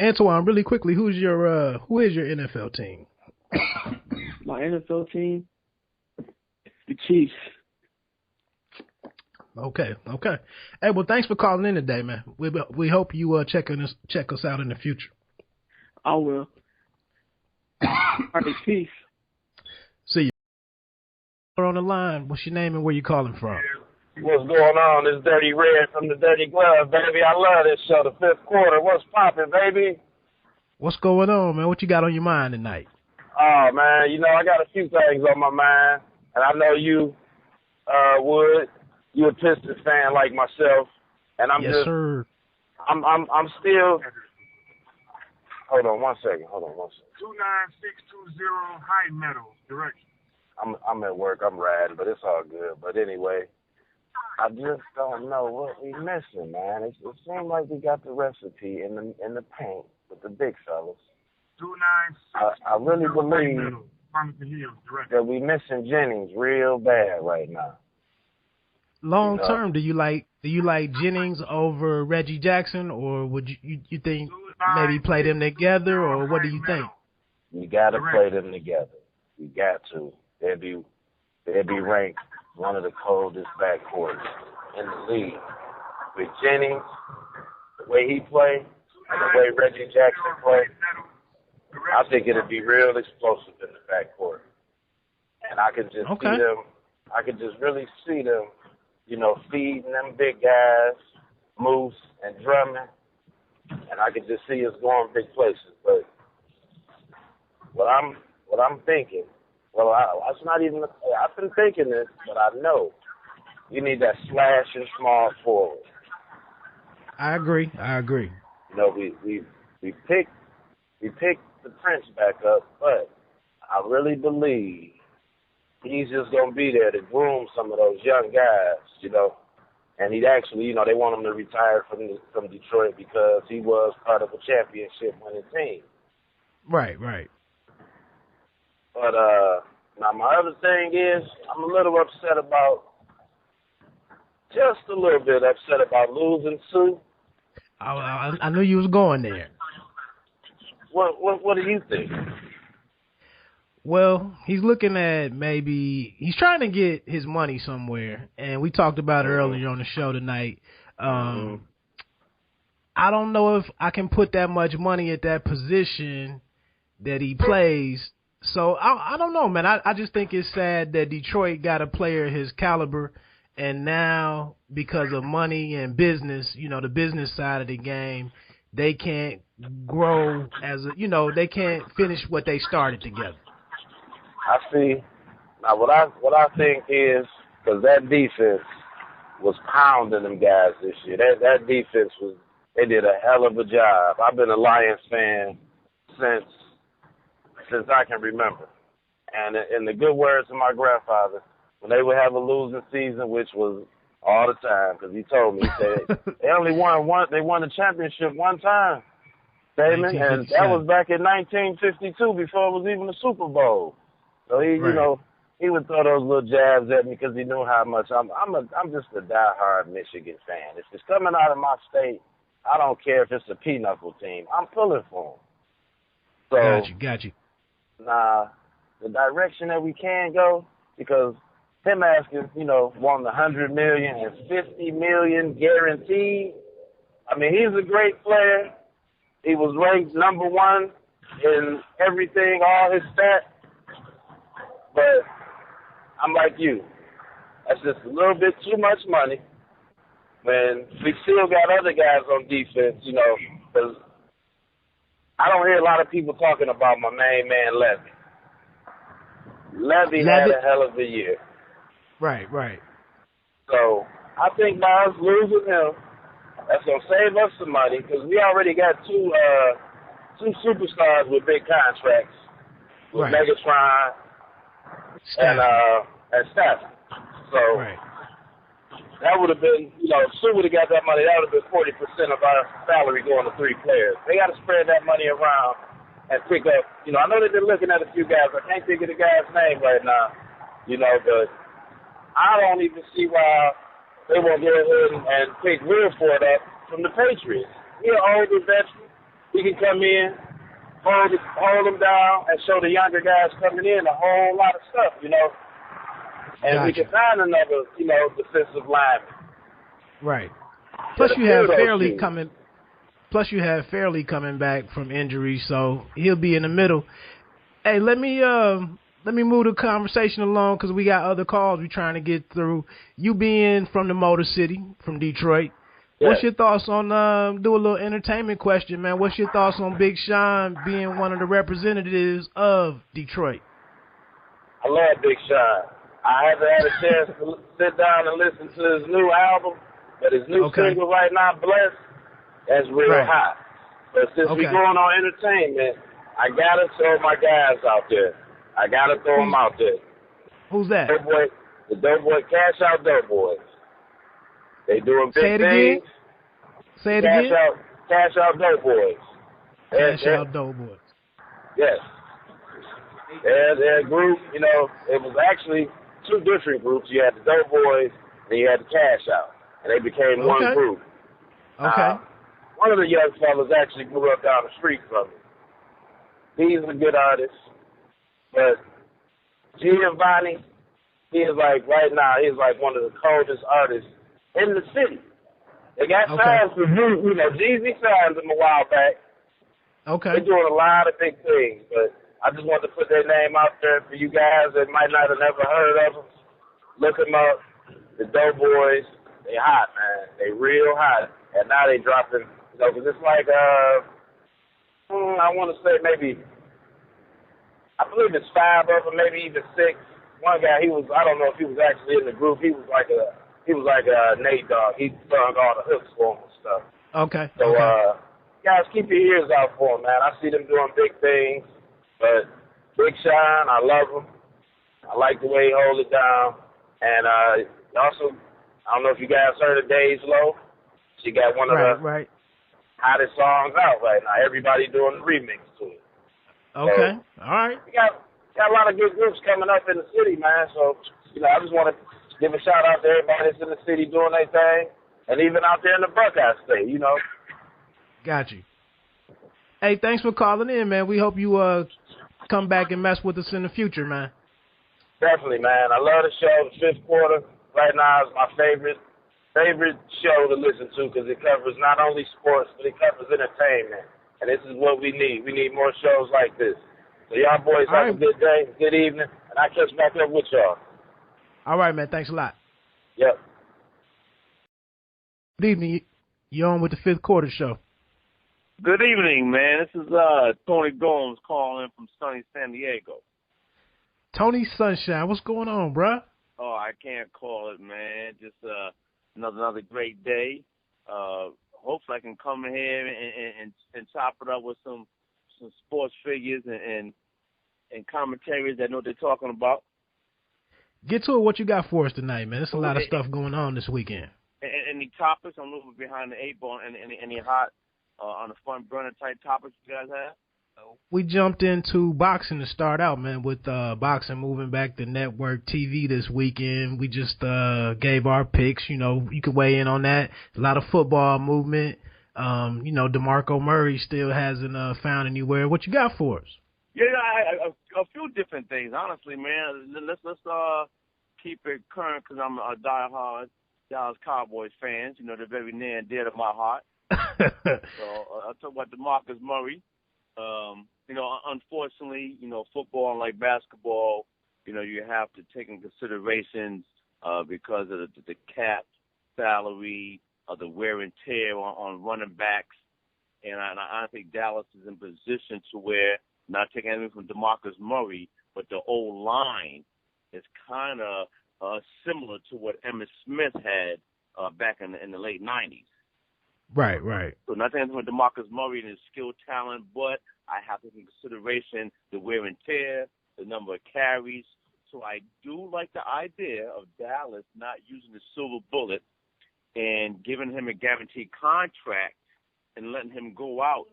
Antoine, really quickly, who is your NFL team? My NFL team, the Chiefs. Okay. Hey, well, thanks for calling in today, man. We hope you check us out in the future. I will. All right, peace. See you. On the line, what's your name and where you calling from? What's going on? This Dirty Red from the Dirty Glove, baby. I love this show, the fifth quarter. What's poppin', baby? What's going on, man? What you got on your mind tonight? Oh, man, you know, I got a few things on my mind, and I know you would. You a Pistons fan like myself, and I'm yes, just, sir. I'm still. Hold on one second. 29620 High Meadows direction. I'm at work. I'm riding, but it's all good. But anyway, I just don't know what we missing, man. It seems like we got the recipe in the paint with the big fellas. 296. I really believe that we missing Jennings real bad right now. Long term, do you like Jennings over Reggie Jackson, or would you think maybe play them together, or what do you think? You got to play them together. You got to. They'd be ranked one of the coldest backcourts in the league. With Jennings, the way he play, and the way Reggie Jackson play, I think it'd be real explosive in the backcourt. And I could just see them. I could just really see them, you know, feeding them big guys, Moose and Thurman, and I could just see us going big places. But what I'm thinking, well, it's not even. I've been thinking this, but I know you need that slash and small forward. I agree. You know, we picked the Prince back up, but I really believe he's just gonna be there to groom some of those young guys, you know. And he'd actually, you know, they want him to retire from Detroit because he was part of a championship winning team. Right. But now my other thing is, I'm a little upset about, just a little bit upset about losing Sue. I knew you was going there. What do you think? Well, he's looking at he's trying to get his money somewhere, and we talked about it earlier on the show tonight. I don't know if I can put that much money at that position that he plays. So I don't know, man. I just think it's sad that Detroit got a player his caliber, and now because of money and business, you know, the business side of the game, they can't grow they can't finish what they started together. I see. Now, what I think is, because that defense was pounding them guys this year. That defense they did a hell of a job. I've been a Lions fan since I can remember. And in the good words of my grandfather, when they would have a losing season, which was all the time, because he told me, he said, they only won the championship one time, Damon, and that was back in 1952 before it was even a Super Bowl. So he, you know, he would throw those little jabs at me because he knew how much I'm just a diehard Michigan fan. If it's coming out of my state, I don't care if it's a pinochle team. I'm pulling for them. So, Got you. Nah, the direction that we can go, because him asking, you know, wanting $100 million and $50 million guaranteed. I mean, he's a great player. He was ranked number one in everything, all his stats. But I'm like you. That's just a little bit too much money when we still got other guys on defense, you know, because I don't hear a lot of people talking about my main man, Levy. Levy had a hell of a year. Right. So I think by us losing him, that's going to save us some money because we already got two superstars with big contracts with Megatron and Stafford. So that would have been, you know, if Sue would have got that money, that would have been 40% of our salary going to three players. They got to spread that money around and pick up. You know, I know they've been looking at a few guys. I can't think of the guy's name right now, you know, but I don't even see why they won't go ahead and pick Wilford up from the Patriots. He's an older veteran. He can come in, hold them down, and show the younger guys coming in a whole lot of stuff, you know. And we can find another, you know, defensive lineman. Right. Plus you have Fairley coming back from injury, so he'll be in the middle. Hey, let me let me move the conversation along because we got other calls we're trying to get through. You being from the Motor City, from Detroit, what's your thoughts on, do a little entertainment question, man. What's your thoughts on Big Sean being one of the representatives of Detroit? I love Big Sean. I haven't had a chance to sit down and listen to his new album, but his new single right now, Blessed, that's real hot. But since we going on entertainment, I got to throw my guys out there. I got to throw them out there. Who's that? The Doughboy, Cash Out Doughboys. They doing big things. Say it again. Cash Out Doughboys. Cash Out Doughboys. Yes. They're a group, you know, it was actually two different groups. You had the Doughboys and you had the Cash Out. And they became one group. Okay. One of the young fellas actually grew up down the street from me. He's a good artist. But Giovanni, he is like, right now, he's like one of the coldest artists in the city. They got signs for you know, Jeezy signed them a while back. Okay. They're doing a lot of big things, but I just want to put their name out there for you guys that might not have never heard of them. Look them up. The Doughboys, they hot, man. They real hot. And now they dropping, you know, because it's like, I want to say maybe, I believe it's 5 of them, maybe even 6. One guy, I don't know if he was actually in the group. He was like a Nate Dogg. He sung all the hooks for him and stuff. Okay. So, guys, keep your ears out for him, man. I see them doing big things. But Big Sean, I love him. I like the way he holds it down. And also, I don't know if you guys heard of Days Low. She got one of the hottest songs out right now. Everybody doing the remix to it. Okay. So, all right. We got a lot of good groups coming up in the city, man. So, you know, I just want to give a shout out to everybody that's in the city doing their thing. And even out there in the Buckeye State, you know. Got you. Hey, thanks for calling in, man. We hope you come back and mess with us in the future, man. Definitely, man. I love the show. The fifth quarter right now is my favorite show to listen to because it covers not only sports, but it covers entertainment. And this is what we need. We need more shows like this. So y'all boys have a good day, good evening, and I'll catch back up with y'all. All right, man. Thanks a lot. Yep. Good evening. You're on with the fifth quarter show. Good evening, man. This is Tony Gomes calling from sunny San Diego. Tony Sunshine, what's going on, bruh? Oh, I can't call it, man. Just another great day. Hopefully I can come in here and chop it up with some sports figures and commentaries that know what they're talking about. Get to it. What you got for us tonight, man? There's a lot of stuff going on this weekend. Any topics? I'm moving behind the 8 ball. Any hot on the front burner type topics you guys have? We jumped into boxing to start out, man, with boxing moving back to network TV this weekend. We just gave our picks. You know, you could weigh in on that. A lot of football movement. You know, DeMarco Murray still hasn't found anywhere. What you got for us? Yeah, a few different things. Honestly, man, let's keep it current because I'm a diehard Dallas Cowboys fan. You know, they're very near and dear to my heart. So I'll talk about DeMarcus Murray. You know, unfortunately, you know, football, like basketball, you know, you have to take in considerations because of the cap salary, the wear and tear on running backs. And I think Dallas is in position to where, not taking anything from DeMarcus Murray, but the old line is kind of similar to what Emmitt Smith had back in the late 90s. Right, right. So not taking anything from DeMarcus Murray and his skill talent, but I have to take into consideration the wear and tear, the number of carries. So I do like the idea of Dallas not using the silver bullet and giving him a guaranteed contract and letting him go out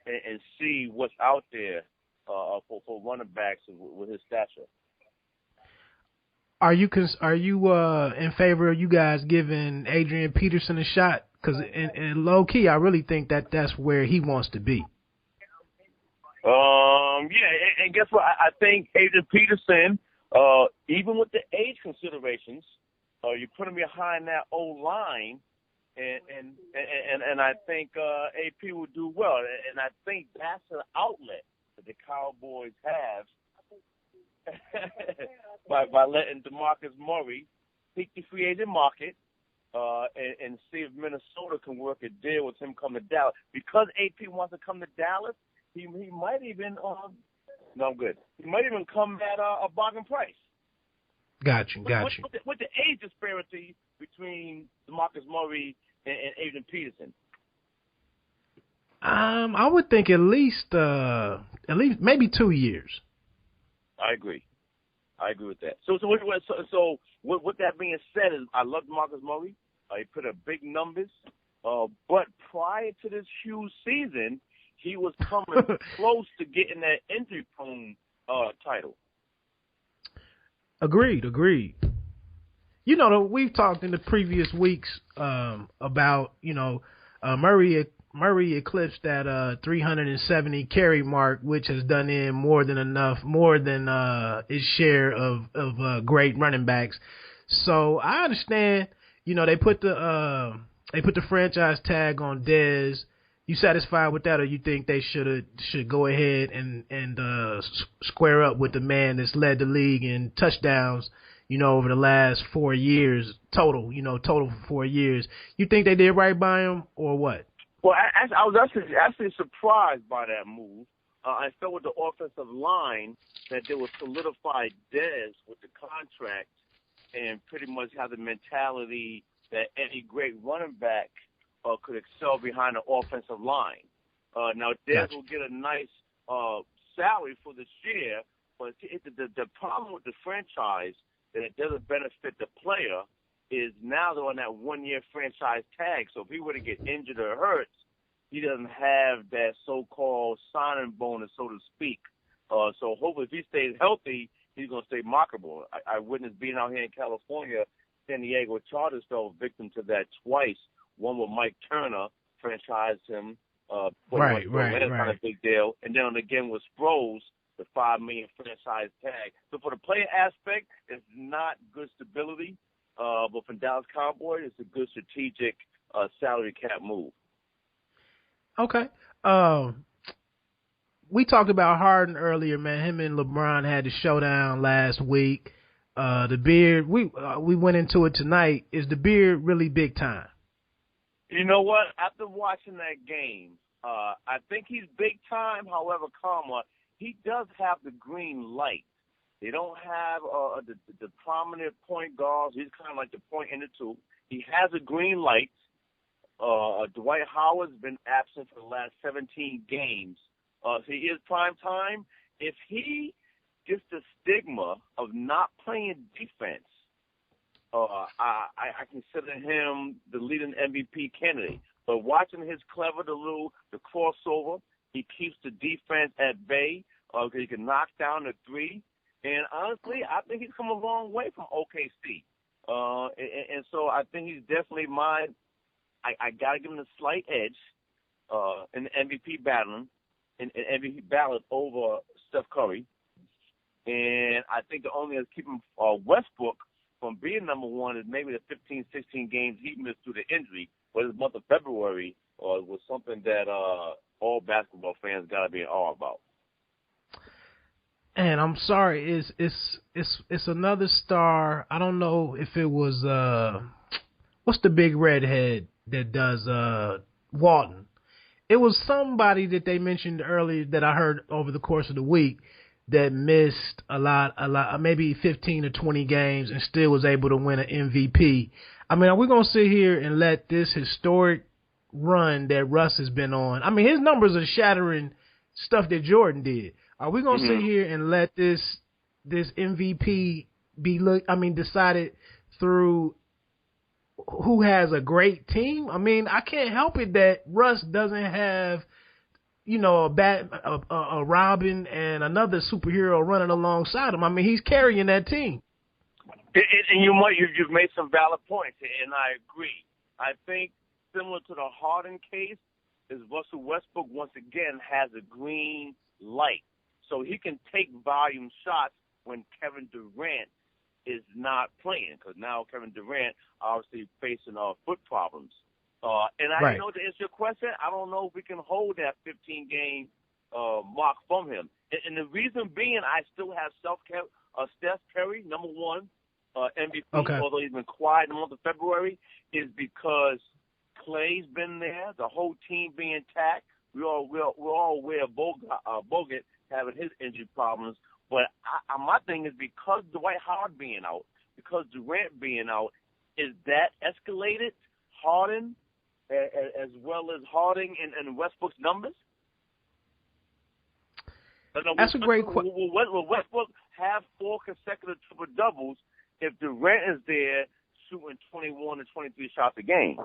and see what's out there for running backs with his stature. Are you in favor of you guys giving Adrian Peterson a shot? Because in low key, I really think that's where he wants to be. Yeah, and guess what? I think Adrian Peterson, even with the age considerations, you put him behind that old line, and I think AP will do well. And I think that's an outlet that the Cowboys have by letting DeMarcus Murray peak the free agent market and see if Minnesota can work a deal with him coming to Dallas. Because AP wants to come to Dallas, he might even no, I'm good. He might even come at a bargain price. Got you. With the age disparity between DeMarcus Murray and Adrian Peterson. I would think at least maybe 2 years. I agree with that. So with that being said, is I love DeMarcus Murray. He put up big numbers, but prior to this huge season, he was coming close to getting that injury-prone title. Agreed. You know, we've talked in the previous weeks about, you know, Murray eclipsed that 370 carry mark, which has done in more than his share of great running backs. So I understand, you know, they put the franchise tag on Dez. You satisfied with that, or you think they should go ahead and square up with the man that's led the league in touchdowns, you know, over the last 4 years total for 4 years? You think they did right by him, or what? Well, I was actually surprised by that move. I felt with the offensive line that they would solidify Dez with the contract and pretty much have the mentality that any great running back could excel behind the offensive line. Now, Dez will get a nice salary for this year, but the problem with the franchise that it doesn't benefit the player is now they're on that 1-year franchise tag. So if he were to get injured or hurt, he doesn't have that so-called signing bonus, so to speak. So hopefully if he stays healthy, he's going to stay marketable. I witnessed being out here in California, San Diego Chargers fell victim to that twice. One with Mike Turner, franchised him. Right. Kind of big deal. And then again with Sproles, the $5 million franchise tag. So for the player aspect, it's not good stability. But for Dallas Cowboys, it's a good strategic salary cap move. Okay. We talked about Harden earlier, man. Him and LeBron had the showdown last week. The beard, we went into it tonight. Is the beard really big time? You know what? After watching that game, I think he's big time. However, he does have the green light. They don't have the prominent point guards. He's kind of like the point in the two. He has a green light. Dwight Howard's been absent for the last 17 games. So he is prime time. If he gets the stigma of not playing defense, I consider him the leading MVP candidate. But watching his the crossover, he keeps the defense at bay. He can knock down the three. And honestly, I think he's come a long way from OKC. And so I think he's definitely mine. I got to give him a slight edge in the MVP ballot over Steph Curry. And I think the only thing that's keeping Westbrook from being number one is maybe the 15, 16 games he missed through the injury. But the month of February was something that all basketball fans got to be in awe about. And I'm sorry, it's another star. I don't know if it was what's the big redhead that does Walton. It was somebody that they mentioned earlier that I heard over the course of the week that missed a lot, maybe 15 or 20 games and still was able to win an MVP. I mean, are we going to sit here and let this historic run that Russ has been on? I mean, his numbers are shattering stuff that Jordan did. Are we going to sit here and let this MVP be decided through who has a great team? I mean, I can't help it that Russ doesn't have, a Robin and another superhero running alongside him. I mean, he's carrying that team. And you've made some valid points, and I agree. I think similar to the Harden case is Russell Westbrook once again has a green light. So he can take volume shots when Kevin Durant is not playing, because now Kevin Durant obviously facing foot problems. And I know to answer your question, I don't know if we can hold that 15-game mark from him. And the reason being, I still have Steph Curry, number one MVP, although he's been quiet in the month of February, is because Clay's been there, the whole team being intact. We're all aware of Bogut having his injury problems. But my thing is because Dwight Howard being out, because Durant being out, is that escalated Harden as well as Harding and Westbrook's numbers? That's a great question. Will Westbrook have 4 consecutive triple-doubles if Durant is there shooting 21 to 23 shots a game?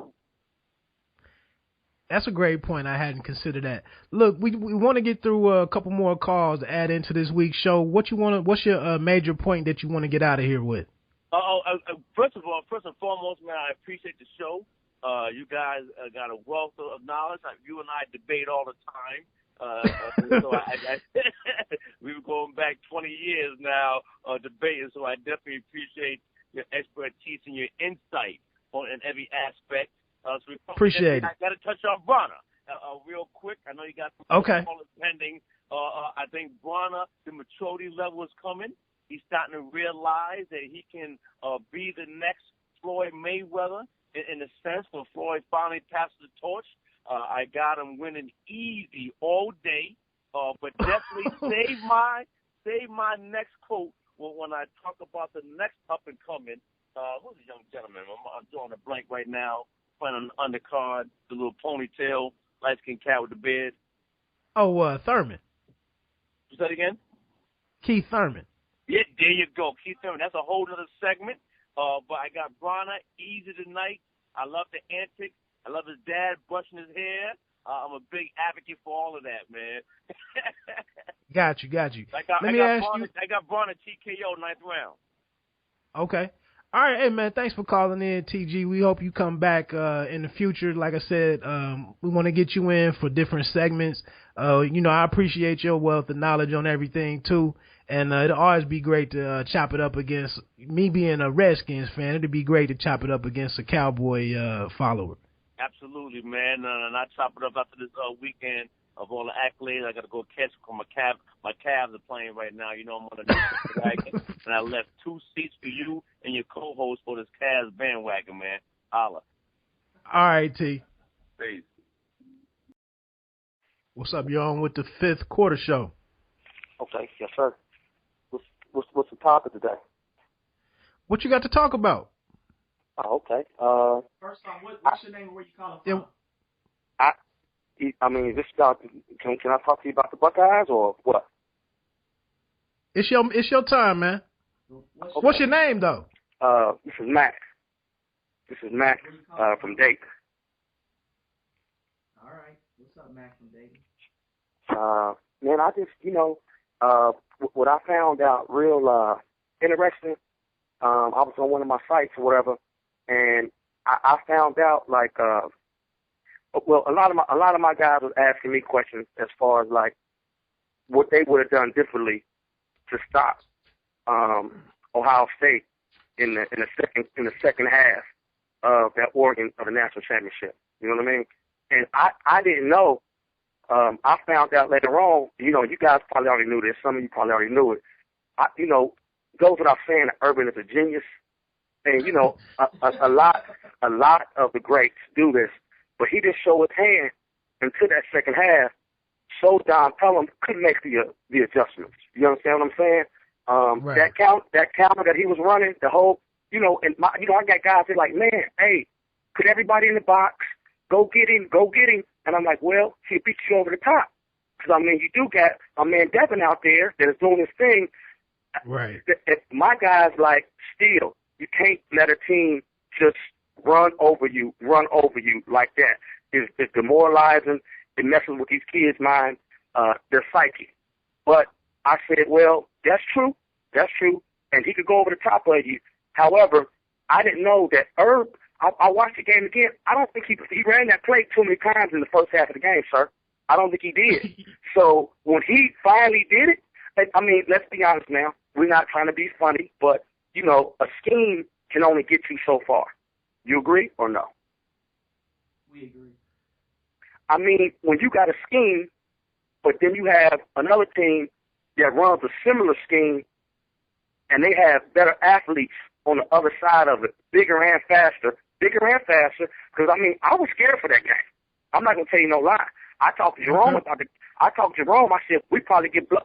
That's a great point. I hadn't considered that. Look, we want to get through a couple more calls to add into this week's show. What's your major point that you want to get out of here with? First and foremost, man, I appreciate the show. You guys got a wealth of knowledge. You and I debate all the time. So we were going back 20 years now debating. So I definitely appreciate your expertise and your insight in every aspect. Appreciate it. I got to touch on Broner real quick. I know you got some callers pending. I think Broner, the maturity level is coming. He's starting to realize that he can be the next Floyd Mayweather in a sense when Floyd finally passes the torch. I got him winning easy all day, but definitely save my next quote when I talk about the next up and coming. Who's the young gentleman? I'm drawing a blank right now. Playing on the undercard, the little ponytail, light-skinned cat with the beard. Oh, Thurman. Say that again? Keith Thurman. Yeah, there you go. Keith Thurman. That's a whole other segment. But I got Broner, easy tonight. I love the antics. I love his dad brushing his hair. I'm a big advocate for all of that, man. Got you. I got Broner TKO 9th round. Okay. All right, hey, man, thanks for calling in, TG. We hope you come back in the future. Like I said, we want to get you in for different segments. I appreciate your wealth of knowledge on everything, too. And it'll always be great to chop it up against me being a Redskins fan. It'd be great to chop it up against a Cowboy follower. Absolutely, man. And I chop it up after this weekend of all the accolades. I got to go catch because my Cavs are playing right now. I'm on a new wagon, and I left 2 seats for you and your co-host for this Cavs bandwagon, man. Holla. All right, T. Peace. What's up? You're on with the 5th Quarter Show. Okay, yes, sir. What's the topic today? What you got to talk about? Oh, okay. First off, what's your name and where you calling from? Is this about? Can I talk to you about the Buckeyes or what? It's your time, man. What's your name though? This is Mac. From Dayton. All right. What's up, Mac from Dayton? Man, I just what I found out real interesting. I was on one of my sites or whatever, and I found out a lot of my guys was asking me questions as far as like what they would have done differently to stop Ohio State in the second half of that Oregon of the national championship. You know what I mean? And I didn't know. I found out later on. You guys probably already knew this. Some of you probably already knew it. Goes without saying that Urban is a genius, and a lot of the greats do this. But he didn't show his hand until that second half. So Don Pelham couldn't make the adjustments. You understand what I'm saying? Right. That counter that he was running, the whole, I got guys that like, man, hey, put everybody in the box, go get him. And I'm like, well, he beat you over the top. Because, you do got a man Devin out there that is doing his thing. Right. My guys like Steele. You can't let a team just run over you like that. It's demoralizing. It messes with these kids' mind, their psyche. But I said, well, that's true, and he could go over the top of you. However, I didn't know that Herb. I watched the game again. I don't think he ran that play too many times in the first half of the game, sir. I don't think he did. So when he finally did it, let's be honest now. We're not trying to be funny, but a scheme can only get you so far. You agree or no? We agree. When you got a scheme, But then you have another team that runs a similar scheme, and they have better athletes on the other side of it, bigger and faster. Because I was scared for that game. I'm not gonna tell you no lie. I talked to Jerome about it. I said we probably get blown.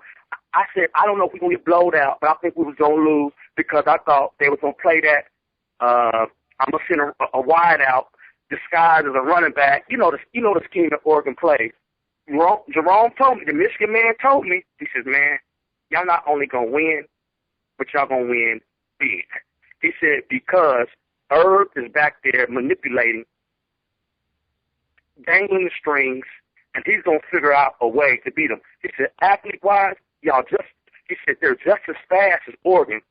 I said I don't know if we're gonna get blowed out, but I think we was gonna lose because I thought they was gonna play that. I'm gonna send a wide out disguised as a running back. You know the scheme that Oregon plays. Jerome told me, the Michigan man told me. He says, man, y'all not only gonna win, but y'all gonna win big. He said because Herb is back there manipulating, dangling the strings, and he's going to figure out a way to beat them. He said, athlete-wise, he said they're just as fast as Oregon,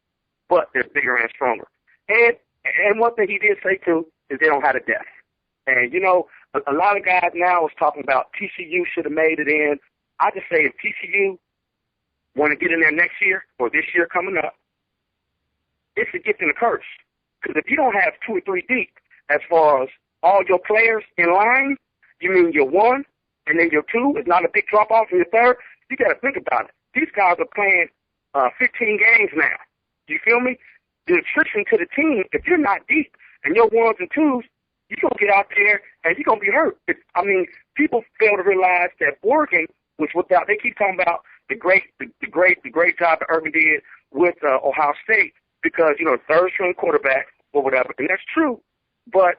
but they're bigger and stronger. And one thing he did say, too, is they don't have a depth. And, a lot of guys now is talking about TCU should have made it in. I just say if TCU want to get in there next year or this year coming up, it's a gift and a curse. Because if you don't have 2 or 3 deep, as far as all your players in line, you mean your 1 and then your 2 is not a big drop off from your 3rd. You got to think about it. These guys are playing 15 games now. Do you feel me? The attrition to the team, if you're not deep and your 1s and 2s, you're going to get out there and you're going to be hurt. People fail to realize that Oregon was without, they keep talking about the great job that Urban did with Ohio State. Because, 3rd string quarterback or whatever, and that's true. But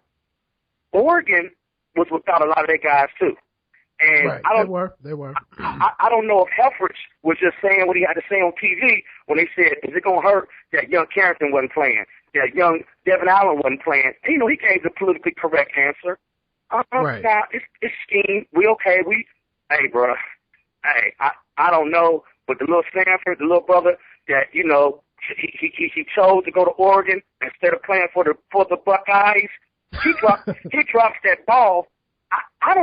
Oregon was without a lot of their guys, too. And right. They were. I don't know if Helfrich was just saying what he had to say on TV when they said, is it going to hurt that young Carrington wasn't playing, that young Devin Allen wasn't playing? And, he gave the politically correct answer. Right. Now, it's scheme. We okay. Hey, bro. Hey, I don't know, but the little Stanford, the little brother that, he chose to go to Oregon instead of playing for the Buckeyes. He drops that ball. I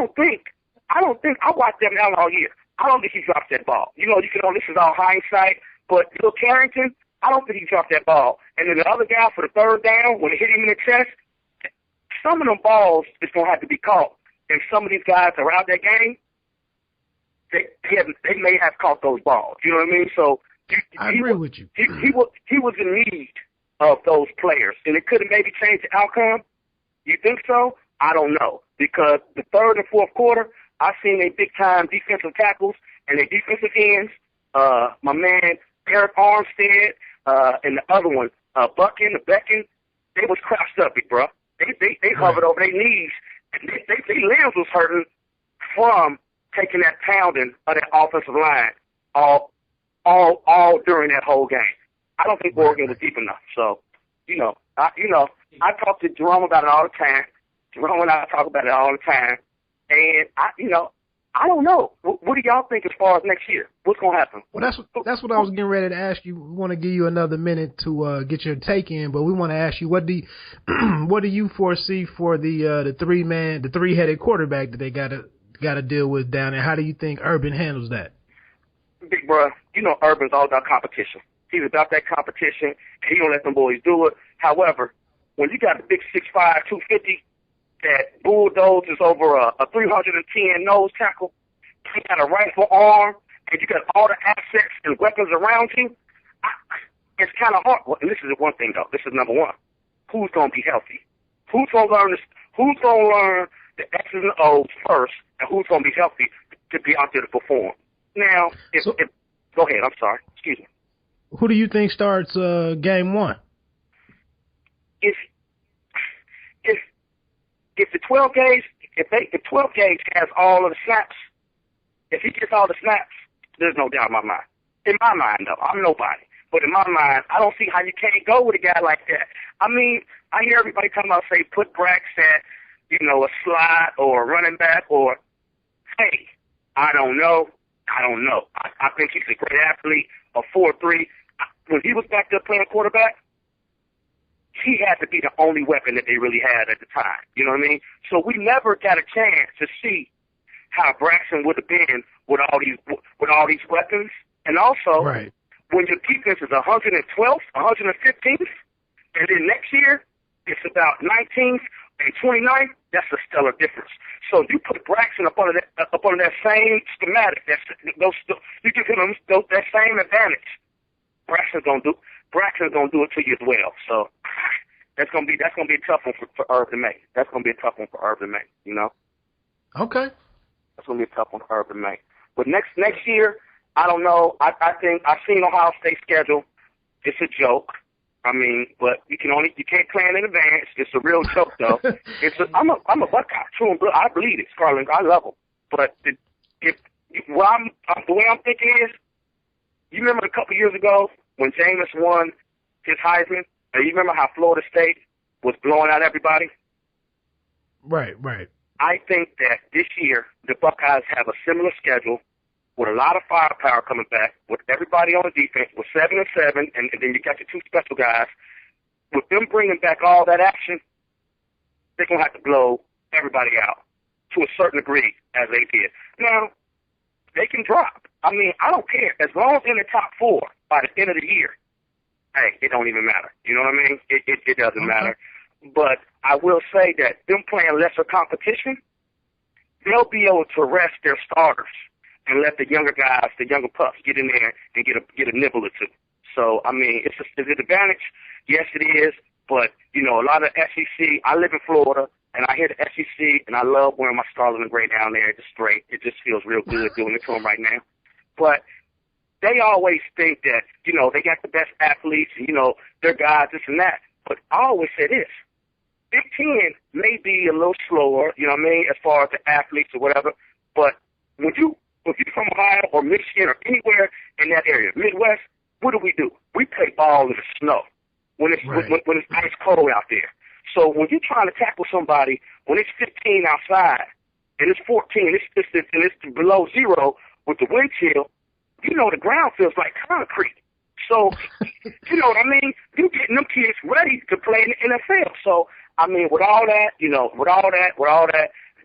watched Devin Allen all year. I don't think he drops that ball. This is all hindsight, but Bill Carrington, I don't think he dropped that ball. And then the other guy for the 3rd down, when it hit him in the chest, some of them balls is gonna have to be caught. And some of these guys around that game, they may have caught those balls. You know what I mean? So. I agree with you. He was in need of those players, and it could have maybe changed the outcome. You think so? I don't know, because the 3rd and 4th quarter, I seen a big-time defensive tackles and their defensive ends. My man Eric Armstead and the other one, Beckon, they was crouched up, big bro. They hovered over their knees. Their limbs was hurting from taking that pounding of that offensive line all during that whole game. I don't think Oregon was deep enough. So, I talk to Jerome about it all the time. Jerome and I talk about it all the time. And I don't know. What do y'all think as far as next year? What's gonna happen? Well, that's what I was getting ready to ask you. We want to give you another minute to get your take in, but we want to ask you what do you foresee for the 3-headed quarterback that they got to deal with down there? How do you think Urban handles that? Big bro, Urban's all about competition. He's about that competition. He don't let them boys do it. However, when you got a big 6'5", 250 that bulldozes over a 310 nose tackle, you got a rifle arm, and you got all the assets and weapons around you, it's kind of hard. Well, and this is one thing, though. This is number one. Who's going to be healthy? Who's going to learn this? Who's going to learn the X's and O's first, and who's going to be healthy to be out there to perform? Now, go ahead. I'm sorry. Excuse me. Who do you think starts game 1? If the 12 gauge, if 12 gauge has all of the snaps, if he gets all the snaps, there's no doubt in my mind. In my mind, though, I'm nobody. But in my mind, I don't see how you can't go with a guy like that. I mean, I hear everybody come out and say put Brax at, a slot or a running back or, hey, I don't know. I think he's a great athlete, a 4-3. When he was back there playing quarterback, he had to be the only weapon that they really had at the time. You know what I mean? So we never got a chance to see how Braxton would have been with all these weapons. And also, right, when your defense is 112th, 115th, and then next year it's about 19th and 29th, that's a stellar difference. So you put Braxton up under that same schematic. You give him that same advantage. Braxton's gonna do it to you as well. So that's gonna be a tough one for Herb to make. That's gonna be a tough one for Herb to make. You know. Okay. That's gonna be a tough one for Herb to make. But next year, I don't know. I think I've seen Ohio State's schedule. It's a joke. I mean, but you can't plan in advance. It's a real joke, though. I'm a Buckeye, true and blue. I believe it, Scarlett. I love them. But the way I'm thinking is, you remember a couple years ago when Jameis won his Heisman, and you remember how Florida State was blowing out everybody? Right. I think that this year the Buckeyes have a similar schedule with a lot of firepower coming back, with everybody on the defense, with 7-7, and then you got your two special guys. With them bringing back all that action, they're going to have to blow everybody out to a certain degree, as they did. Now, they can drop. I mean, I don't care. As long as they're in the top 4 by the end of the year, hey, it don't even matter. You know what I mean? It doesn't matter. But I will say that them playing lesser competition, they'll be able to rest their starters and let the younger guys, the younger pups, get in there and get a nibble or two. So, I mean, is it an advantage? Yes, it is. But, you know, a lot of SEC, I live in Florida, and I hear the SEC, and I love wearing my Scarlet and Gray down there. It's straight. It just feels real good doing it to them right now. But they always think that, you know, they got the best athletes, and, you know, they're guys, this and that. But I always say this. Big Ten may be a little slower, you know what I mean, as far as the athletes or whatever. But if you're from Ohio or Michigan or anywhere in that area, Midwest, what do? We play ball in the snow when it's when it's ice cold out there. So when you're trying to tackle somebody when it's 15 outside and it's 14, and it's below zero with the wind chill, you know the ground feels like concrete. So you know what I mean? You're getting them kids ready to play in the NFL. So I mean, with all that,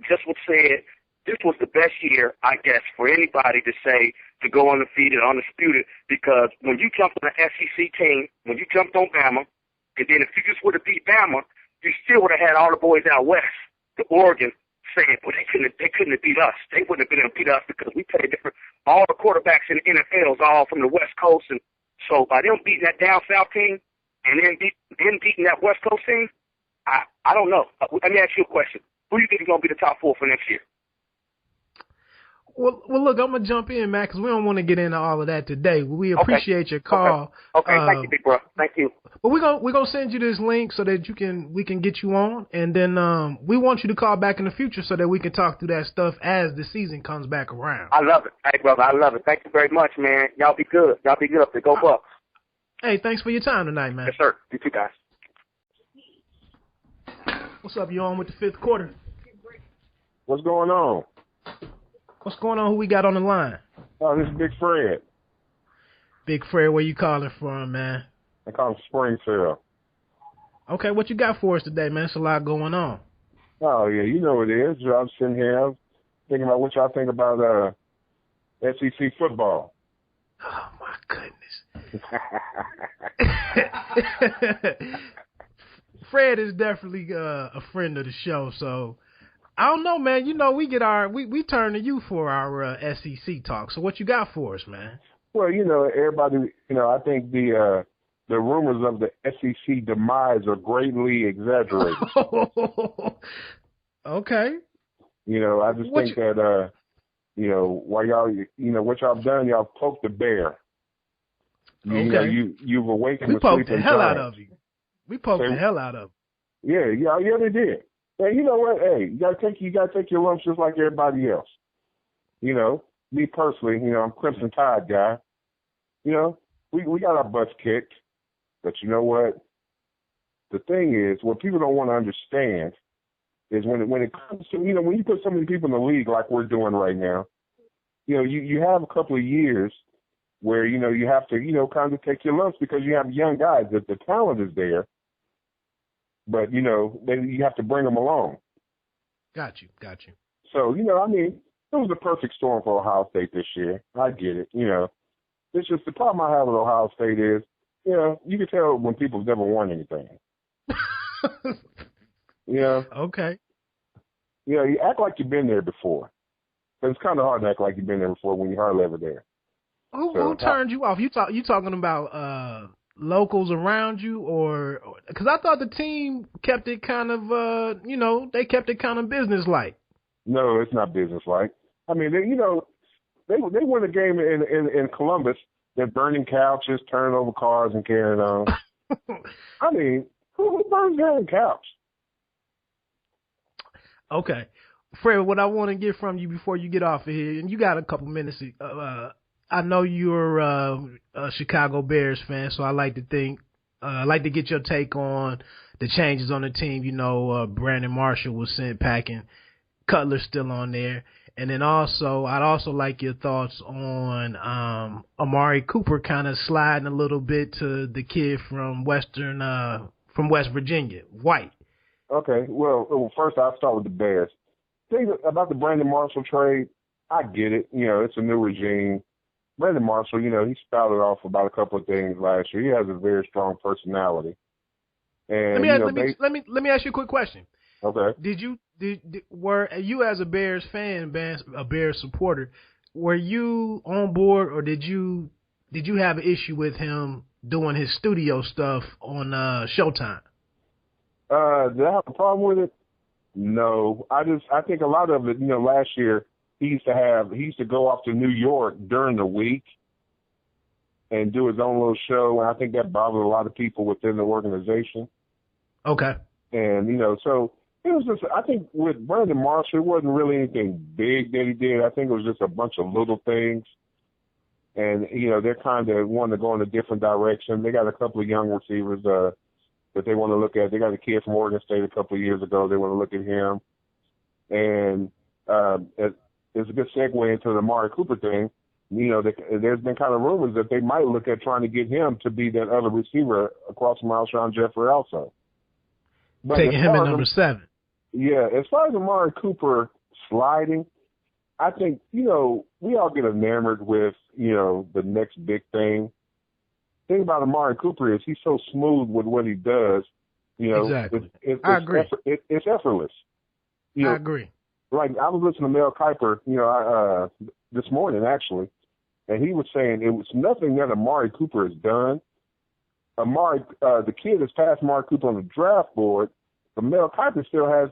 just what said. This was the best year, I guess, for anybody to go undefeated, undisputed, because when you jumped on an SEC team, when you jumped on Bama, and then if you just would have beat Bama, you still would have had all the boys out west, to Oregon, saying, well, they couldn't have beat us. They wouldn't have been able to beat us because we played different. All the quarterbacks in the NFL is all from the West Coast, and so by them beating that down south team and then beating that West Coast team, I don't know. Let me ask you a question. Who do you think is going to be the top 4 for next year? Well, look, I'm gonna jump in, Matt, because we don't want to get into all of that today. We appreciate your call. Okay. Thank you, big bro. Thank you. But we're gonna send you this link so that we can get you on, and then we want you to call back in the future so that we can talk through that stuff as the season comes back around. I love it. Hey, brother, I love it. Thank you very much, man. Y'all be good. Y'all be good up there. Go Bucks. Hey, thanks for your time tonight, man. Yes, sir. You too, guys. What's up? You on with the 5th quarter? What's going on? What's going on? Who we got on the line? Oh, this is Big Fred. Big Fred, where you calling from, man? I call him Springfield. Okay, what you got for us today, man? There's a lot going on. Oh, yeah, you know what it is. I'm sitting here thinking about what y'all think about SEC football. Oh, my goodness. Fred is definitely a friend of the show, so I don't know, man. You know, we turn to you for our SEC talk. So what you got for us, man? Well, you know, everybody, you know, I think the rumors of the SEC demise are greatly exaggerated. Okay. You know, I just think that, you know, while y'all, you know, what y'all done, y'all poked the bear. You know, you've awakened the sleeping giant. Out of you. We poked the hell out of him. Yeah, they did. Hey, you know what? Hey, you gotta take your lumps just like everybody else. You know, me personally, you know, I'm Crimson Tide guy. You know, we got our butts kicked, but you know what? The thing is, what people don't want to understand is when it comes to, you know, when you put so many people in the league like we're doing right now, you know, you have a couple of years where, you know, you have to, you know, kind of take your lumps because you have young guys that the talent is there. But, you know, then you have to bring them along. Got you. So, you know, I mean, it was a perfect storm for Ohio State this year. I get it, you know. It's just the problem I have with Ohio State is, you know, you can tell when people's never won anything. You know? Okay. You act like you've been there before. But it's kind of hard to act like you've been there before when you're hardly ever there. Who turned you off? You talking about locals around you, or because I thought the team kept it kind of they kept it kind of business-like. No, it's not business-like. I mean, they won a game in Columbus. They're burning couches, turning over cars, and carrying on. I mean, who burns their own couch? Okay. Fred, what I want to get from you before you get off of here, and you got a couple minutes. I know you're a Chicago Bears fan, so I like to get your take on the changes on the team. Brandon Marshall was sent packing. Cutler's still on there. And then I'd also like your thoughts on Amari Cooper kind of sliding a little bit to the kid from West Virginia, White. Okay, well, first I'll start with the Bears. Thing about the Brandon Marshall trade, I get it. It's a new regime. Brandon Marshall, he spouted off about a couple of things last year. He has a very strong personality. And let me ask you a quick question. Okay. Were you as a Bears fan, a Bears supporter, were you on board, or did you have an issue with him doing his studio stuff on Showtime? Did I have a problem with it? No. I think a lot of it, last year he used to go off to New York during the week and do his own little show, and I think that bothered a lot of people within the organization. Okay. And so it was just, I think with Brandon Marshall, it wasn't really anything big that he did. I think it was just a bunch of little things. And, they're kind of wanting to go in a different direction. They got a couple of young receivers that they want to look at. They got a kid from Oregon State a couple of years ago. They want to look at him. And it's a good segue into the Amari Cooper thing. There's been kind of rumors that they might look at trying to get him to be that other receiver across from Alshon Jeffrey also. But taking him at number 7. Yeah, as far as Amari Cooper sliding, I think, we all get enamored with, the next big thing. The thing about Amari Cooper is he's so smooth with what he does. Exactly. I agree. It's effortless. I agree. Like, I was listening to Mel Kiper, this morning, actually, and he was saying it was nothing that Amari Cooper has done. The kid has passed Amari Cooper on the draft board, but Mel Kiper still has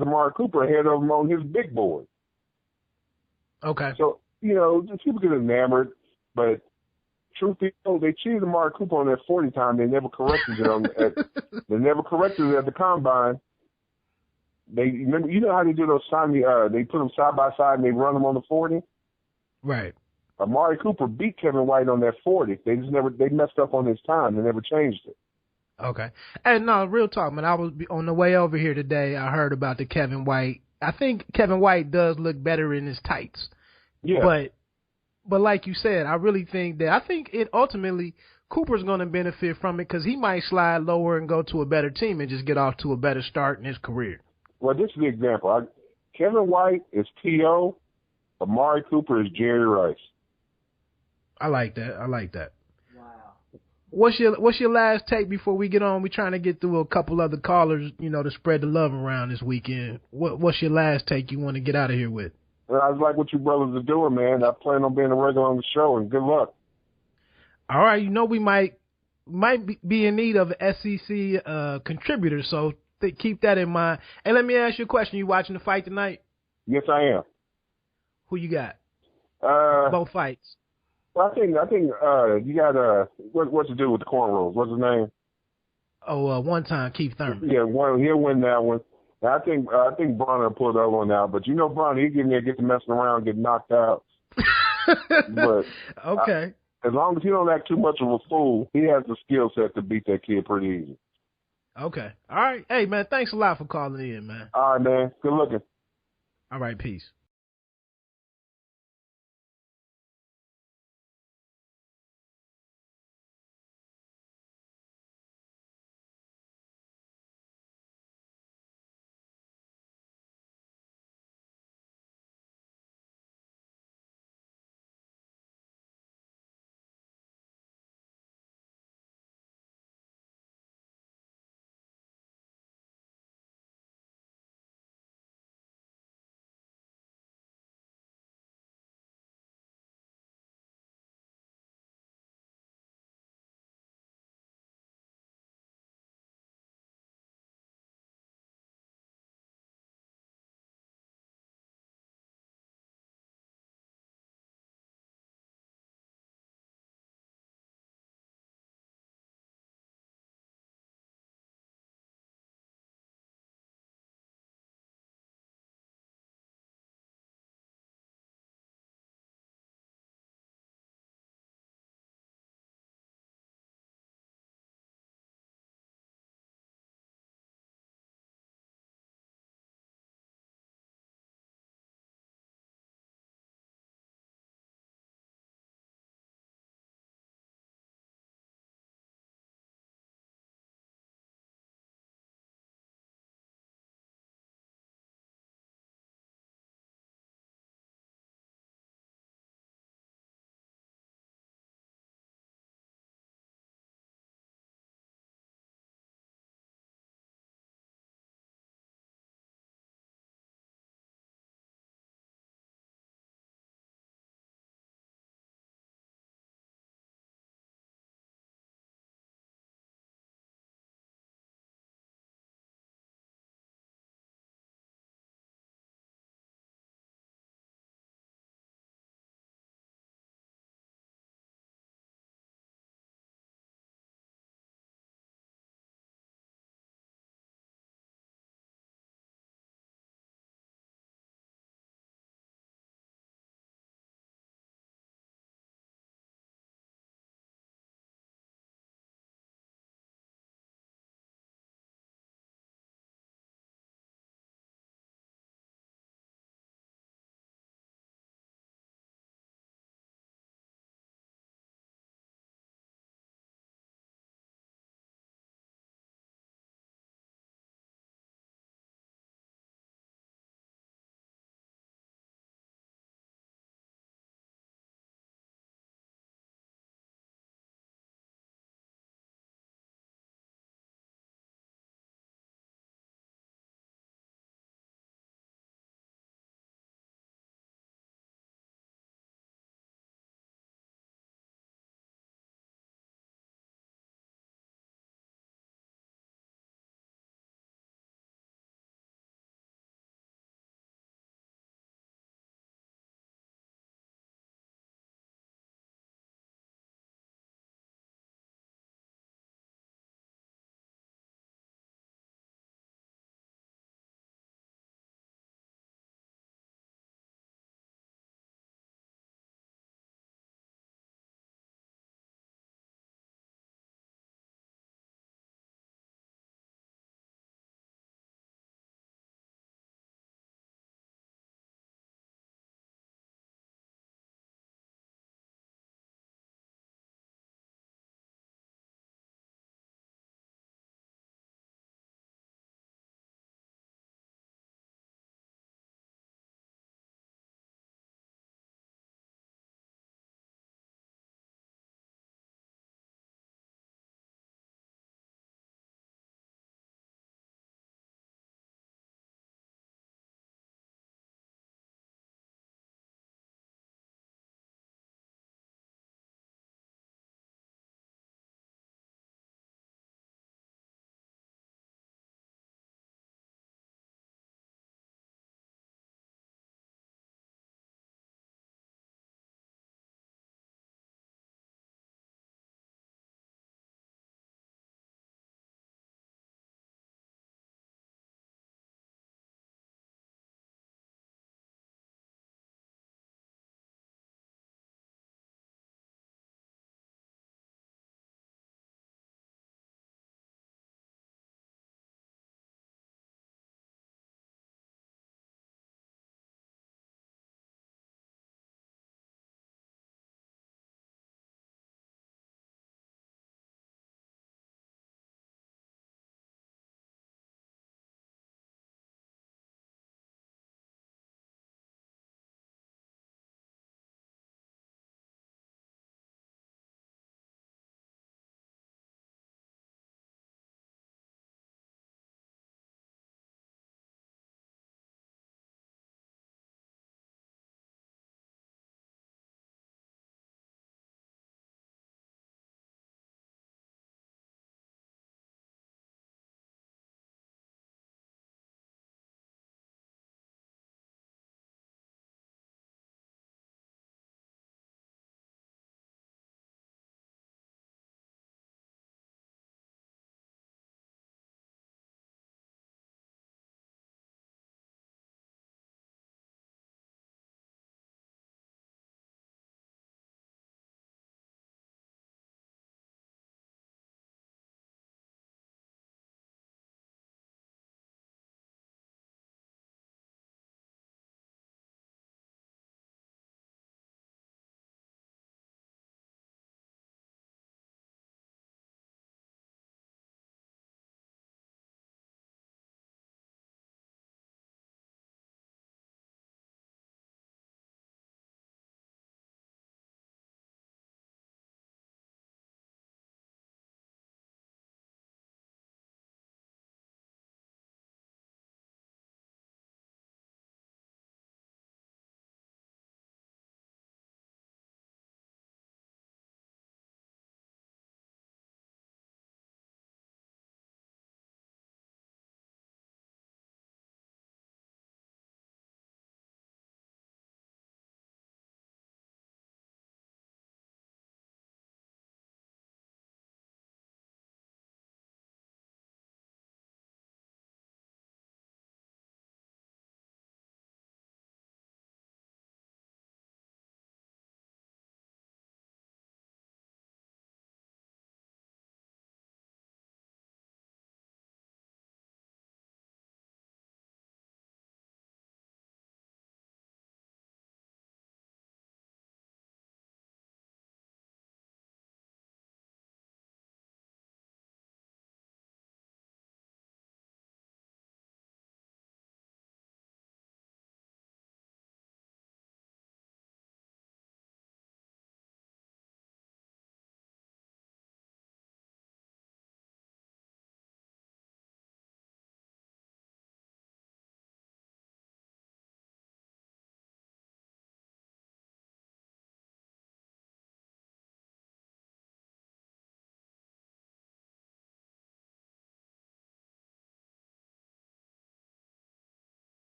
Amari Cooper ahead of him on his big board. Okay. So, people get enamored, but truth be told, they cheated Amari Cooper on that 40 time. They never corrected it they never corrected it at the combine. Remember, how they do those they put them side by side and they run them on the 40? Right. Amari Cooper beat Kevin White on that 40. They messed up on his time. They never changed it. Okay. And no, real talk, man. I was on the way over here today. I heard about the Kevin White. I think Kevin White does look better in his tights. Yeah. But like you said, I think it ultimately Cooper's going to benefit from it because he might slide lower and go to a better team and just get off to a better start in his career. Well, this is the example. Kevin White is T.O., Amari Cooper is Jerry Rice. I like that. Wow. What's your last take before we get on? We're trying to get through a couple other callers, to spread the love around this weekend. What's your last take you want to get out of here with? Well, I like what you brothers are doing, man. I plan on being a regular on the show, and good luck. All right. We might be in need of an SEC contributor, so keep that in mind. And let me ask you a question. You watching the fight tonight? Yes, I am. Who you got? Both fights. Well, I think you got what's to do with the cornrows? What's his name? Oh, one time Keith Thurman. Yeah, he'll win that one. And I think Broner will pull the other one out. But Broner, he get to messing around, get knocked out. But okay. As long as he don't act too much of a fool, he has the skill set to beat that kid pretty easy. Okay. All right. Hey, man, thanks a lot for calling in, man. All right, man. Good looking. All right, peace.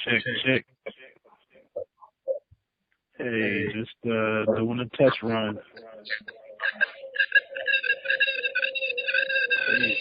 Check. Hey, just doing a test run. Hey,